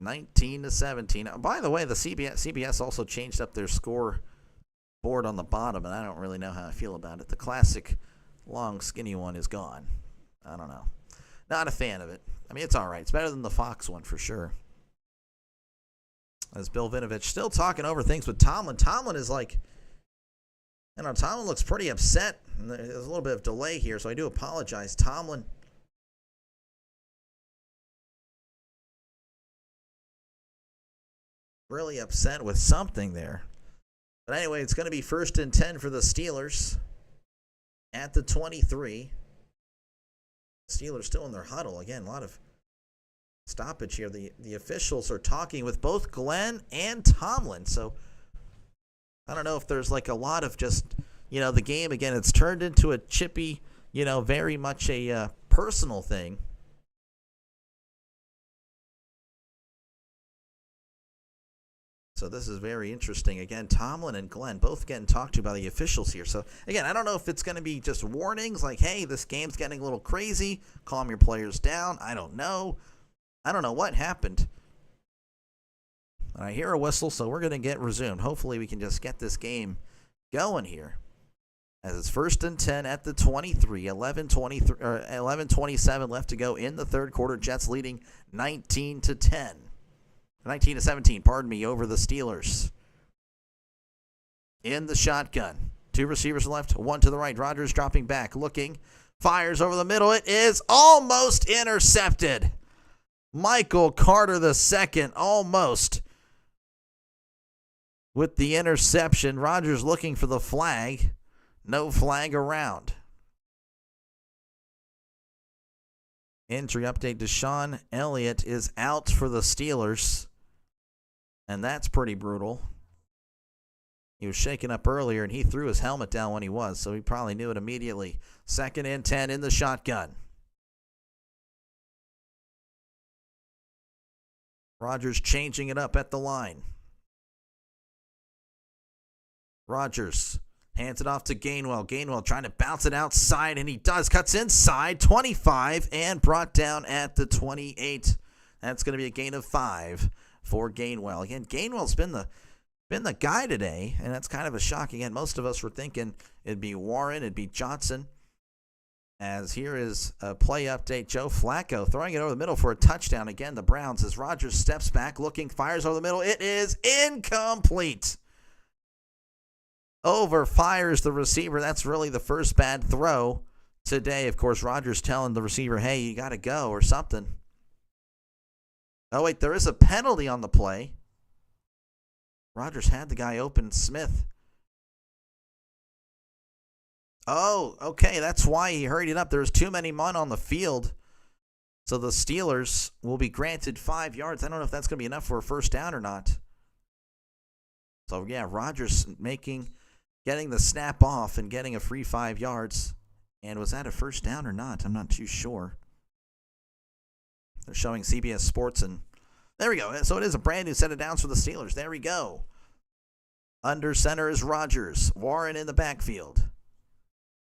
(19-17). By the way, the CBS also changed up their score board on the bottom, and I don't really know how I feel about it. The classic long, skinny one is gone. I don't know. Not a fan of it. I mean, it's all right. It's better than the Fox one for sure. As Bill Vinovich still talking over things with Tomlin. Tomlin is like, Tomlin looks pretty upset. There's a little bit of delay here, so I do apologize. Tomlin really upset with something there. But anyway, it's going to be 1st and 10 for the Steelers at the 23. Steelers still in their huddle. Again, a lot of stoppage here. The officials are talking with both Glenn and Tomlin. So I don't know if there's like a lot of just, the game, again, it's turned into a Chippy, very much a personal thing. So this is very interesting. Again, Tomlin and Glenn both getting talked to by the officials here. So, again, I don't know if it's going to be just warnings like, hey, this game's getting a little crazy. Calm your players down. I don't know. I don't know what happened. I hear a whistle, so we're going to get resumed. Hopefully we can just get this game going here. As it's 1st and 10 at the 23. 11:27 left to go in the third quarter. Jets leading 19-10. 19-17, pardon me, over the Steelers. In the shotgun. 2 receivers left, 1 to the right. Rodgers dropping back, looking, fires over the middle. It is almost intercepted. Michael Carter II almost with the interception. Rodgers looking for the flag. No flag around. Injury update, Deshaun Elliott is out for the Steelers. And that's pretty brutal. He was shaken up earlier, and he threw his helmet down when he was, so he probably knew it immediately. 2nd and 10 in the shotgun. Rodgers changing it up at the line. Rodgers hands it off to Gainwell. Gainwell trying to bounce it outside, and he does. Cuts inside, 25, and brought down at the 28. That's going to be a gain of 5 for Gainwell. Again, Gainwell's been the guy today, and that's kind of a shock. Again, most of us were thinking it'd be Warren, it'd be Johnson. As here is a play update. Joe Flacco throwing it over the middle for a touchdown. Again, the Browns, as Rodgers steps back, looking, fires over the middle. It is incomplete. Overfires the receiver. That's really the first bad throw today. Of course, Rodgers telling the receiver, hey, you got to go or something. Oh, wait, there is a penalty on the play. Rodgers had the guy open, Smith. Oh, okay, that's why he hurried it up. There was too many men on the field. So the Steelers will be granted 5 yards. I don't know if that's going to be enough for a first down or not. So, yeah, Rodgers getting the snap off and getting a free 5 yards. And was that a first down or not? I'm not too sure. They're showing CBS Sports, and there we go. So it is a brand new set of downs for the Steelers. There we go. Under center is Rodgers. Warren in the backfield.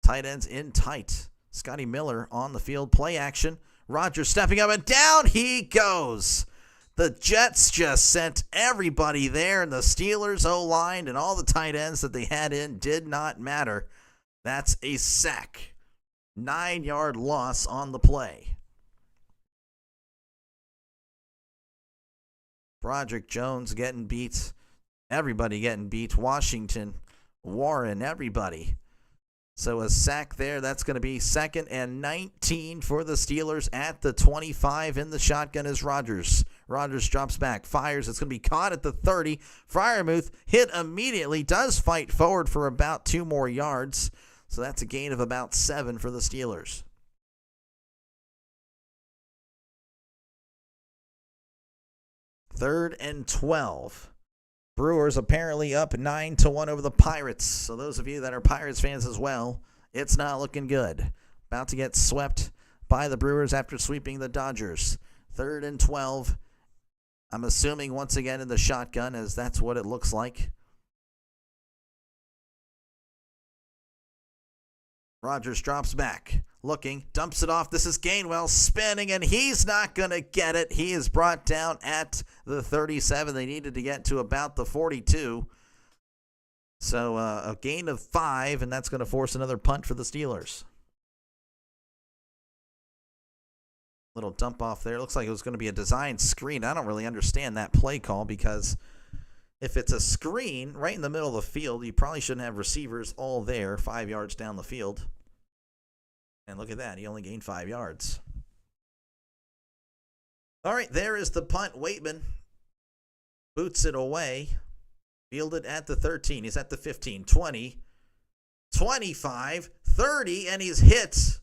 Tight ends in tight. Scotty Miller on the field. Play action. Rodgers stepping up, and down he goes. The Jets just sent everybody there, and the Steelers O-line and all the tight ends that they had in did not matter. That's a sack. 9-yard loss on the play. Broderick Jones getting beat. Everybody getting beat. Washington, Warren, everybody. So a sack there. That's going to be 2nd and 19 for the Steelers at the 25. In the shotgun is Rodgers. Rodgers drops back, fires. It's going to be caught at the 30. Freiermuth hit immediately. Does fight forward for about 2 more yards. So that's a gain of about 7 for the Steelers. Third and 12. Brewers apparently up 9-1 over the Pirates. So those of you that are Pirates fans as well, it's not looking good. About to get swept by the Brewers after sweeping the Dodgers. 3rd and 12. I'm assuming once again in the shotgun, as that's what it looks like. Rodgers drops back, looking, dumps it off. This is Gainwell spinning, and he's not going to get it. He is brought down at the 37. They needed to get to about the 42. So a gain of 5, and that's going to force another punt for the Steelers. Little dump off there. Looks like it was going to be a design screen. I don't really understand that play call, because if it's a screen right in the middle of the field, you probably shouldn't have receivers all there 5 yards down the field. And look at that. He only gained 5 yards. All right, there is the punt. Waitman boots it away. Fielded at the 13. He's at the 15, 20, 25, 30, and he's hit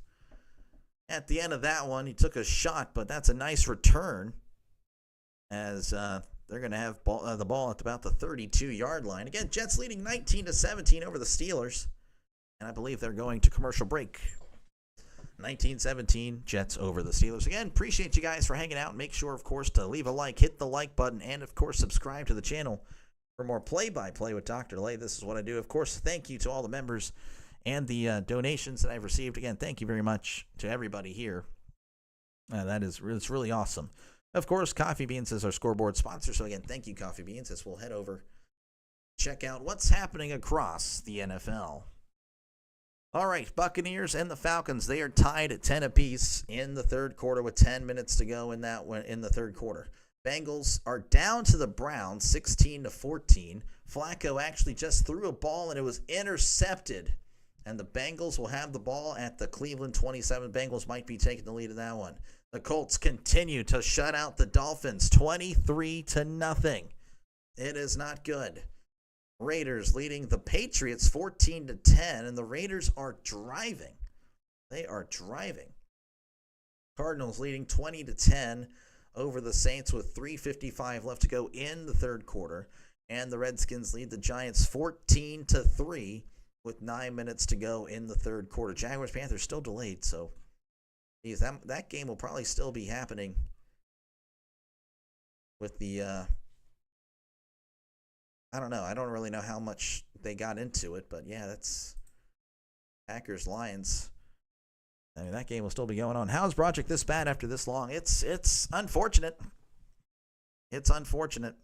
at the end of that one. He took a shot, but that's a nice return, as they're going to have the ball at about the 32-yard line. Again, Jets leading 19-17 over the Steelers, and I believe they're going to commercial break. 19-17, Jets over the Steelers. Again, appreciate you guys for hanging out. Make sure, of course, to leave a like, hit the like button, and, of course, subscribe to the channel for more play-by-play with Dr. Lay. This is what I do. Of course, thank you to all the members and the donations that I've received. Again, thank you very much to everybody here. It's really awesome. Of course, Coffee Beans is our scoreboard sponsor. So, again, thank you, Coffee Beans, as we'll head over, check out what's happening across the NFL. All right, Buccaneers and the Falcons, they are tied at 10 apiece in the third quarter with 10 minutes to go in the third quarter. Bengals are down to the Browns 16-14. Flacco actually just threw a ball and it was intercepted. And the Bengals will have the ball at the Cleveland 27. Bengals might be taking the lead in that one. The Colts continue to shut out the Dolphins 23-0. It is not good. Raiders leading the Patriots 14-10, and the Raiders are driving. They are driving. Cardinals leading 20-10 over the Saints with 3:55 left to go in the third quarter, and the Redskins lead the Giants 14-3 with 9 minutes to go in the third quarter. Jaguars-Panthers still delayed, so that game will probably still be happening with the I don't know. I don't really know how much they got into it, but yeah, that's Packers-Lions. I mean, that game will still be going on. How is Broderick this bad after this long? It's unfortunate. It's unfortunate.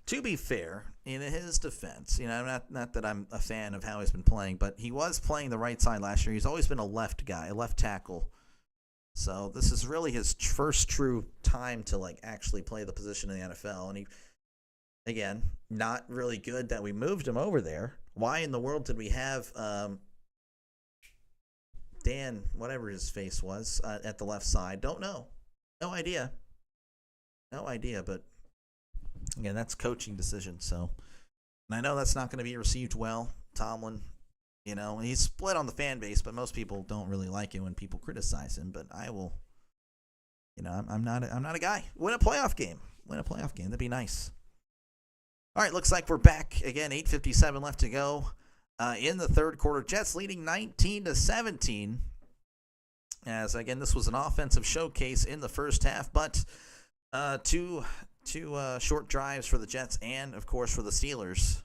To be fair, in his defense, not that I'm a fan of how he's been playing, but he was playing the right side last year. He's always been a left guy, a left tackle. So this is really his first true time to actually play the position in the NFL, and he. Again, not really good that we moved him over there. Why in the world did we have Dan, whatever his face was, at the left side? Don't know. No idea. But again, that's coaching decision. So, and I know that's not going to be received well. Tomlin, he's split on the fan base, but most people don't really like it when people criticize him. But I will. I'm not a guy. Win a playoff game. That'd be nice. All right, looks like we're back again. 8:57 left to go in the third quarter. Jets leading 19-17. As again, this was an offensive showcase in the first half, but two short drives for the Jets and, of course, for the Steelers.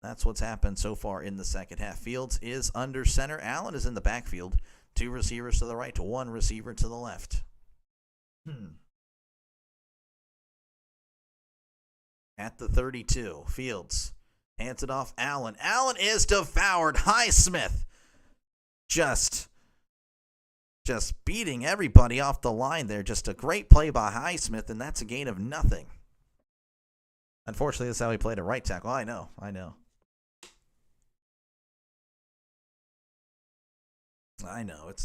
That's what's happened so far in the second half. Fields is under center. Allen is in the backfield. 2 receivers to the right, 1 receiver to the left. At the 32, Fields hands it off. Allen is devoured. Highsmith just beating everybody off the line there. Just a great play by Highsmith, and that's a gain of nothing. Unfortunately, that's how he played at right tackle. I know.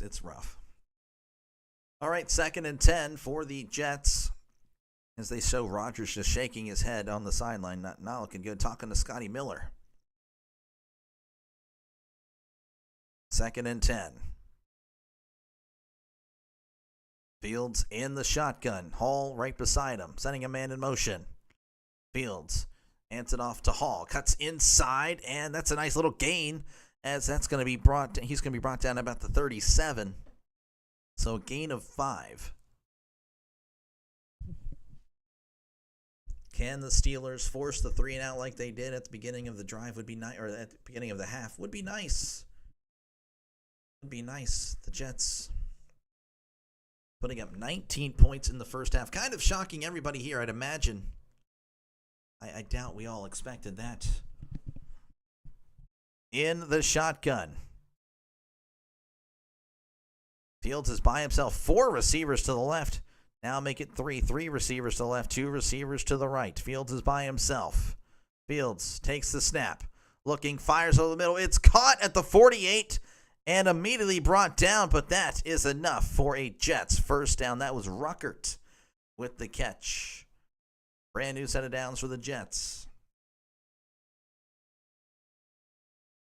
It's rough. All right, 2nd and 10 for the Jets. As they show Rodgers just shaking his head on the sideline, not looking good, talking to Scotty Miller. 2nd and 10. Fields in the shotgun. Hall right beside him, sending a man in motion. Fields hands it off to Hall. Cuts inside, and that's a nice little gain, as he's going to be brought down about the 37. So a gain of 5. Can the Steelers force the 3-and-out like they did at the beginning of the drive? Would be nice, or at the beginning of the half would be nice. Would be nice. The Jets putting up 19 points in the first half, kind of shocking everybody here. I'd imagine. I doubt we all expected that. In the shotgun, Fields is by himself. 4 receivers to the left. Now make it 3. 3 receivers to the left, 2 receivers to the right. Fields is by himself. Fields takes the snap. Looking, fires over the middle. It's caught at the 48 and immediately brought down, but that is enough for a Jets first down. That was Ruckert with the catch. Brand new set of downs for the Jets.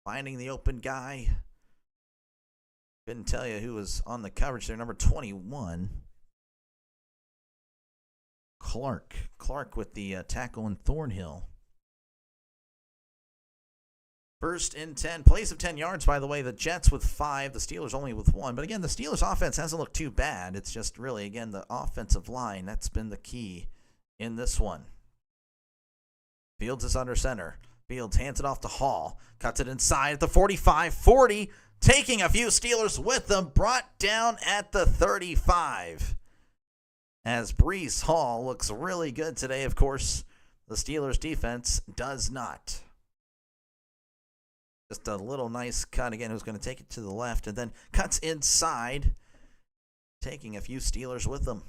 Finding the open guy. Couldn't tell you who was on the coverage there. Number 21. Clark with the tackle in Thornhill. First and 10. Place of 10 yards, by the way. The Jets with 5. The Steelers only with 1. But again, the Steelers offense hasn't looked too bad. It's just really, again, the offensive line. That's been the key in this one. Fields is under center. Fields hands it off to Hall. Cuts it inside at the 45-40. Taking a few Steelers with them. Brought down at the 35. As Breece Hall looks really good today. Of course, the Steelers defense does not. Just a little nice cut again. Who's going to take it to the left and then cuts inside. Taking a few Steelers with them.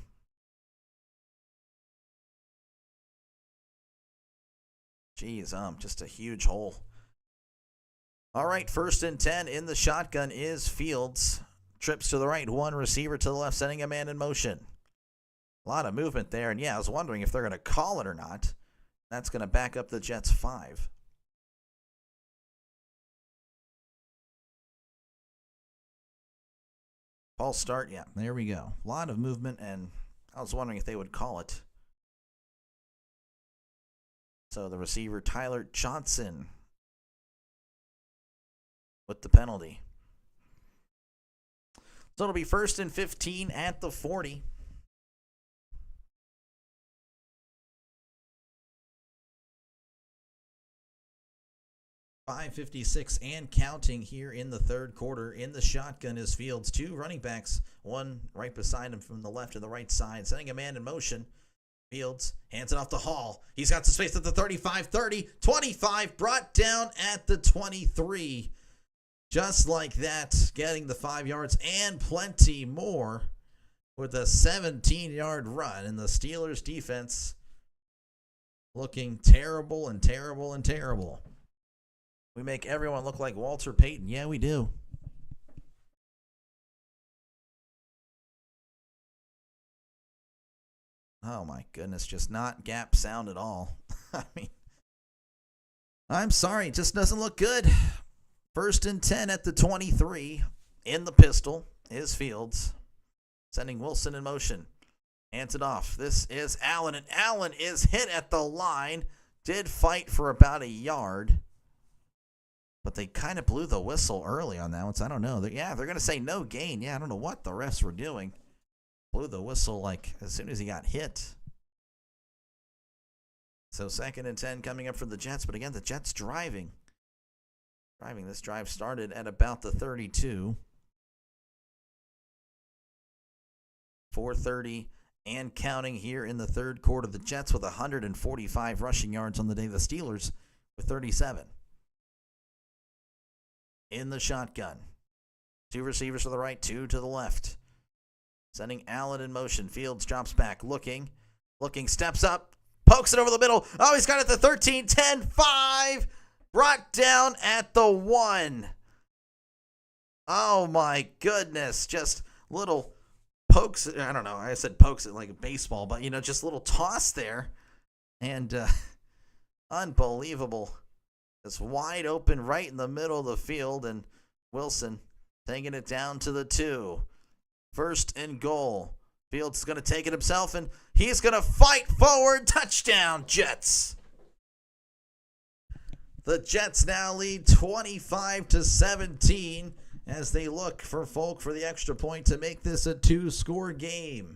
Jeez, just a huge hole. All right, first and 10 in the shotgun is Fields. Trips to the right, 1 receiver to the left, sending a man in motion. A lot of movement there, and yeah, I was wondering if they're going to call it or not. That's going to back up the Jets 5. False start, yeah, there we go. A lot of movement, and I was wondering if they would call it. So the receiver, Tyler Johnson, with the penalty. So it'll be first and 15 at the 40. .556 and counting here in the third quarter. In the shotgun is Fields. 2 running backs, 1 right beside him from the left to the right side, sending a man in motion. Fields hands it off to Hall. He's got some space at the 35-30, 25, brought down at the 23. Just like that, getting the 5 yards and plenty more with a 17-yard run. And the Steelers defense looking terrible and terrible and terrible. We make everyone look like Walter Payton. Yeah, we do. Oh, my goodness. Just not gap sound at all. I mean, I'm sorry. It just doesn't look good. First and 10 at the 23. In the pistol is Fields. Sending Wilson in motion. Hands it off. This is Allen. And Allen is hit at the line. Did fight for about a yard. But they kind of blew the whistle early on that one. So I don't know. They're going to say no gain. Yeah, I don't know what the refs were doing. Blew the whistle like as soon as he got hit. So second and 10 coming up for the Jets. But again, the Jets driving. This drive started at about the 32. 4:30 and counting here in the third quarter. The Jets with 145 rushing yards on the day. The Steelers with 37. In the shotgun. 2 receivers to the right, 2 to the left. Sending Allen in motion. Fields drops back. Looking, steps up. Pokes it over the middle. Oh, he's got it at the 13, 10, 5. Brought down at the 1. Oh, my goodness. Just little pokes. I don't know. I said pokes it like a baseball, but, just a little toss there. And unbelievable. It's wide open right in the middle of the field, and Wilson taking it down to the 2. First and goal. Fields is going to take it himself, and he's going to fight forward. Touchdown, Jets. The Jets now lead 25-17 as they look for Folk for the extra point to make this a 2-score game.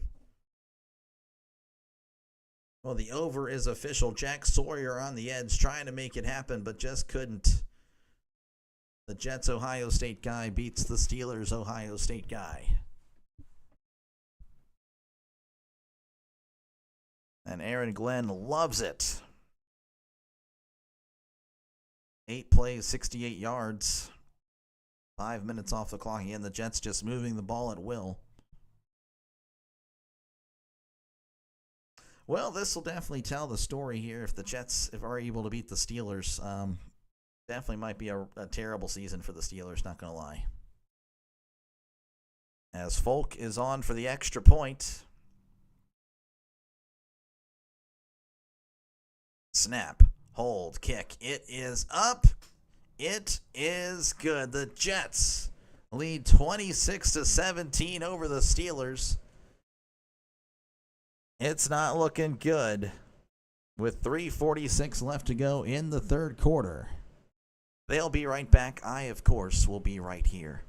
Well, the over is official. Jack Sawyer on the edge trying to make it happen, but just couldn't. The Jets Ohio State guy beats the Steelers Ohio State guy. And Aaron Glenn loves it. 8 plays, 68 yards. 5 minutes off the clock. Again, the Jets just moving the ball at will. Well, this will definitely tell the story here if the Jets are able to beat the Steelers. Definitely might be a terrible season for the Steelers, not going to lie. As Folk is on for the extra point. Snap, hold, kick. It is up. It is good. The Jets lead 26-17 over the Steelers. It's not looking good with 3:46 left to go in the third quarter. They'll be right back. I, of course, will be right here.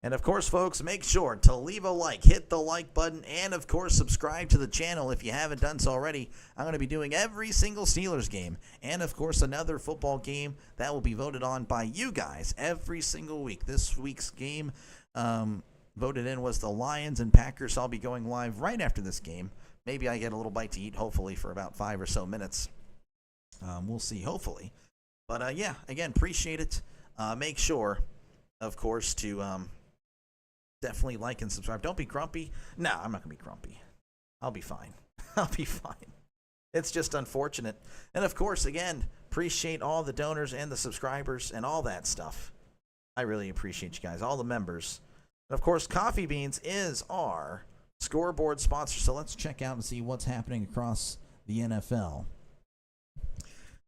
And, of course, folks, make sure to leave a like, hit the like button, and, of course, subscribe to the channel if you haven't done so already. I'm going to be doing every single Steelers game and, of course, another football game that will be voted on by you guys every single week. This week's game voted in was the Lions and Packers. I'll be going live right after this game. Maybe I get a little bite to eat, hopefully, for about 5 or so minutes. We'll see, hopefully. But, yeah, again, appreciate it. Make sure, of course, to definitely like and subscribe. Don't be grumpy. No, I'm not going to be grumpy. I'll be fine. I'll be fine. It's just unfortunate. And, of course, again, appreciate all the donors and the subscribers and all that stuff. I really appreciate you guys, all the members. And, of course, Coffee Beans is our Scoreboard sponsor. So let's check out and see what's happening across the NFL.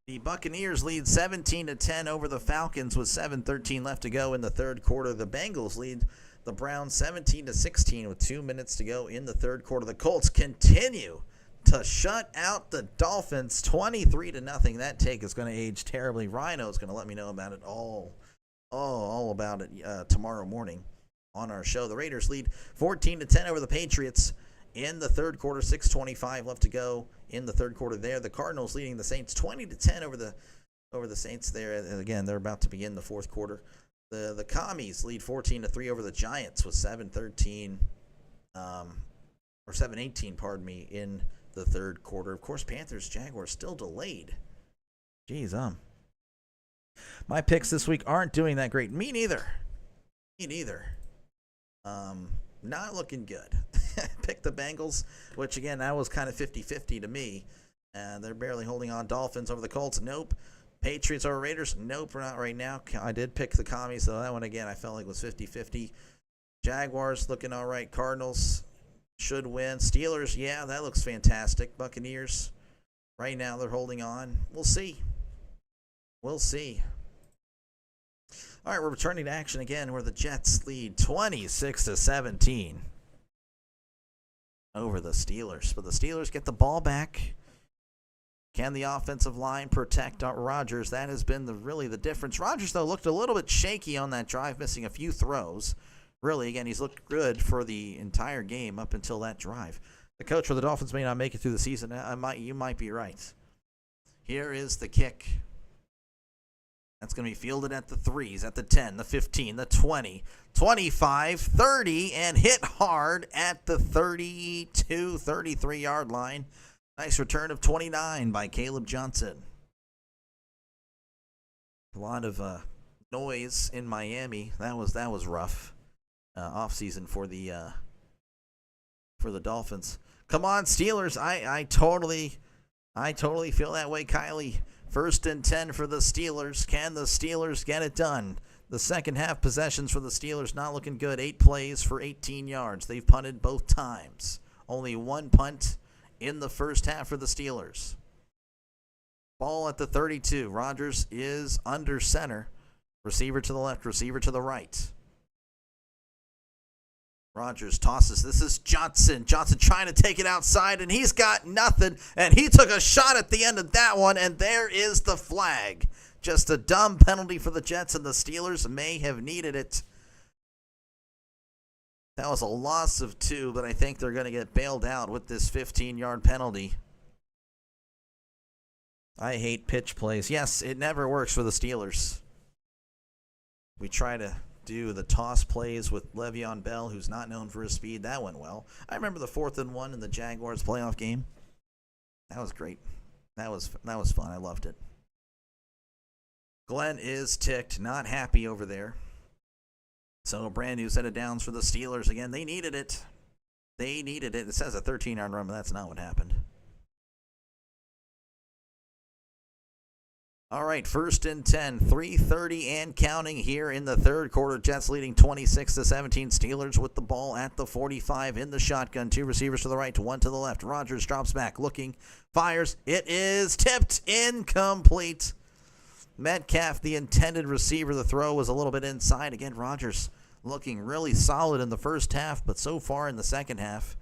The Buccaneers lead 17-10 over the Falcons with 7:13 left to go in the third quarter. The Bengals lead the Browns 17-16 with 2 minutes to go in the third quarter. The Colts continue to shut out the Dolphins 23-0. That take is going to age terribly. Rhino is going to let me know about it all about it tomorrow morning on our show. The Raiders lead 14-10 over the Patriots in the third quarter. 6:25 left to go in the third quarter there. The Cardinals leading the Saints 20-10 over the Saints there. And again, they're about to begin the fourth quarter. The Commies lead 14-3 over the Giants with 7:18, pardon me, in the third quarter. Of course, Panthers, Jaguars still delayed. Jeez, my picks this week aren't doing that great. Me neither. Not looking good. Picked the Bengals, which again, that was kind of 50-50 to me. And they're barely holding on. Dolphins over the Colts. Nope. Patriots over Raiders? Nope, not right now. I did pick the Commies, so that one, again, I felt like was 50-50. Jaguars looking all right. Cardinals should win. Steelers, yeah, that looks fantastic. Buccaneers, right now they're holding on. We'll see. All right, we're returning to action again where the Jets lead 26-17 over the Steelers. But the Steelers get the ball back. Can the offensive line protect Rodgers? That has been really the difference. Rodgers, though, looked a little bit shaky on that drive, missing a few throws. Really, again, he's looked good for the entire game up until that drive. The coach for the Dolphins may not make it through the season. You might be right. Here is the kick. That's going to be fielded at the 3s, at the 10, the 15, the 20, 25, 30, and hit hard at the 32, 33-yard line. Nice return of 29 by Caleb Johnson. A lot of noise in Miami. That was rough. Off season for the Dolphins. Come on, Steelers! I totally feel that way, Kylie. 1st and 10 for the Steelers. Can the Steelers get it done? The second half possessions for the Steelers not looking good. 8 plays for 18 yards. They've punted both times. Only one punt in the first half for the Steelers. Ball at the 32. Rodgers is under center. Receiver to the left, receiver to the right. Rodgers tosses. This is Johnson. Johnson trying to take it outside, and he's got nothing. And he took a shot at the end of that one, and there is the flag. Just a dumb penalty for the Jets, and the Steelers may have needed it. That was a loss of 2, but I think they're going to get bailed out with this 15-yard penalty. I hate pitch plays. Yes, it never works for the Steelers. We try to do the toss plays with Le'Veon Bell, who's not known for his speed. That went well. I remember the 4th and 1 in the Jaguars playoff game. That was great. That was fun. I loved it. Glenn is ticked, not happy over there. So a brand new set of downs for the Steelers again. They needed it. It says a 13-yard run, but that's not what happened. All right, 1st and 10, 3:30 and counting here in the third quarter. Jets leading 26-17. Steelers with the ball at the 45 in the shotgun. 2 receivers to the right, 1 to the left. Rodgers drops back, looking, fires. It is tipped, incomplete. Metcalf, the intended receiver. The throw was a little bit inside. Again, Rodgers looking really solid in the first half, but so far in the second half,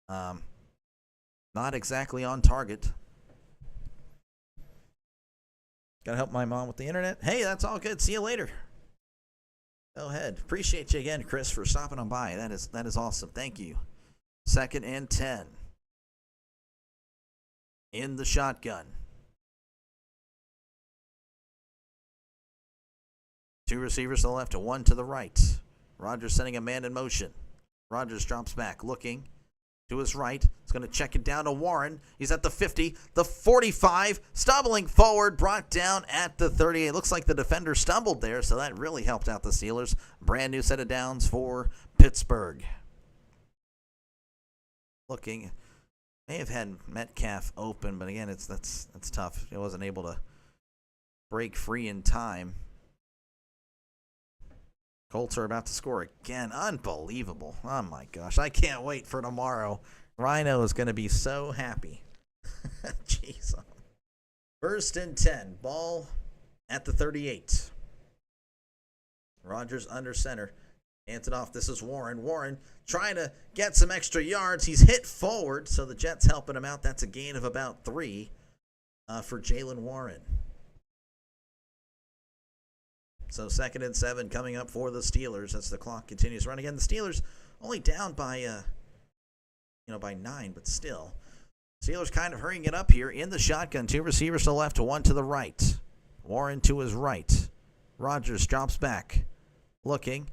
not exactly on target. Gotta help my mom with the internet. Hey, that's all good. See you later. Go ahead. Appreciate you again, Chris, for stopping on by. That is awesome. Thank you. 2nd and 10. In the shotgun. 2 receivers to the left and 1 to the right. Rodgers sending a man in motion. Rodgers drops back, looking to his right. He's going to check it down to Warren. He's at the 50, the 45, stumbling forward, brought down at the 38. It looks like the defender stumbled there, so that really helped out the Steelers. Brand new set of downs for Pittsburgh. Looking, may have had Metcalf open, but again, that's tough. He wasn't able to break free in time. Colts are about to score again. Unbelievable. Oh, my gosh. I can't wait for tomorrow. Rhino is going to be so happy. Jeez. 1st and 10. Ball at the 38. Rodgers under center. Hands it off. This is Warren. Warren trying to get some extra yards. He's hit forward, so the Jets helping him out. That's a gain of about 3 for Jaylen Warren. So 2nd and 7 coming up for the Steelers as the clock continues to run again. The Steelers only down by 9, but still. Steelers kind of hurrying it up here in the shotgun. 2 receivers to the left, 1 to the right. Warren to his right. Rodgers drops back. Looking.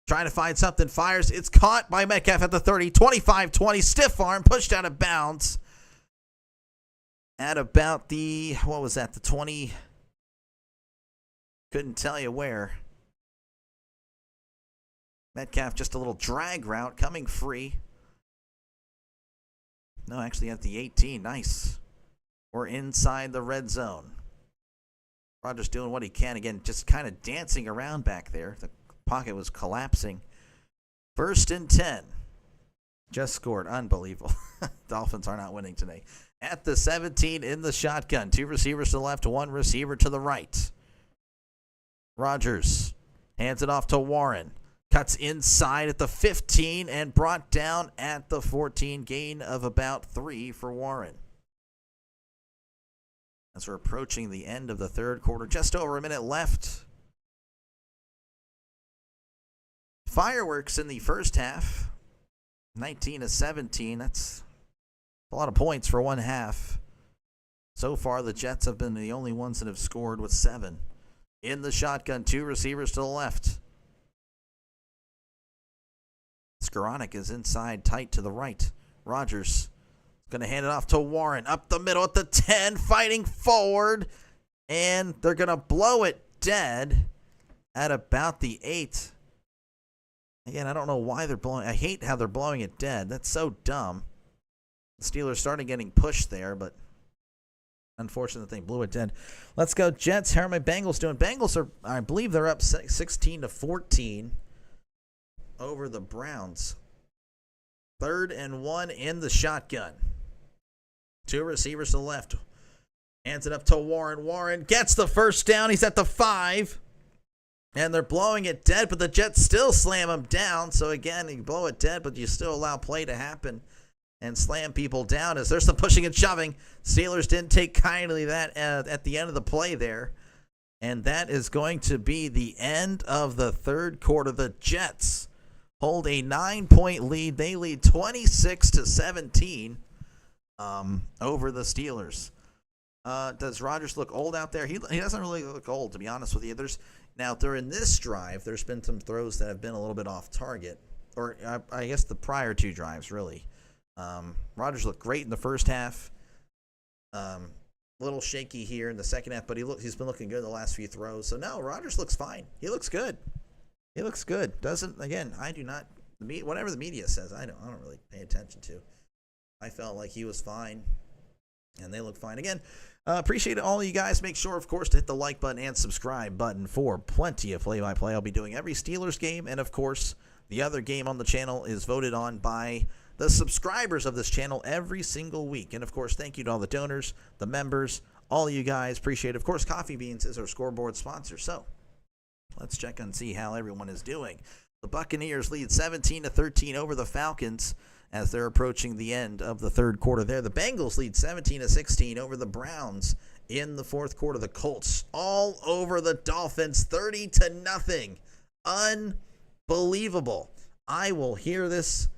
Trying to find something. Fires. It's caught by Metcalf at the 30. 25-20. Stiff arm. Pushed out of bounds. At about the, the 20... Couldn't tell you where. Metcalf just a little drag route coming free. No, actually at the 18. Nice. We're inside the red zone. Rodgers doing what he can. Again, just kind of dancing around back there. The pocket was collapsing. 1st and 10. Just scored. Unbelievable. Dolphins are not winning today. At the 17 in the shotgun. 2 receivers to the left, 1 receiver to the right. Rodgers hands it off to Warren. Cuts inside at the 15 and brought down at the 14. Gain of about 3 for Warren. As we're approaching the end of the third quarter, just over a minute left. Fireworks in the first half. 19-17. That's a lot of points for one half. So far, the Jets have been the only ones that have scored with 7. In the shotgun, 2 receivers to the left. Skoranek is inside, tight to the right. Rodgers going to hand it off to Warren. Up the middle at the 10, fighting forward. And they're going to blow it dead at about the 8. Again, I don't know why they're blowing. I hate how they're blowing it dead. That's so dumb. The Steelers started getting pushed there, but unfortunate they blew it dead. Let's go Jets. How are my Bengals doing? Bengals are, I believe they're up 16-14 over the Browns. 3rd and 1 in the shotgun. 2 receivers to the left. Hands it up to Warren. Warren gets the first down. He's at the 5. And they're blowing it dead, but the Jets still slam him down. So again, you blow it dead, but you still allow play to happen and slam people down as there's some pushing and shoving. Steelers didn't take kindly that at the end of the play there. And that is going to be the end of the third quarter. The Jets hold a 9-point lead. They lead 26-17 over the Steelers. Does Rodgers look old out there? He doesn't really look old, to be honest with you. During this drive, there's been some throws that have been a little bit off target, or I guess the prior two drives, really. Rodgers looked great in the first half. Little shaky here in the second half, but he's been looking good the last few throws. So no, Rodgers looks fine. He looks good. He looks good. I do not, whatever the media says, I don't really pay attention to. I felt like he was fine, and they look fine. Again, appreciate all of you guys. Make sure, of course, to hit the like button and subscribe button for plenty of play-by-play. I'll be doing every Steelers game, and of course, the other game on the channel is voted on by the subscribers of this channel every single week. And, of course, thank you to all the donors, the members, all of you guys. Appreciate it. Of course, Coffee Beans is our Scoreboard sponsor. So let's check and see how everyone is doing. The Buccaneers lead 17-13 over the Falcons as they're approaching the end of the third quarter there. The Bengals lead 17-16 over the Browns in the fourth quarter. The Colts all over the Dolphins 30-0. Unbelievable. I will hear this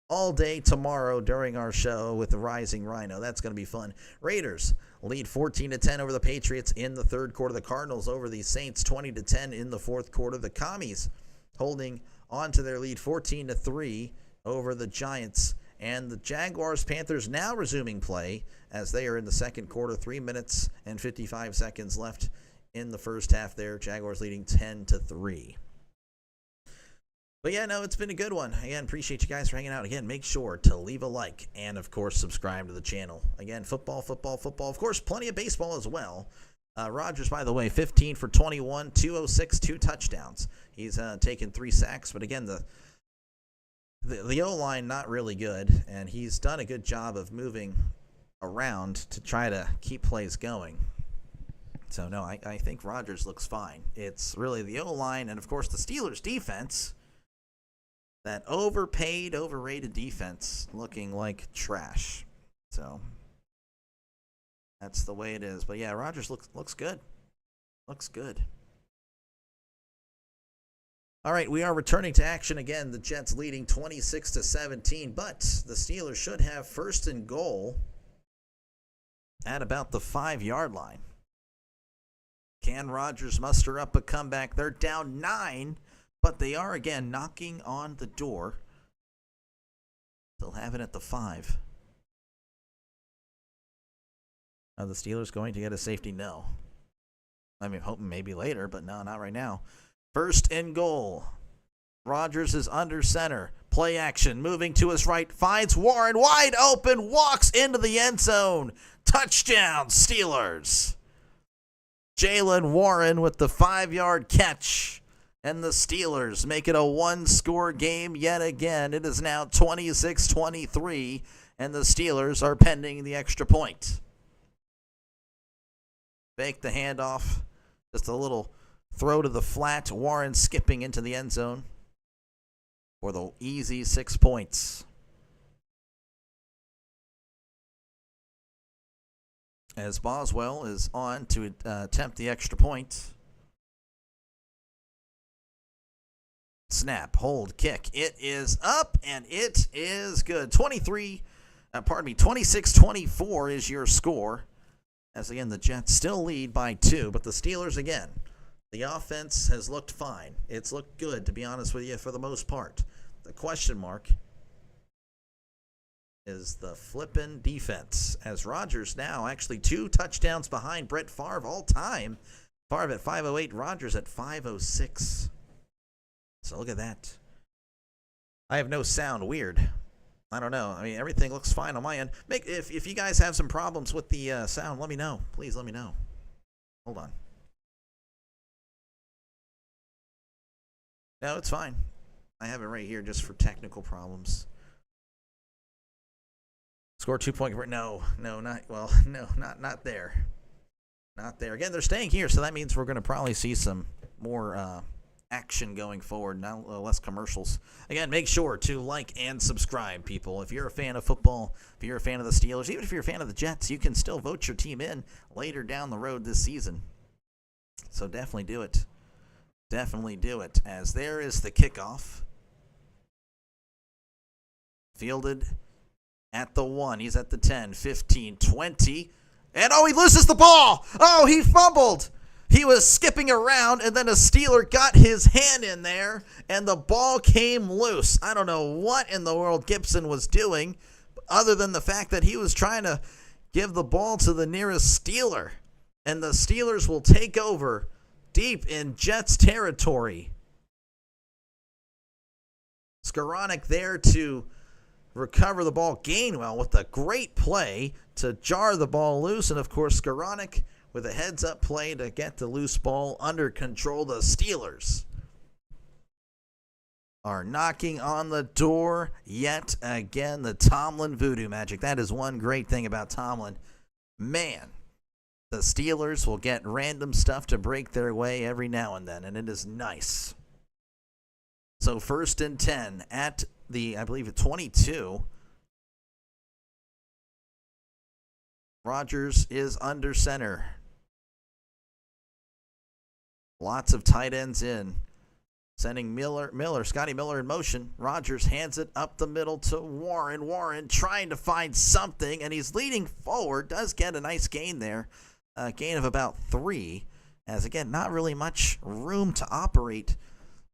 all day tomorrow during our show with the Rising Rhino. That's going to be fun. Raiders lead 14-10 over the Patriots in the third quarter. The Cardinals over the Saints 20-10 in the fourth quarter. The Commies holding on to their lead 14-3 over the Giants. And the Jaguars-Panthers now resuming play as they are in the second quarter. 3 minutes and 55 seconds left in the first half there. Jaguars leading 10-3. But yeah, no, it's been a good one. Again, appreciate you guys for hanging out. Again, make sure to leave a like and, of course, subscribe to the channel. Again, football. Of course, plenty of baseball as well. Rodgers, by the way, 15 for 21, 206, 2 touchdowns. He's taken 3 sacks. But again, the O-line not really good, and he's done a good job of moving around to try to keep plays going. So, no, I think Rodgers looks fine. It's really the O-line and, of course, the Steelers' defense. That overpaid, overrated defense looking like trash. So that's the way it is. But yeah, Rodgers looks good. Looks good. All right, we are returning to action again. The Jets leading 26-17, but the Steelers should have first and goal at about the 5-yard line. Can Rodgers muster up a comeback? They're down 9. But they are, again, knocking on the door. They'll have it at the 5. Are the Steelers going to get a safety? No. I mean, hoping maybe later, but no, not right now. First and goal. Rodgers is under center. Play action. Moving to his right. Finds Warren wide open. Walks into the end zone. Touchdown, Steelers. Jaylen Warren with the 5-yard catch. And the Steelers make it a 1-score game yet again. It is now 26-23, and the Steelers are pending the extra point. Fake the handoff. Just a little throw to the flat. Warren skipping into the end zone for the easy 6 points. As Boswell is on to attempt the extra point. Snap, hold, kick. It is up, and it is good. 26-24 is your score. As, again, the Jets still lead by 2, but the Steelers, again, the offense has looked fine. It's looked good, to be honest with you, for the most part. The question mark is the flippin' defense, as Rodgers now actually 2 touchdowns behind Brett Favre all time. Favre at 508, Rodgers at 506. So look at that. I have no sound. Weird. I don't know. I mean, everything looks fine on my end. If you guys have some problems with the sound, let me know. Please let me know. Hold on. No, it's fine. I have it right here just for technical problems. Score 2-point. No, not there. Not there. Again, they're staying here, so that means we're going to probably see some more action going forward. Now less commercials. Again, make sure to like and subscribe, people. If you're a fan of football, if you're a fan of the Steelers, even if you're a fan of the Jets, you can still vote your team in later down the road this season. So definitely do it. Definitely do it. As there is the kickoff. Fielded at the 1. He's at the 10, 15, 20. And he loses the ball. Oh, he fumbled. He was skipping around, and then a Steeler got his hand in there, and the ball came loose. I don't know what in the world Gibson was doing, other than the fact that he was trying to give the ball to the nearest Steeler. And the Steelers will take over deep in Jets territory. Skowronek there to recover the ball. Gainwell with a great play to jar the ball loose. And, of course, Skowronek with a heads-up play to get the loose ball under control. The Steelers are knocking on the door yet again. The Tomlin voodoo magic. That is one great thing about Tomlin. Man, the Steelers will get random stuff to break their way every now and then, and it is nice. So 1st and 10 at the, I believe, 22. Rodgers is under center. Lots of tight ends in. Sending Scotty Miller in motion. Rodgers hands it up the middle to Warren. Warren trying to find something, and he's leading forward. Does get a nice gain there. A gain of about 3. As, again, not really much room to operate,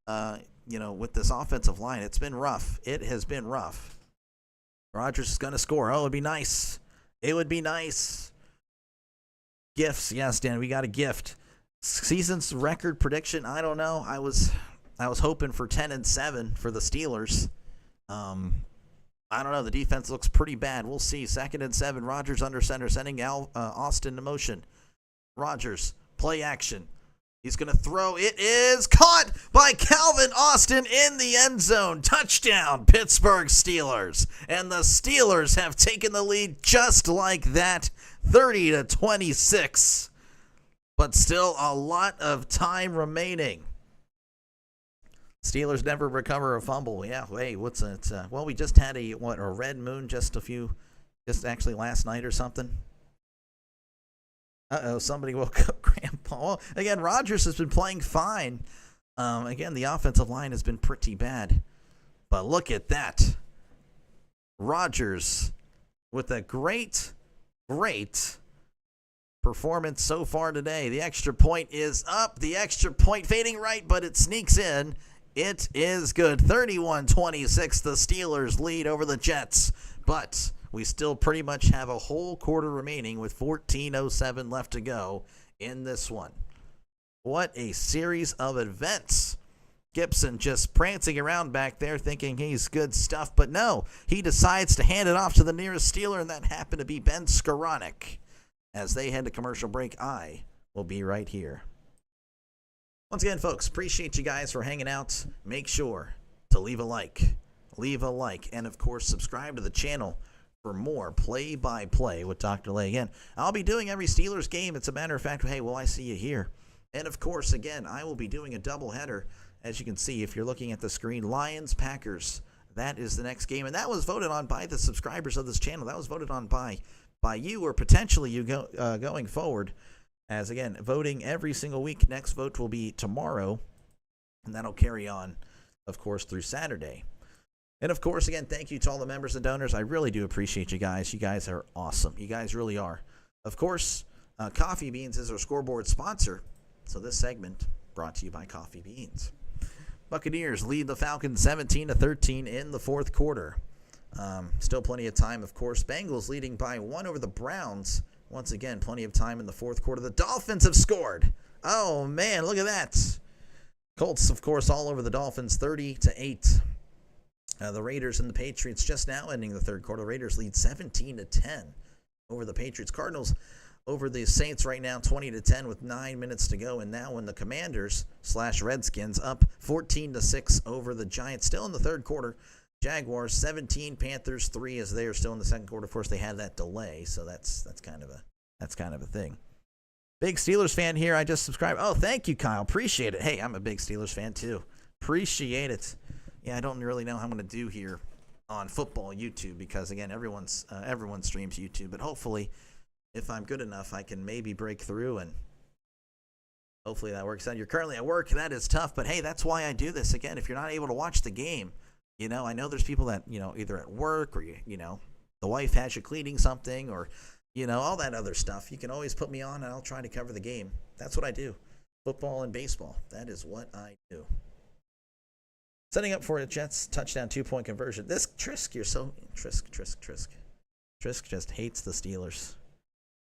with this offensive line. It's been rough. It has been rough. Rodgers is going to score. Oh, it would be nice. It would be nice. Gifts. Yes, Dan, we got a gift. Season's record prediction, I don't know. I was hoping for 10-7 for the Steelers. I don't know. The defense looks pretty bad. We'll see. 2nd and 7. Rodgers under center, sending Austin to motion. Rodgers, play action. He's going to throw. It is caught by Calvin Austin in the end zone. Touchdown, Pittsburgh Steelers. And the Steelers have taken the lead just like that, 30-26. But still a lot of time remaining. Steelers never recover a fumble. Yeah, wait, what's it? Well, we just had a red moon just actually last night or something. Somebody woke up Grandpa. Well, again, Rodgers has been playing fine. Again, the offensive line has been pretty bad. But look at that. Rodgers with a great performance so far today. The extra point is up. The extra point fading right, but it sneaks in. It is good. 31-26, the Steelers lead over the Jets. But we still pretty much have a whole quarter remaining with 14:07 left to go in this one. What a series of events. Gibson just prancing around back there thinking he's good stuff, but no. He decides to hand it off to the nearest Steeler, and that happened to be Ben Skowronek. As they head to commercial break, I will be right here. Once again, folks, appreciate you guys for hanging out. Make sure to leave a like, and, of course, subscribe to the channel for more play-by-play with Dr. Lay. Again, I'll be doing every Steelers game. It's a matter of fact, hey, will I see you here? And, of course, again, I will be doing a doubleheader. As you can see, if you're looking at the screen, Lions-Packers. That is the next game, and that was voted on by the subscribers of this channel. That was voted on by you or potentially you going forward. As, again, voting every single week. Next vote will be tomorrow, and that'll carry on, of course, through Saturday. And, of course, again, thank you to all the members and donors. I really do appreciate you guys. You guys are awesome. You guys really are. Of course, Coffee Beans is our Scoreboard sponsor, so this segment brought to you by Coffee Beans. Buccaneers lead the Falcons 17-13 in the fourth quarter. Still plenty of time, of course. Bengals leading by 1 over the Browns. Once again, plenty of time in the fourth quarter. The Dolphins have scored. Oh, man, look at that. Colts, of course, all over the Dolphins, 30-8. The Raiders and the Patriots just now ending the third quarter. Raiders lead 17-10 over the Patriots. Cardinals over the Saints right now, 20-10 with 9 minutes to go. And now when the Commanders/Redskins up 14-6 over the Giants, still in the third quarter. Jaguars 17, Panthers 3 as they are still in the second quarter. Of course, they had that delay, so that's kind of a thing. Big Steelers fan here. I just subscribed. Oh, thank you, Kyle. Appreciate it. Hey, I'm a big Steelers fan too. Appreciate it. Yeah, I don't really know how I'm going to do here on football YouTube because again, everyone streams YouTube, but hopefully, if I'm good enough, I can maybe break through and hopefully that works out. You're currently at work. That is tough, but hey, that's why I do this. Again, if you're not able to watch the game. I know there's people that, either at work or, the wife has you cleaning something or all that other stuff. You can always put me on and I'll try to cover the game. That's what I do. Football and baseball. That is what I do. Setting up for a Jets touchdown 2-point conversion. This Trisk, you're so Trisk. Trisk just hates the Steelers.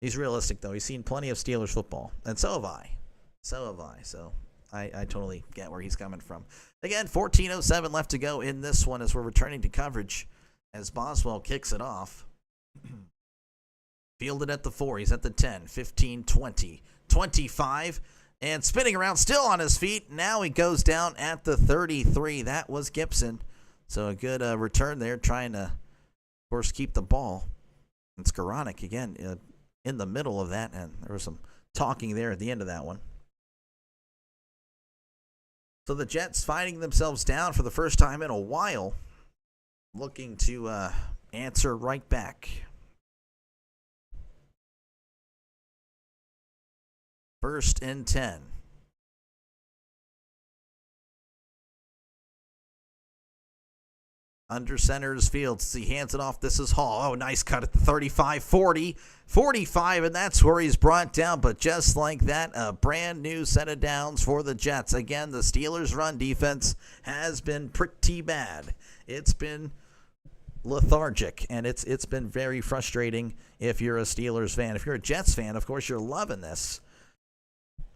He's realistic though. He's seen plenty of Steelers football, and so have I. So I totally get where he's coming from. Again, 14:07 left to go in this one as we're returning to coverage as Boswell kicks it off. Fielded at the 4. He's at the 10, 15, 20, 25. And spinning around, still on his feet. Now he goes down at the 33. That was Gibson. So a good return there, trying to, of course, keep the ball. And Skoranek, again, in the middle of that. And there was some talking there at the end of that one. So the Jets fighting themselves down for the first time in a while. Looking to answer right back. First and 10. Under center's Fields. He hands it off. This is Hall. Oh, nice cut at the 35, 40, 45, and that's where he's brought down. But just like that, a brand new set of downs for the Jets. Again, the Steelers' run defense has been pretty bad. It's been lethargic, and it's been very frustrating if you're a Steelers fan. If you're a Jets fan, of course, you're loving this.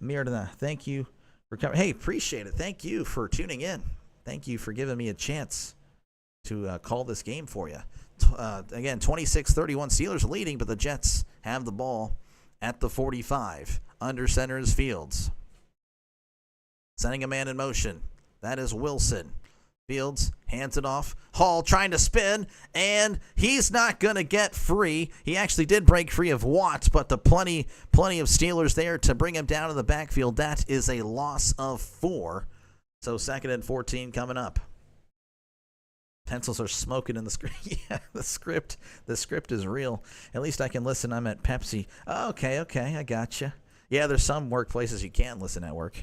Mirdana, thank you for coming. Hey, appreciate it. Thank you for tuning in. Thank you for giving me a chance to call this game for you. Again, 26-31 Steelers leading, but the Jets have the ball at the 45. Under center is Fields. Sending a man in motion. That is Wilson. Fields hands it off. Hall trying to spin, and he's not going to get free. He actually did break free of Watts, but the plenty of Steelers there to bring him down in the backfield. That is a loss of 4. So 2nd and 14 coming up. Pencils are smoking in the script. Yeah, the script is real. At least I can listen. I'm at Pepsi. Oh, okay, I gotcha. Yeah, there's some workplaces you can't listen at work.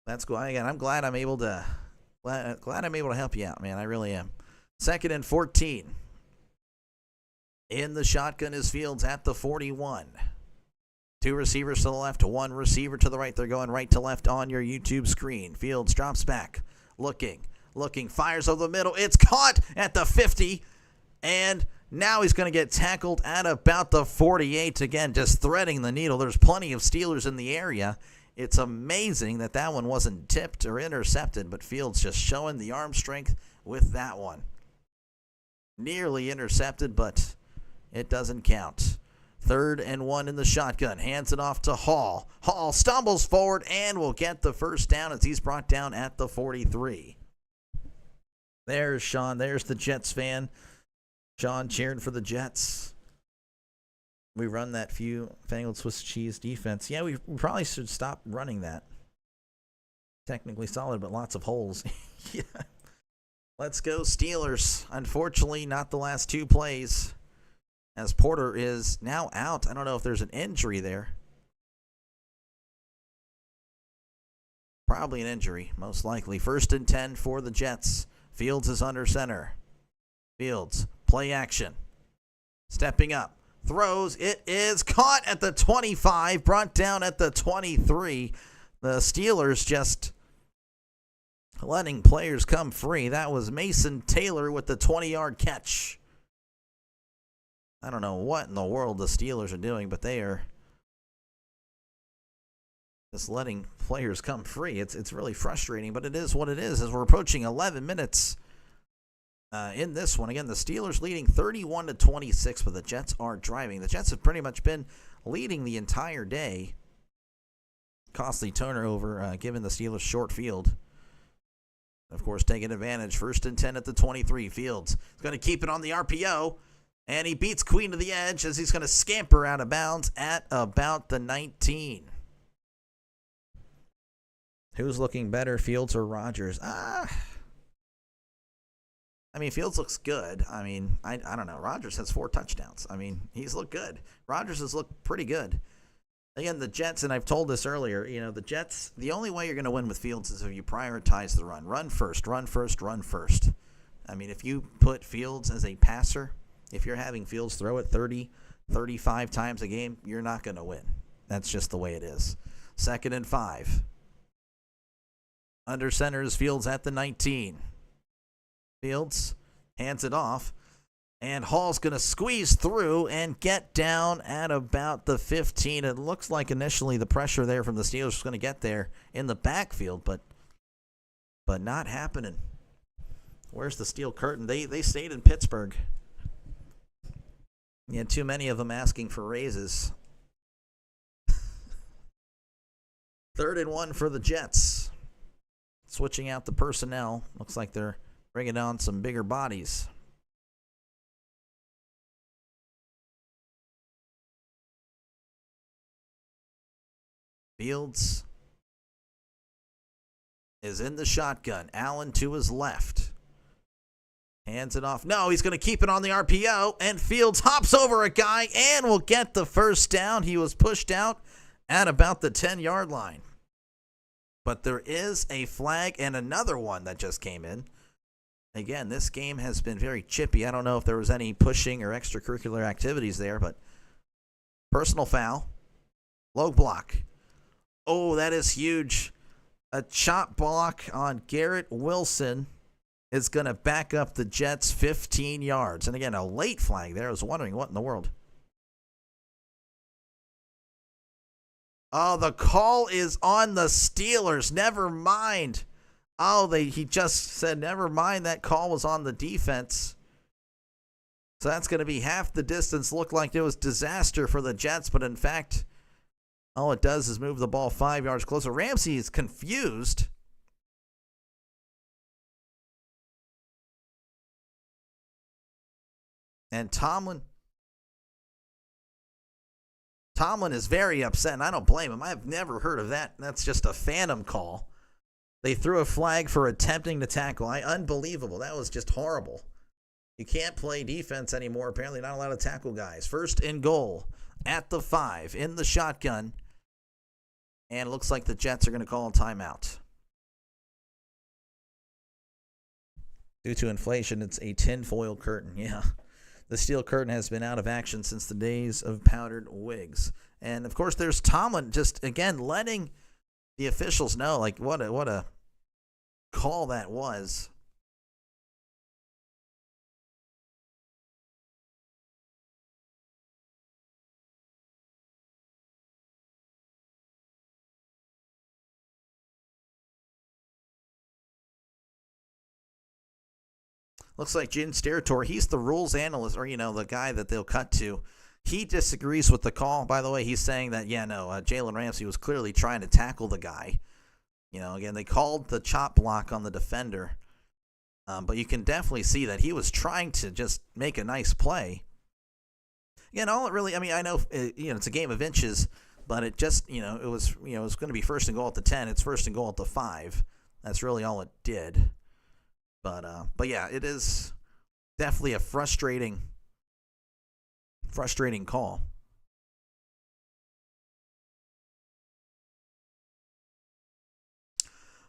That's cool. Again, I'm glad I'm able to help you out, man. I really am. 2nd and 14. In the shotgun is Fields at the 41. 2 receivers to the left, 1 receiver to the right. They're going right to left on your YouTube screen. Fields drops back, looking, fires over the middle. It's caught at the 50, and now he's going to get tackled at about the 48. Again, just threading the needle. There's plenty of Steelers in the area. It's amazing that one wasn't tipped or intercepted, but Fields just showing the arm strength with that one. Nearly intercepted, but it doesn't count. 3rd and 1 in the shotgun. Hands it off to Hall. Hall stumbles forward and will get the first down as he's brought down at the 43. There's Sean. There's the Jets fan. Sean cheering for the Jets. We run that fangled Swiss cheese defense. Yeah, we probably should stop running that. Technically solid, but lots of holes. Yeah. Let's go Steelers. Unfortunately, not the last 2 plays, as Porter is now out. I don't know if there's an injury there. Probably an injury, most likely. 1st and 10 for the Jets. Fields is under center. Fields, play action. Stepping up. Throws. It is caught at the 25, brought down at the 23. The Steelers just letting players come free. That was Mason Taylor with the 20-yard catch. I don't know what in the world the Steelers are doing, but they are just letting players come free. It's really frustrating, but it is what it is as we're approaching 11 minutes. In this one, again, the Steelers leading 31-26, but the Jets are driving. The Jets have pretty much been leading the entire day. Costly turnover, given the Steelers short field. Of course, taking advantage. 1st and 10 at the 23. Fields is going to keep it on the RPO, and he beats Queen to the edge as he's going to scamper out of bounds at about the 19. Who's looking better, Fields or Rodgers? I mean, Fields looks good. I mean, I don't know. Rodgers has 4 touchdowns. I mean, he's looked good. Rodgers has looked pretty good. Again, the Jets, and I've told this earlier, the Jets, the only way you're going to win with Fields is if you prioritize the run. Run first, run first, run first. I mean, if you put Fields as a passer, if you're having Fields throw it 30, 35 times a game, you're not going to win. That's just the way it is. 2nd and 5. Under center is Fields at the 19. Fields hands it off, and Hall's going to squeeze through and get down at about the 15. It looks like initially the pressure there from the Steelers was going to get there in the backfield, but not happening. Where's the steel curtain? They stayed in Pittsburgh. You had too many of them asking for raises. 3rd and 1 for the Jets. Switching out the personnel. Looks like they're bringing on some bigger bodies. Fields is in the shotgun. Allen to his left. Hands it off. No, he's going to keep it on the RPO, and Fields hops over a guy and will get the first down. He was pushed out at about the 10-yard line. But there is a flag and another one that just came in. Again, this game has been very chippy. I don't know if there was any pushing or extracurricular activities there, but personal foul. Low block. Oh, that is huge. A chop block on Garrett Wilson is going to back up the Jets 15 yards. And again, a late flag there. I was wondering what in the world. Oh, the call is on the Steelers. Never mind. Oh, he just said, never mind. That call was on the defense. So that's going to be half the distance. Looked like it was disaster for the Jets, but in fact, all it does is move the ball 5 yards closer. Ramsey is confused. And Tomlin is very upset, and I don't blame him. I've never heard of that. That's just a phantom call. They threw a flag for attempting to tackle. Unbelievable. That was just horrible. You can't play defense anymore. Apparently not allowed to tackle guys. 1st and goal at the 5 in the shotgun. And it looks like the Jets are going to call a timeout. Due to inflation, it's a tinfoil curtain. Yeah. The steel curtain has been out of action since the days of powdered wigs. And, of course, there's Tomlin just, again, letting the officials know, like, what a call that was. Looks like Jim Steratore, he's the rules analyst, or, the guy that they'll cut to. He disagrees with the call. By the way, he's saying that, Jalen Ramsey was clearly trying to tackle the guy. Again, they called the chop block on the defender. But you can definitely see that he was trying to just make a nice play. Again, all it really, I know, it's a game of inches, but it just, it was going to be 1st and goal at the 10. It's 1st and goal at the 5. That's really all it did. But yeah, it is definitely a frustrating call.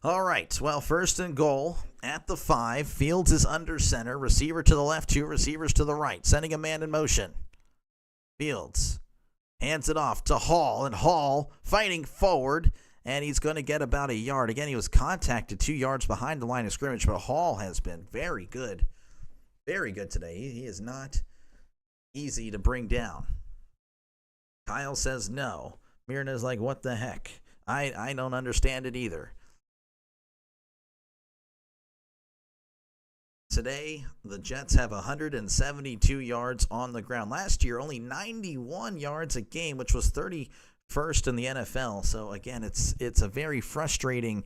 All right, well, 1st and goal at the 5. Fields is under center. Receiver to the left, 2 receivers to the right. Sending a man in motion. Fields hands it off to Hall, and Hall fighting forward. And he's going to get about a yard. Again, he was contacted 2 yards behind the line of scrimmage, but Hall has been very good. Very good today. He is not easy to bring down. Kyle says no. Mirna's like, what the heck? I don't understand it either. Today, the Jets have 172 yards on the ground. Last year, only 91 yards a game, which was 31st in the NFL. So again, it's a very frustrating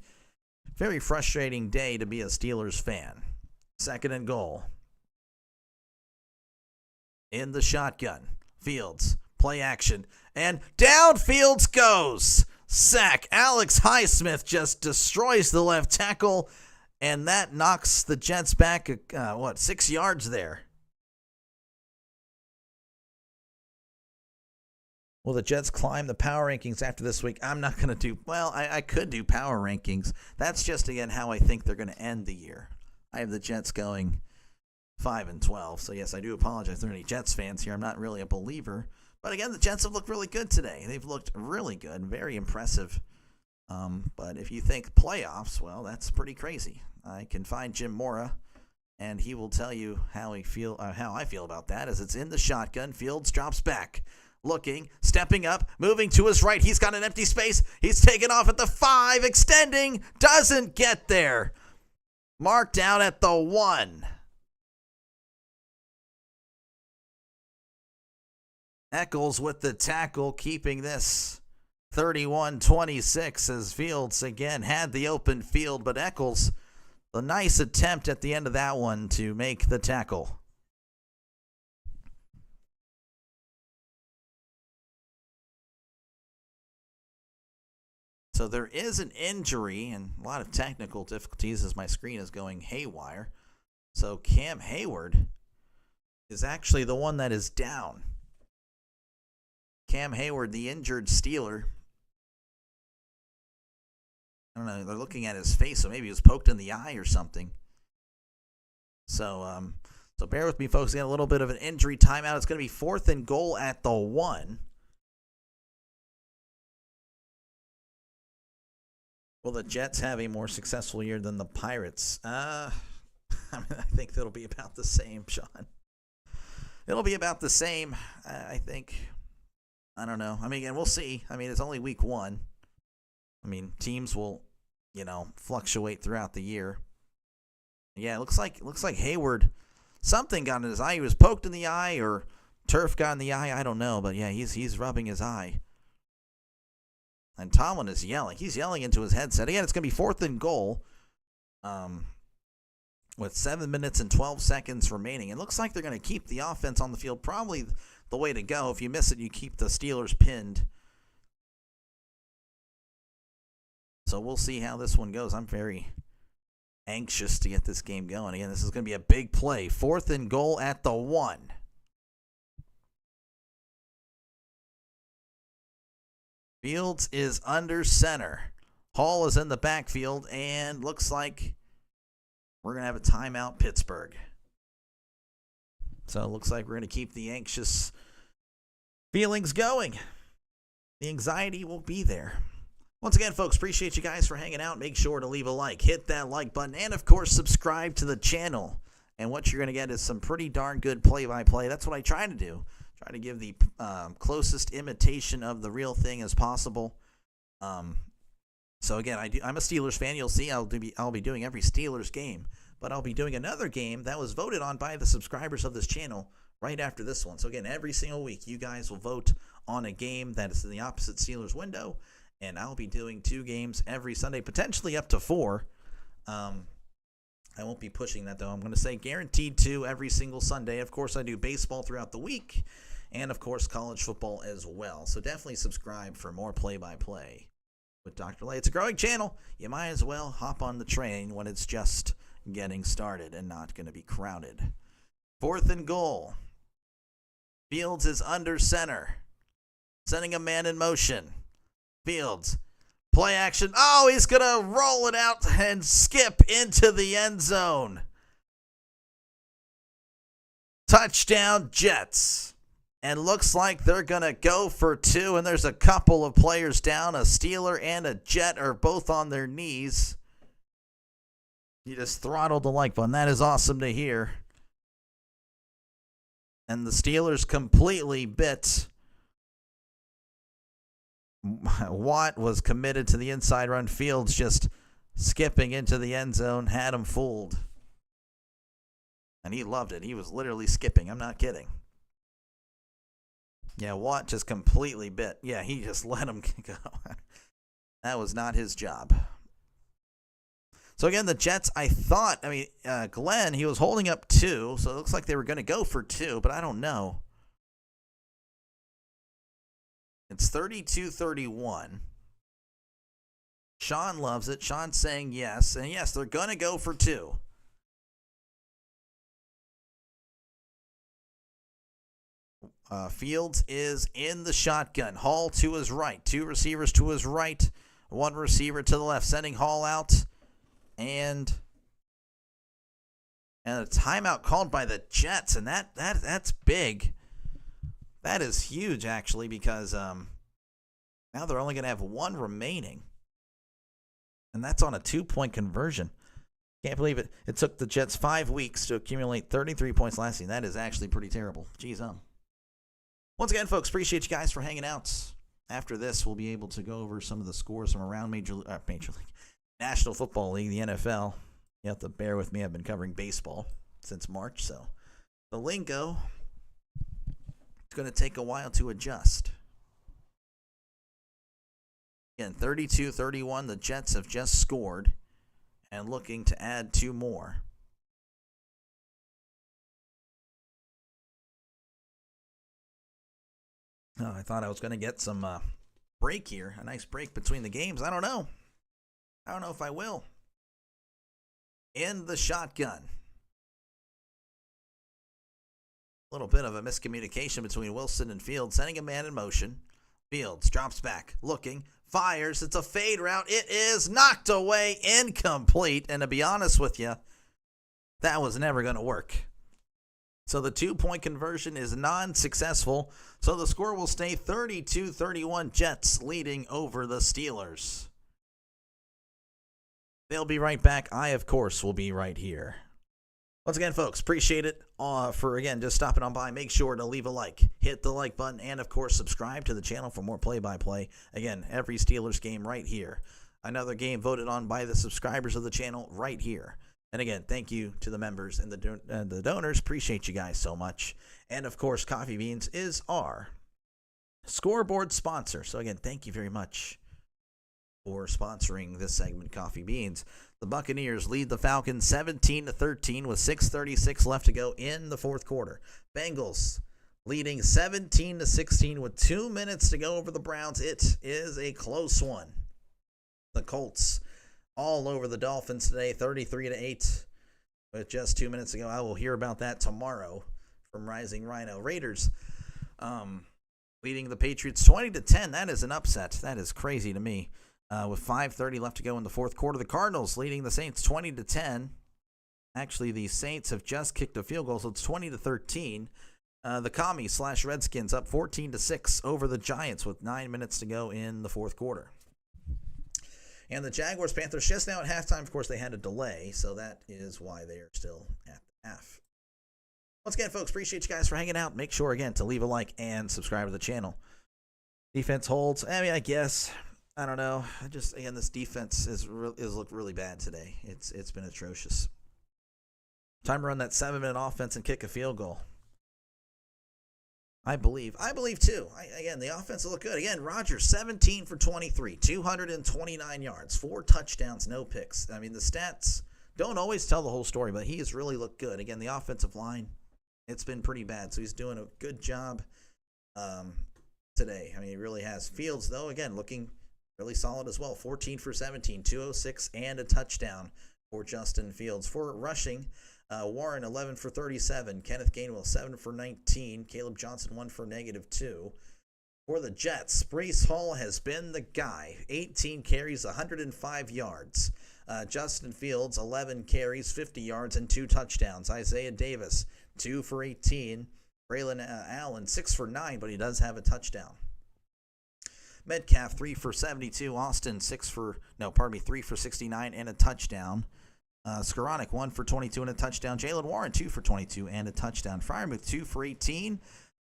day to be a Steelers fan. 2nd and goal. In the shotgun. Fields, play action, and down Fields goes. Sack. Alex Highsmith just destroys the left tackle, and that knocks the Jets back 6 yards there. Will the Jets climb the power rankings after this week? I'm not going to do, I could do power rankings. That's just, again, how I think they're going to end the year. I have the Jets going 5-12. So yes, I do apologize if there are any Jets fans here. I'm not really a believer. But again, the Jets have looked really good today. They've looked really good, very impressive. But if you think playoffs, well, that's pretty crazy. I can find Jim Mora, and he will tell you how I feel about that. As it's in the shotgun, Fields drops back, looking, stepping up, moving to his right. He's got an empty space. He's taken off at the 5, extending, doesn't get there. Marked out at the 1. Eccles with the tackle, keeping this 31-26 as Fields again had the open field, but Eccles, a nice attempt at the end of that one to make the tackle. So there is an injury and a lot of technical difficulties as my screen is going haywire. So Cam Hayward is actually the one that is down. Cam Hayward, the injured Steeler. I don't know, they're looking at his face, so maybe he was poked in the eye or something. So bear with me, folks. Again, a little bit of an injury timeout. It's going to be 4th and goal at the 1. Will the Jets have a more successful year than the Pirates? I think it'll be about the same, Sean. It'll be about the same, I think. I don't know. I mean, again, we'll see. I mean, it's only week 1. I mean, teams will, fluctuate throughout the year. Yeah, it looks like Hayward, something got in his eye. He was poked in the eye, or turf got in the eye. I don't know, but yeah, he's rubbing his eye. And Tomlin is yelling. He's yelling into his headset. Again, it's going to be 4th and goal, with 7 minutes and 12 seconds remaining. It looks like they're going to keep the offense on the field. Probably the way to go. If you miss it, you keep the Steelers pinned. So we'll see how this one goes. I'm very anxious to get this game going. Again, this is going to be a big play. 4th and goal at the 1. Fields is under center. Hall is in the backfield, and looks like we're going to have a timeout, Pittsburgh. So it looks like we're going to keep the anxious feelings going. The anxiety will be there. Once again, folks, appreciate you guys for hanging out. Make sure to leave a like. Hit that like button. And, of course, subscribe to the channel. And what you're going to get is some pretty darn good play-by-play. That's what I try to do. Try to give the closest imitation of the real thing as possible. So, again, I'm a Steelers fan. You'll see I'll be doing every Steelers game. But I'll be doing another game that was voted on by the subscribers of this channel right after this one. So, again, every single week, you guys will vote on a game that is in the opposite Steelers window. And I'll be doing 2 games every Sunday, potentially up to 4. I won't be pushing that, though. I'm going to say guaranteed 2 every single Sunday. Of course, I do baseball throughout the week. And, of course, college football as well. So definitely subscribe for more play-by-play with Dr. Lay. It's a growing channel. You might as well hop on the train when it's just getting started and not going to be crowded. 4th and goal. Fields is under center. Sending a man in motion. Fields. Play action. Oh, he's going to roll it out and skip into the end zone. Touchdown, Jets. And looks like they're going to go for 2, and there's a couple of players down. A Steeler and a Jet are both on their knees. You just throttled the like button. That is awesome to hear. And the Steelers completely bit. Watt was committed to the inside run. Fields just skipping into the end zone, had him fooled. And he loved it. He was literally skipping. I'm not kidding. Yeah, Watt just completely bit. Yeah, he just let him go. That was not his job. So again, the Jets, Glenn, he was holding up 2, so it looks like they were going to go for 2, but I don't know. It's 32-31. Sean loves it. Sean's saying yes. And yes, they're going to go for 2. Fields is in the shotgun. Hall to his right. 2 receivers to his right. 1 receiver to the left. Sending Hall out. And And a timeout called by the Jets, and that's big. That is huge, actually, because now they're only going to have one remaining. And that's on a 2-point conversion. Can't believe it. It took the Jets 5 weeks to accumulate 33 points last season. That is actually pretty terrible. Jeez, Once again, folks, appreciate you guys for hanging out. After this, we'll be able to go over some of the scores from around Major League, National Football League, the NFL. You have to bear with me. I've been covering baseball since March, so the lingo, it's going to take a while to adjust. Again, 32-31, the Jets have just scored and looking to add 2 more. Oh, I thought I was going to get some break here, a nice break between the games. I don't know if I will. In the shotgun. A little bit of a miscommunication between Wilson and Fields, sending a man in motion. Fields drops back, looking, fires. It's a fade route. It is knocked away, incomplete. And to be honest with you, that was never going to work. So the 2-point conversion is non-successful. So the score will stay 32-31, Jets leading over the Steelers. They'll be right back. I, of course, will be right here. Once again, folks, appreciate it for, again, just stopping on by. Make sure to leave a like, hit the like button, and, of course, subscribe to the channel for more play-by-play. Again, every Steelers game right here. Another game voted on by the subscribers of the channel right here. And, again, thank you to the members and the donors. Appreciate you guys so much. And, of course, Coffee Beans is our Scoreboard sponsor. So, again, thank you very much for sponsoring this segment, Coffee Beans. The Buccaneers lead the Falcons 17-13 with 6:36 left to go in the fourth quarter. Bengals leading 17-16 with 2 minutes to go over the Browns. It is a close one. The Colts all over the Dolphins today, 33-8 with just 2 minutes to go. I will hear about that tomorrow from Rising Rhino. Raiders leading the Patriots 20-10. That is an upset. That is crazy to me. With 5:30 left to go in the fourth quarter, the Cardinals leading the Saints 20-10. Actually, the Saints have just kicked a field goal, so it's 20-13. The Commies/Redskins up 14-6 over the Giants with 9 minutes to go in the fourth quarter. And the Jaguars-Panthers just now at halftime. Of course, they had a delay, so that is why they are still at the half. Once again, folks, appreciate you guys for hanging out. Make sure, again, to leave a like and subscribe to the channel. Defense holds. I guess. I don't know. Again, this defense is looked really bad today. It's been atrocious. Time to run that 7-minute offense and kick a field goal. I believe too. Again, the offense will look good. Again, Rodgers 17 for 23, 229 yards, 4 touchdowns, no picks. I mean, the stats don't always tell the whole story, but he has really looked good. Again, the offensive line, it's been pretty bad, so he's doing a good job today. I mean, he really has. Fields, though, again, looking really solid as well. 14 for 17, 206, and a touchdown for Justin Fields. For rushing, Warren 11 for 37, Kenneth Gainwell 7 for 19, Caleb Johnson 1 for -2. For the Jets, Breece Hall has been the guy. 18 carries, 105 yards. Justin Fields 11 carries, 50 yards, and 2 touchdowns. Isaiah Davis 2 for 18. Braylon Allen 6 for 9, but he does have a touchdown. Metcalf 3 for 72. Austin 3 for 69 and a touchdown. Skoranek 1 for 22 and a touchdown. Jaylen Warren 2 for 22 and a touchdown. Freiermuth 2 for 18.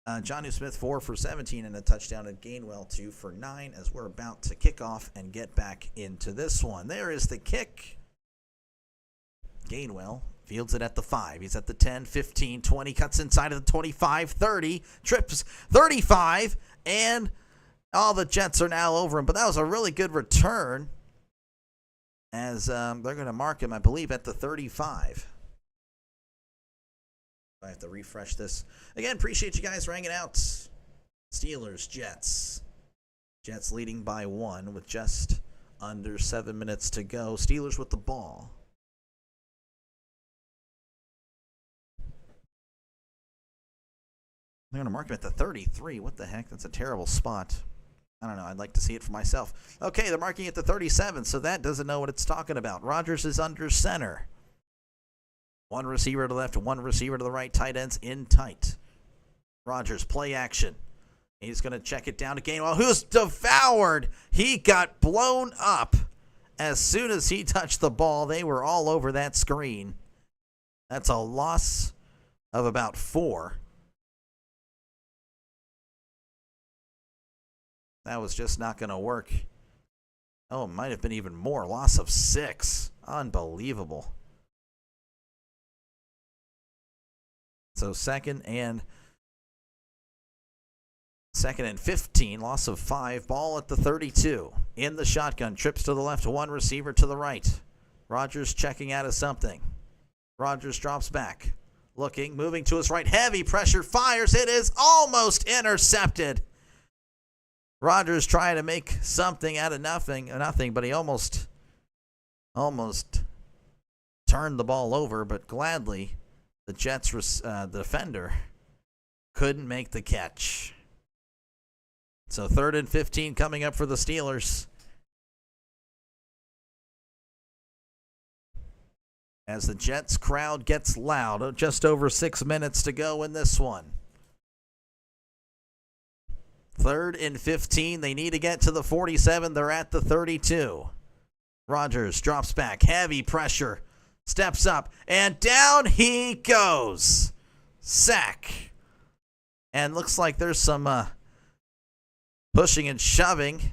Jonnu Smith 4 for 17 and a touchdown. And Gainwell 2 for 9 as we're about to kick off and get back into this one. There is the kick. Gainwell fields it at the 5. He's at the 10, 15, 20. Cuts inside of the 25, 30. Trips 35. And all the Jets are now over him. But that was a really good return, as they're going to mark him, I believe, at the 35. I have to refresh this. Again, appreciate you guys for hanging out. Steelers, Jets. Jets leading by 1 with just under 7 minutes to go. Steelers with the ball. They're going to mark him at the 33. What the heck? That's a terrible spot. I don't know. I'd like to see it for myself. Okay, they're marking it to 37, so that doesn't know what it's talking about. Rodgers is under center. One receiver to the left, one receiver to the right. Tight ends in tight. Rodgers, play action. He's going to check it down to Gainwell, who's devoured. He got blown up. As soon as he touched the ball, they were all over that screen. That's a loss of about 4. That was just not going to work. Oh, it might have been even more. Loss of 6. Unbelievable. So second and 15. Loss of 5. Ball at the 32. In the shotgun. Trips to the left. One receiver to the right. Rodgers checking out of something. Rodgers drops back. Looking. Moving to his right. Heavy pressure. Fires. It is almost intercepted. Rodgers trying to make something out of nothing, but he almost turned the ball over, but gladly the Jets defender couldn't make the catch. So 3rd and 15 coming up for the Steelers. As the Jets crowd gets loud, just over 6 minutes to go in this one. 3rd and 15. They need to get to the 47. They're at the 32. Rodgers drops back. Heavy pressure. Steps up. And down he goes. Sack. And looks like there's some pushing and shoving.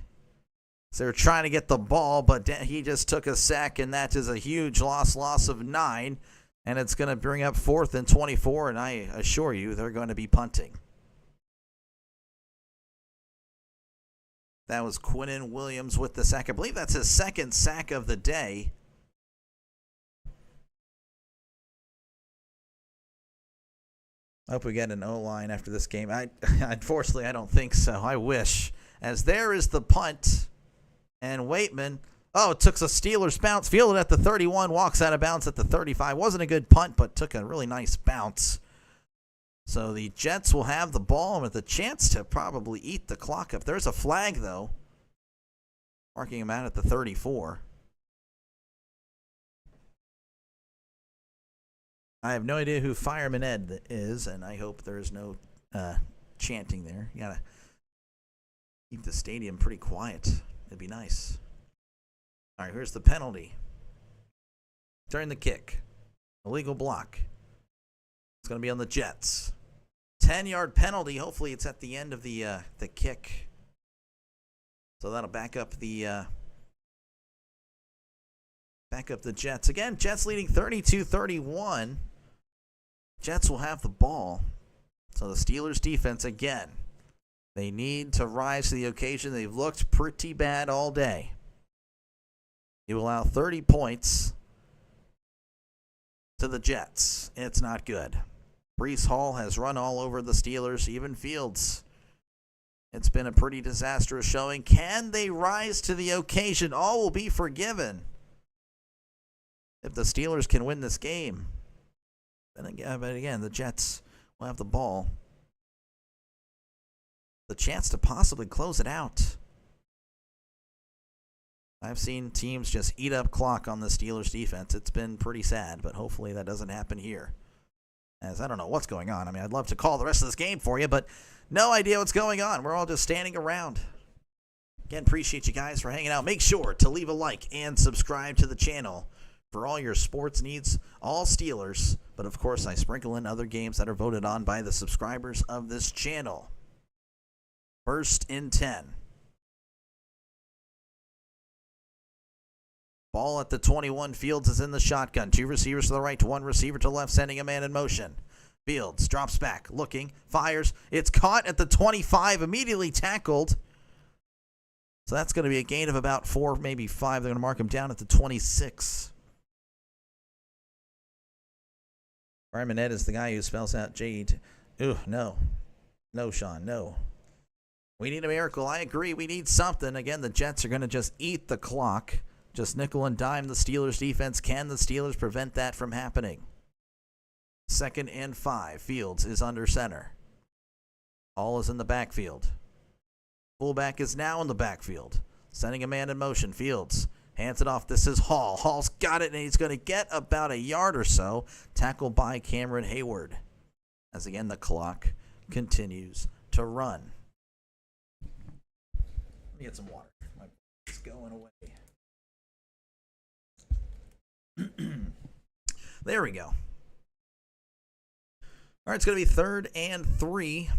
So they're trying to get the ball, but he just took a sack, and that is a huge loss of 9. And it's going to bring up 4th and 24, and I assure you they're going to be punting. That was Quinnen Williams with the sack. I believe that's his 2nd sack of the day. I hope we get an O-line after this game. Unfortunately, I don't think so. I wish. As there is the punt. And Waitman, it took a Steelers bounce. Fielded at the 31. Walks out of bounds at the 35. Wasn't a good punt, but took a really nice bounce. So the Jets will have the ball with a chance to probably eat the clock up. There's a flag, though, marking him out at the 34. I have no idea who Fireman Ed is, and I hope there's no chanting there. You got to keep the stadium pretty quiet. It'd be nice. All right, here's the penalty. During the kick. Illegal block. It's going to be on the Jets. 10-yard penalty. Hopefully it's at the end of the kick. So that'll back up the Jets. Again, Jets leading 32-31. Jets will have the ball. So the Steelers defense, again, they need to rise to the occasion. They've looked pretty bad all day. You allow 30 points to the Jets. It's not good. Breece Hall has run all over the Steelers, even Fields. It's been a pretty disastrous showing. Can they rise to the occasion? All will be forgiven if the Steelers can win this game. But again, the Jets will have the ball. The chance to possibly close it out. I've seen teams just eat up clock on the Steelers defense. It's been pretty sad, but hopefully that doesn't happen here. As I don't know what's going on. I mean, I'd love to call the rest of this game for you, but no idea what's going on. We're all just standing around. Again, appreciate you guys for hanging out. Make sure to leave a like and subscribe to the channel for all your sports needs, all Steelers. But, of course, I sprinkle in other games that are voted on by the subscribers of this channel. 1st and 10. Ball at the 21. Fields is in the shotgun. 2 receivers to the right, 1 receiver to the left, sending a man in motion. Fields drops back, looking, fires. It's caught at the 25, immediately tackled. So that's going to be a gain of about 4, maybe 5. They're going to mark him down at the 26. Fireman Ed is the guy who spells out Jade. No. No, Sean, no. We need a miracle. I agree. We need something. Again, the Jets are going to just eat the clock. Just nickel and dime the Steelers defense. Can the Steelers prevent that from happening? 2nd and 5. Fields is under center. Hall is in the backfield. Fullback is now in the backfield. Sending a man in motion. Fields Hands it off. This is Hall. Hall's got it, and he's going to get about a yard or so. Tackled by Cameron Hayward. As again, the clock continues to run. Let me get some water. My it's going away. There we go. All right, it's going to be 3rd and 3.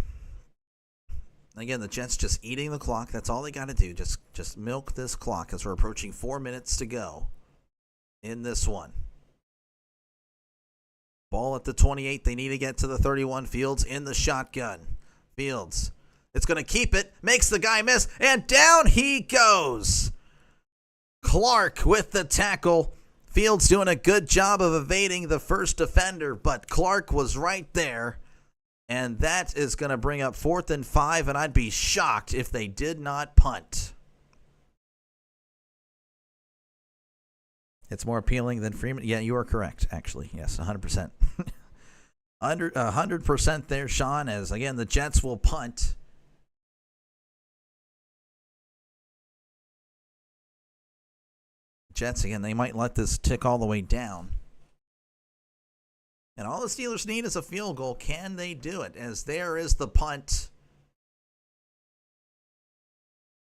Again, the Jets just eating the clock. That's all they got to do. Just milk this clock as we're approaching 4 minutes to go in this one. Ball at the 28. They need to get to the 31. Fields in the shotgun. Fields. It's going to keep it. Makes the guy miss. And down he goes. Clark with the tackle. Fields doing a good job of evading the first defender, but Clark was right there. And that is going to bring up 4th and 5, and I'd be shocked if they did not punt. It's more appealing than Freeman. Yeah, you are correct, actually. Yes, 100%. 100% there, Sean, as, again, the Jets will punt. Jets, again, they might let this tick all the way down. And all the Steelers need is a field goal. Can they do it? As there is the punt.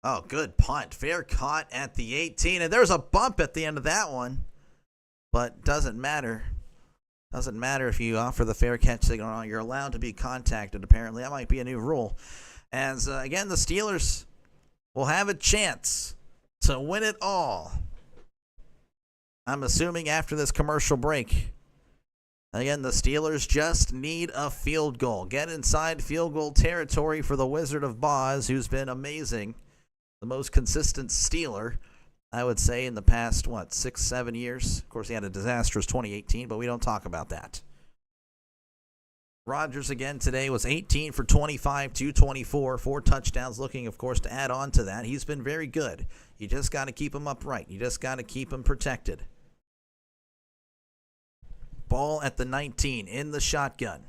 Oh, good punt. Fair caught at the 18. And there's a bump at the end of that one. But doesn't matter. Doesn't matter if you offer the fair catch signal. You're allowed to be contacted, apparently. That might be a new rule. As, again, the Steelers will have a chance to win it all. I'm assuming after this commercial break. Again, the Steelers just need a field goal. Get inside field goal territory for the Wizard of Boz, who's been amazing. The most consistent Steeler, I would say, in the past, 6-7 years. Of course, he had a disastrous 2018, but we don't talk about that. Rodgers again today was 18 for 25, 224, 4 touchdowns, looking, of course, to add on to that. He's been very good. You just got to keep him upright. You just got to keep him protected. Ball at the 19 in the shotgun.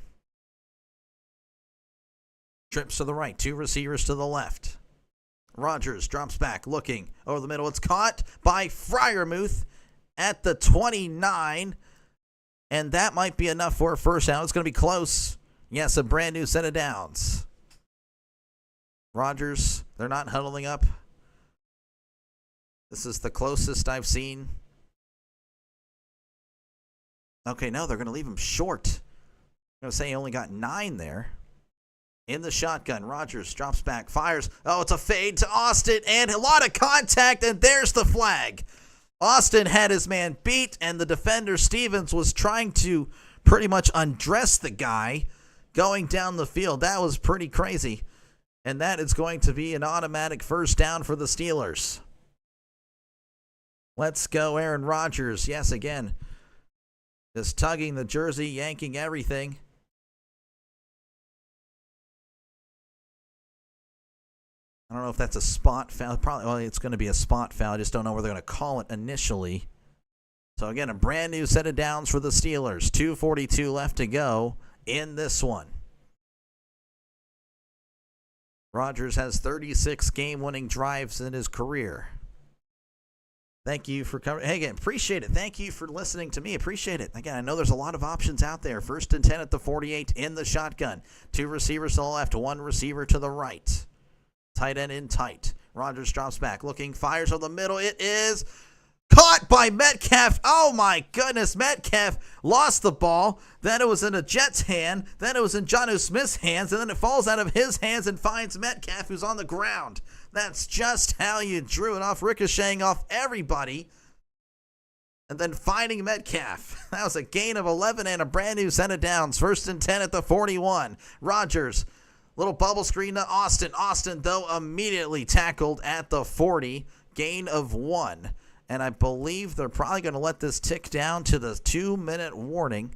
Trips to the right, 2 receivers to the left. Rodgers drops back, looking over the middle. It's caught by Freiermuth at the 29. And that might be enough for a first down. It's going to be close. Yes, a brand new set of downs. Rodgers, they're not huddling up. This is the closest I've seen. Okay, no, they're going to leave him short. I'm going to say he only got 9 there. In the shotgun, Rodgers drops back, fires. Oh, it's a fade to Austin, and a lot of contact, and there's the flag. Austin had his man beat, and the defender, Stevens, was trying to pretty much undress the guy going down the field. That was pretty crazy. And that is going to be an automatic first down for the Steelers. Let's go, Aaron Rodgers. Yes, again. Just tugging the jersey, yanking everything. I don't know if that's a spot foul. Probably, well, it's going to be a spot foul. I just don't know where they're going to call it initially. So, again, a brand new set of downs for the Steelers. 2:42 left to go in this one. Rodgers has 36 game-winning drives in his career. Thank you for covering. Hey, again, appreciate it. Thank you for listening to me. Appreciate it. Again, I know there's a lot of options out there. 1st and 10 at the 48 in the shotgun. 2 receivers to the left, 1 receiver to the right. Tight end in tight. Rodgers drops back, looking, fires on the middle. It is caught by Metcalf. Oh, my goodness. Metcalf lost the ball. Then it was in a Jets' hand. Then it was in Jonnu Smith's hands. And then it falls out of his hands and finds Metcalf, who's on the ground. That's just how you drew it off, ricocheting off everybody. And then finding Metcalf. That was a gain of 11 and a brand new set of downs. 1st and 10 at the 41. Rodgers. Little bubble screen to Austin. Austin, though, immediately tackled at the 40. Gain of 1. And I believe they're probably going to let this tick down to the 2-minute warning.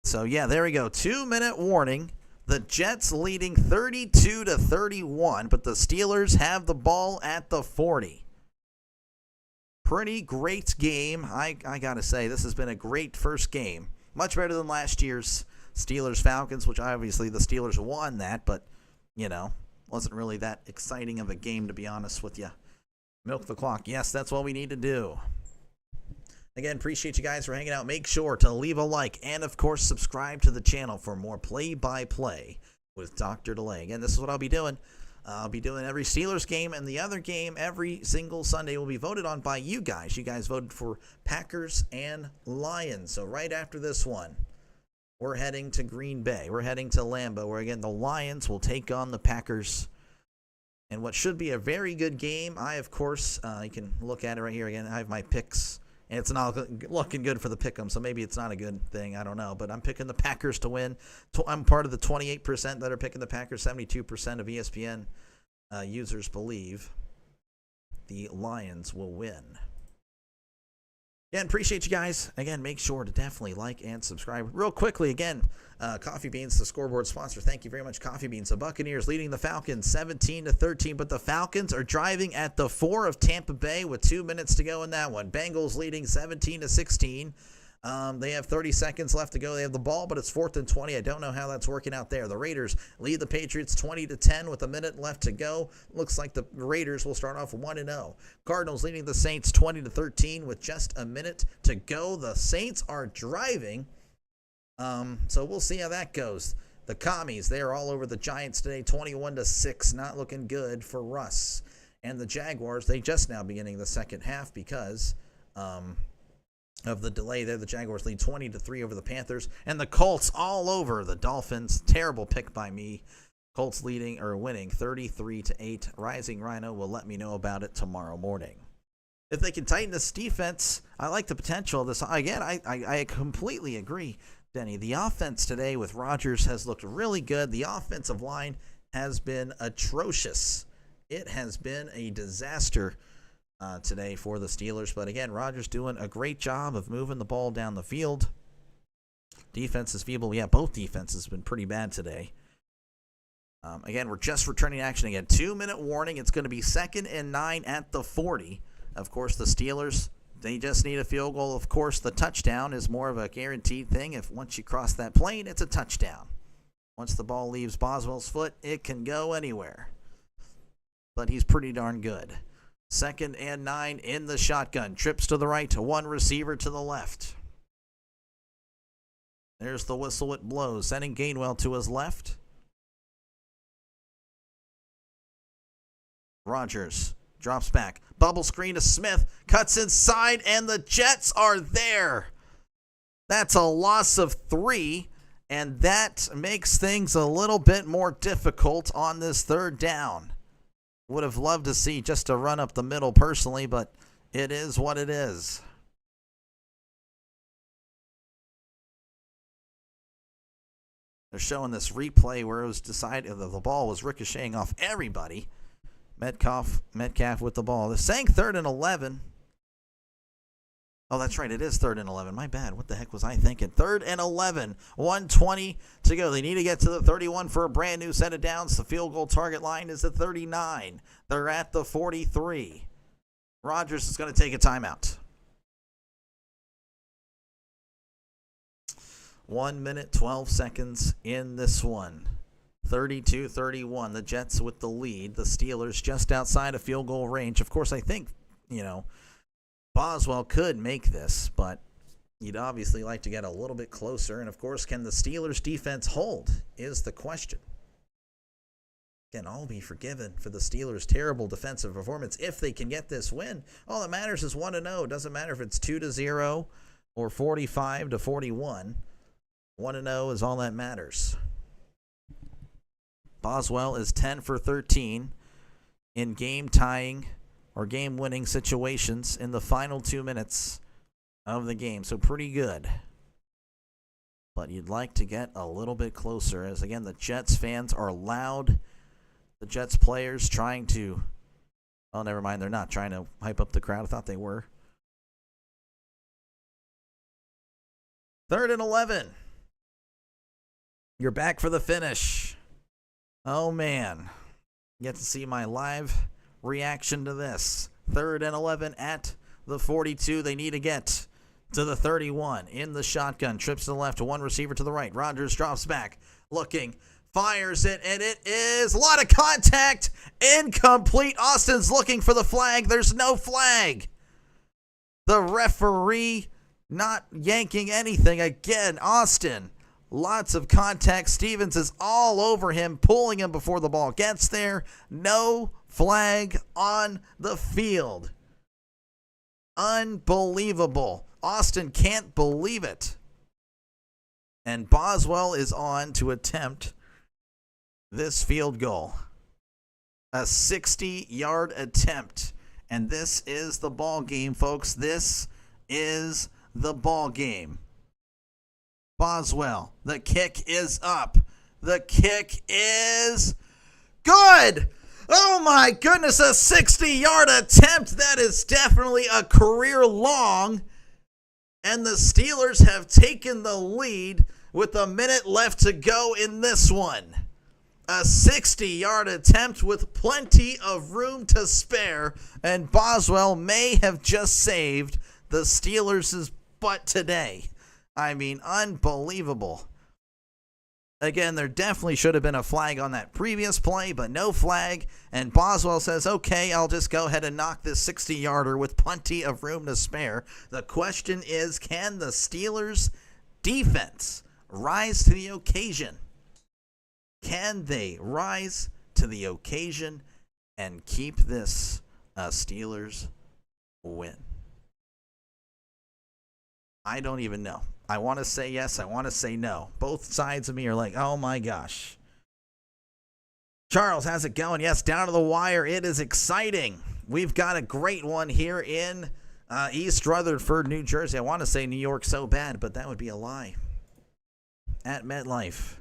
So, yeah, there we go. 2-minute warning. The Jets leading 32-31, but the Steelers have the ball at the 40. Pretty great game. I got to say, this has been a great first game. Much better than last year's Steelers-Falcons, which obviously the Steelers won that, but, you know, Wasn't really that exciting of a game, to be honest with you. Milk the clock. Yes, that's what we need to do. Again, appreciate you guys for hanging out. Make sure to leave a like and, of course, subscribe to the channel for more play-by-play with Dr. Delay. Again, this is what I'll be doing. I'll be doing every Steelers game, and the other game every single Sunday will be voted on by you guys. You guys voted for Packers and Lions. So right after this one, we're heading to Green Bay. We're heading to Lambeau, where, again, the Lions will take on the Packers. And what should be a very good game. I, of course, you can look at it right here. Again, I have my picks, and it's not looking good for the pick'em, so maybe it's not a good thing. I don't know. But I'm picking the Packers to win. I'm part of the 28% that are picking the Packers. 72% of ESPN users believe the Lions will win. Again, appreciate you guys. Again, make sure to definitely like and subscribe. Real quickly, again, Coffee Beans, the Scoreboard sponsor. Thank you very much, Coffee Beans. The Buccaneers leading the Falcons 17-13, but the Falcons are driving at the 4 of Tampa Bay with 2 minutes to go in that one. Bengals leading 17-16. They have 30 seconds left to go. They have the ball, but it's 4th and 20. I don't know how that's working out there. The Raiders lead the Patriots 20-10 with a minute left to go. Looks like the Raiders will start off 1-0. Cardinals leading the Saints 20-13 with just a minute to go. The Saints are driving, so we'll see how that goes. The Commies, they are all over the Giants today, 21-6. Not looking good for Russ. And the Jaguars, they just now beginning the second half because of the delay there. The Jaguars lead 20-3 over the Panthers, and the Colts all over the Dolphins. Terrible pick by me. Colts leading or winning 33-8. Rising Rhino will let me know about it tomorrow morning. If they can tighten this defense, I like the potential of this. Again, I completely agree, Denny. The offense today with Rodgers has looked really good. The offensive line has been atrocious. It has been a disaster today for the Steelers. But again, Rodgers doing a great job of moving the ball down the field. Defense is feeble. Yeah, both defenses have been pretty bad today. Again, we're just returning action again. 2-minute warning. It's going to be 2nd and 9 at the 40. Of course, the Steelers, they just need a field goal. Of course, the touchdown is more of a guaranteed thing. If once you cross that plane, it's a touchdown. Once the ball leaves Boswell's foot, it can go anywhere. But he's pretty darn good. 2nd and 9 in the shotgun. Trips to the right to one receiver to the left. There's the whistle. It blows. Sending Gainwell to his left. Rodgers drops back. Bubble screen to Smith. Cuts inside, and the Jets are there. That's a loss of 3, and that makes things a little bit more difficult on this 3rd down. Would have loved to see just a run up the middle personally, but it is what it is. They're showing this replay where it was decided the ball was ricocheting off everybody. Metcalf with the ball. They're saying 3rd and 11. Oh, that's right. It is 3rd and 11. My bad. What the heck was I thinking? 3rd and 11. 1:20 to go. They need to get to the 31 for a brand new set of downs. The field goal target line is the 39. They're at the 43. Rodgers is going to take a timeout. 1 minute, 12 seconds in this one. 32-31. The Jets with the lead. The Steelers just outside of field goal range. Of course, I think, Boswell could make this, but you'd obviously like to get a little bit closer. And, of course, can the Steelers' defense hold is the question. Can all be forgiven for the Steelers' terrible defensive performance if they can get this win? All that matters is 1-0. It doesn't matter if it's 2-0 or 45-41. 1-0 is all that matters. Boswell is 10 for 13 in game-tying or game-winning situations in the final 2 minutes of the game. So pretty good. But you'd like to get a little bit closer as, again, the Jets fans are loud. The Jets players trying to... Oh, never mind. They're not trying to hype up the crowd. I thought they were. 3rd and 11. You're back for the finish. Oh, man. Get to see my live reaction to this. 3rd and 11 at the 42. They need to get to the 31 in the shotgun. Trips to the left to one receiver to the right. Rodgers drops back. Looking. fires it, and it is a lot of contact. Incomplete. Austin's looking for the flag. There's no flag. The referee not yanking anything. Again, Austin, lots of contact. Stevens is all over him, pulling him before the ball gets there. No flag on the field. Unbelievable. Austin can't believe it. And Boswell is on to attempt this field goal. A 60-yard attempt. And this is the ball game, folks. This is the ball game. Boswell, the kick is up. The kick is good. Oh my goodness, a 60-yard attempt. That is definitely a career long. And the Steelers have taken the lead with a minute left to go in this one. A 60-yard attempt with plenty of room to spare, and Boswell may have just saved the Steelers' butt today. I mean, unbelievable. Again, there definitely should have been a flag on that previous play, but no flag, and Boswell says, okay, I'll just go ahead and knock this 60-yarder with plenty of room to spare. The question is, can the Steelers' defense rise to the occasion? Can they rise to the occasion and keep this a Steelers win? I don't even know. I want to say yes. I want to say no. Both sides of me are like, oh my gosh. Charles, how's it going? Yes, down to the wire. It is exciting. We've got a great one here in East Rutherford, New Jersey. I want to say New York so bad, but that would be a lie. At MetLife.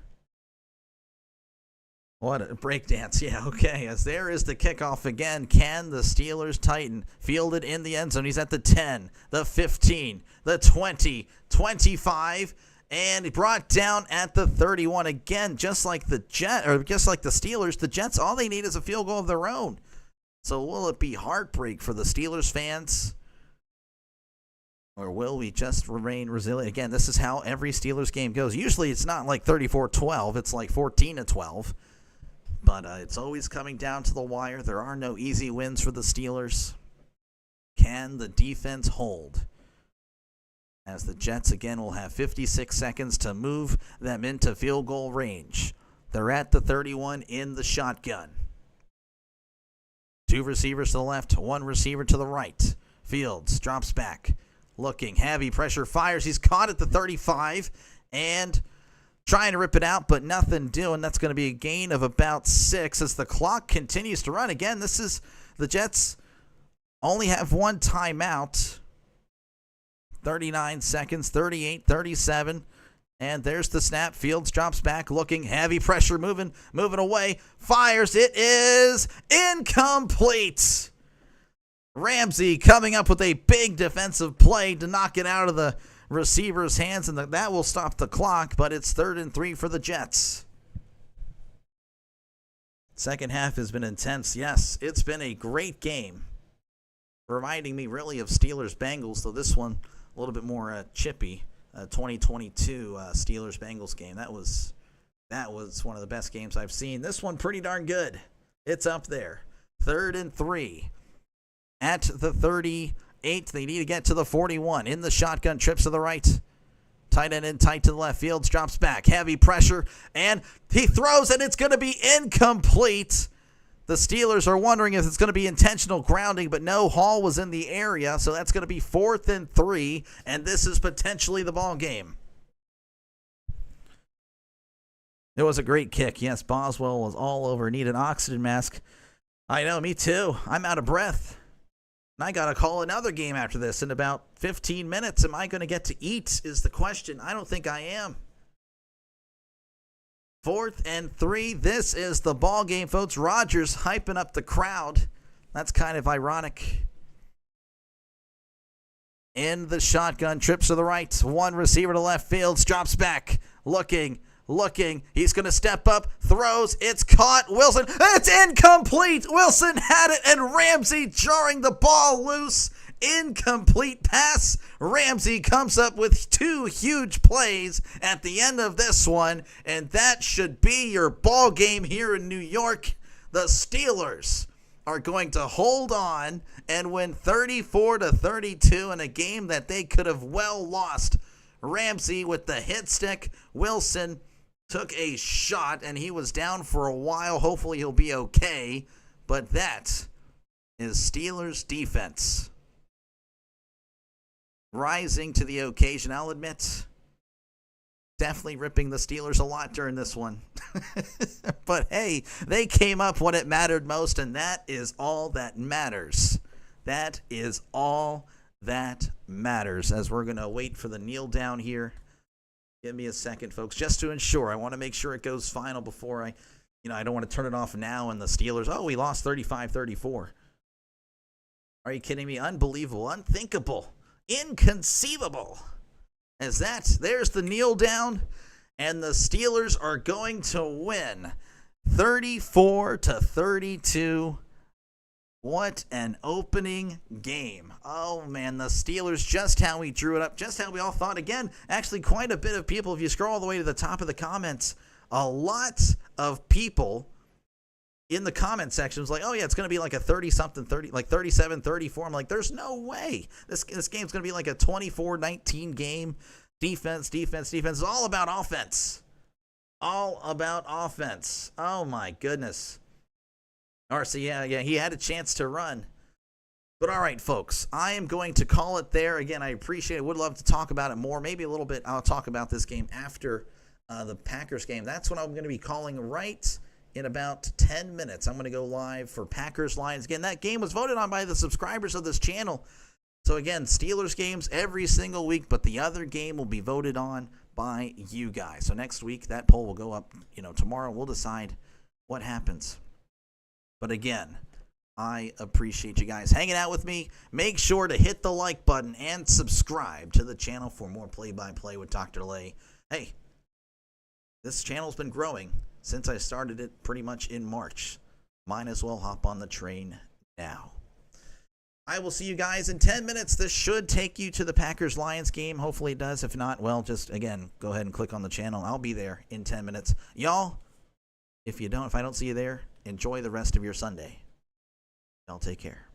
What a breakdance. Yeah, okay. As there is the kickoff again. Can the Steelers Titan field it in the end zone? He's at the 10, the 15, the 20, 25, and brought down at the 31 again, just like the Steelers. The Jets, all they need is a field goal of their own. So will it be heartbreak for the Steelers fans? Or will we just remain resilient? Again, this is how every Steelers game goes. Usually it's not like 34-12. It's like 14-12. But it's always coming down to the wire. There are no easy wins for the Steelers. Can the defense hold? As the Jets, again, will have 56 seconds to move them into field goal range. They're at the 31 in the shotgun. 2 receivers to the left, 1 receiver to the right. Fields drops back. Looking, heavy pressure, fires. He's caught at the 35 and trying to rip it out, but nothing doing. That's going to be a gain of about 6 as the clock continues to run. Again, this is the Jets only have 1 timeout. 39 seconds, 38, 37. And there's the snap. Fields drops back, looking, heavy pressure, moving away. Fires. It is incomplete. Ramsey coming up with a big defensive play to knock it out of the receiver's hands, and that will stop the clock, but it's 3rd and 3 for the Jets. Second half has been intense. Yes, it's been a great game. Reminding me really of Steelers-Bengals, though this one a little bit more chippy. 2022 Steelers-Bengals game. That was one of the best games I've seen. This one pretty darn good. It's up there. 3rd and 3. At the 38, they need to get to the 41. In the shotgun, trips to the right. Tight end in tight to the left. Fields drops back. Heavy pressure, and he throws, and it's going to be incomplete. The Steelers are wondering if it's going to be intentional grounding, but no, Hall was in the area, so that's going to be 4th and 3, and this is potentially the ball game. It was a great kick. Yes, Boswell was all over. Need an oxygen mask. I know, me too. I'm out of breath. And I got to call another game after this in about 15 minutes. Am I going to get to eat is the question. I don't think I am. 4th and 3. This is the ball game, folks. Rodgers hyping up the crowd. That's kind of ironic. In the shotgun, trips to the right. 1 receiver to left. Fields drops back. Looking. He's going to step up. Throws. It's caught. Wilson. It's incomplete. Wilson had it, and Ramsey jarring the ball loose. incomplete pass. Ramsey comes up with 2 huge plays at the end of this one, and that should be your ball game here in New York. The Steelers are going to hold on and win 34-32 in a game that they could have well lost. Ramsey with the hit stick. Wilson took a shot, and he was down for a while. Hopefully he'll be okay. But that is Steelers defense rising to the occasion. I'll admit, definitely ripping the Steelers a lot during this one. But hey, they came up when it mattered most, and that is all that matters. That is all that matters. As we're going to wait for the kneel down here. Give me a second, folks, just to ensure. I want to make sure it goes final before I don't want to turn it off now and the Steelers, we lost 35-34. Are you kidding me? Unbelievable, unthinkable, inconceivable. There's the kneel down, and the Steelers are going to win 34-32. What an opening game. Oh, man, the Steelers, just how we drew it up, just how we all thought. Again, actually quite a bit of people, if you scroll all the way to the top of the comments, a lot of people in the comment section was like, oh, yeah, it's going to be like a 30-something, like 37-34. I'm like, there's no way. This game's going to be like a 24-19 game. Defense. It's all about offense. All about offense. Oh, my goodness. RC, yeah, he had a chance to run. But all right, folks, I am going to call it there. Again, I appreciate it. Would love to talk about it more. Maybe a little bit. I'll talk about this game after the Packers game. That's what I'm going to be calling right in about 10 minutes. I'm going to go live for Packers-Lions. Again, that game was voted on by the subscribers of this channel. So again, Steelers games every single week, but the other game will be voted on by you guys. So next week, that poll will go up. Tomorrow we'll decide what happens. But again, I appreciate you guys hanging out with me. Make sure to hit the like button and subscribe to the channel for more play-by-play with Dr. Lay. Hey, this channel's been growing since I started it pretty much in March. Might as well hop on the train now. I will see you guys in 10 minutes. This should take you to the Packers-Lions game. Hopefully it does. If not, well, just, again, go ahead and click on the channel. I'll be there in 10 minutes. Y'all, if I don't see you there, enjoy the rest of your Sunday. Y'all take care.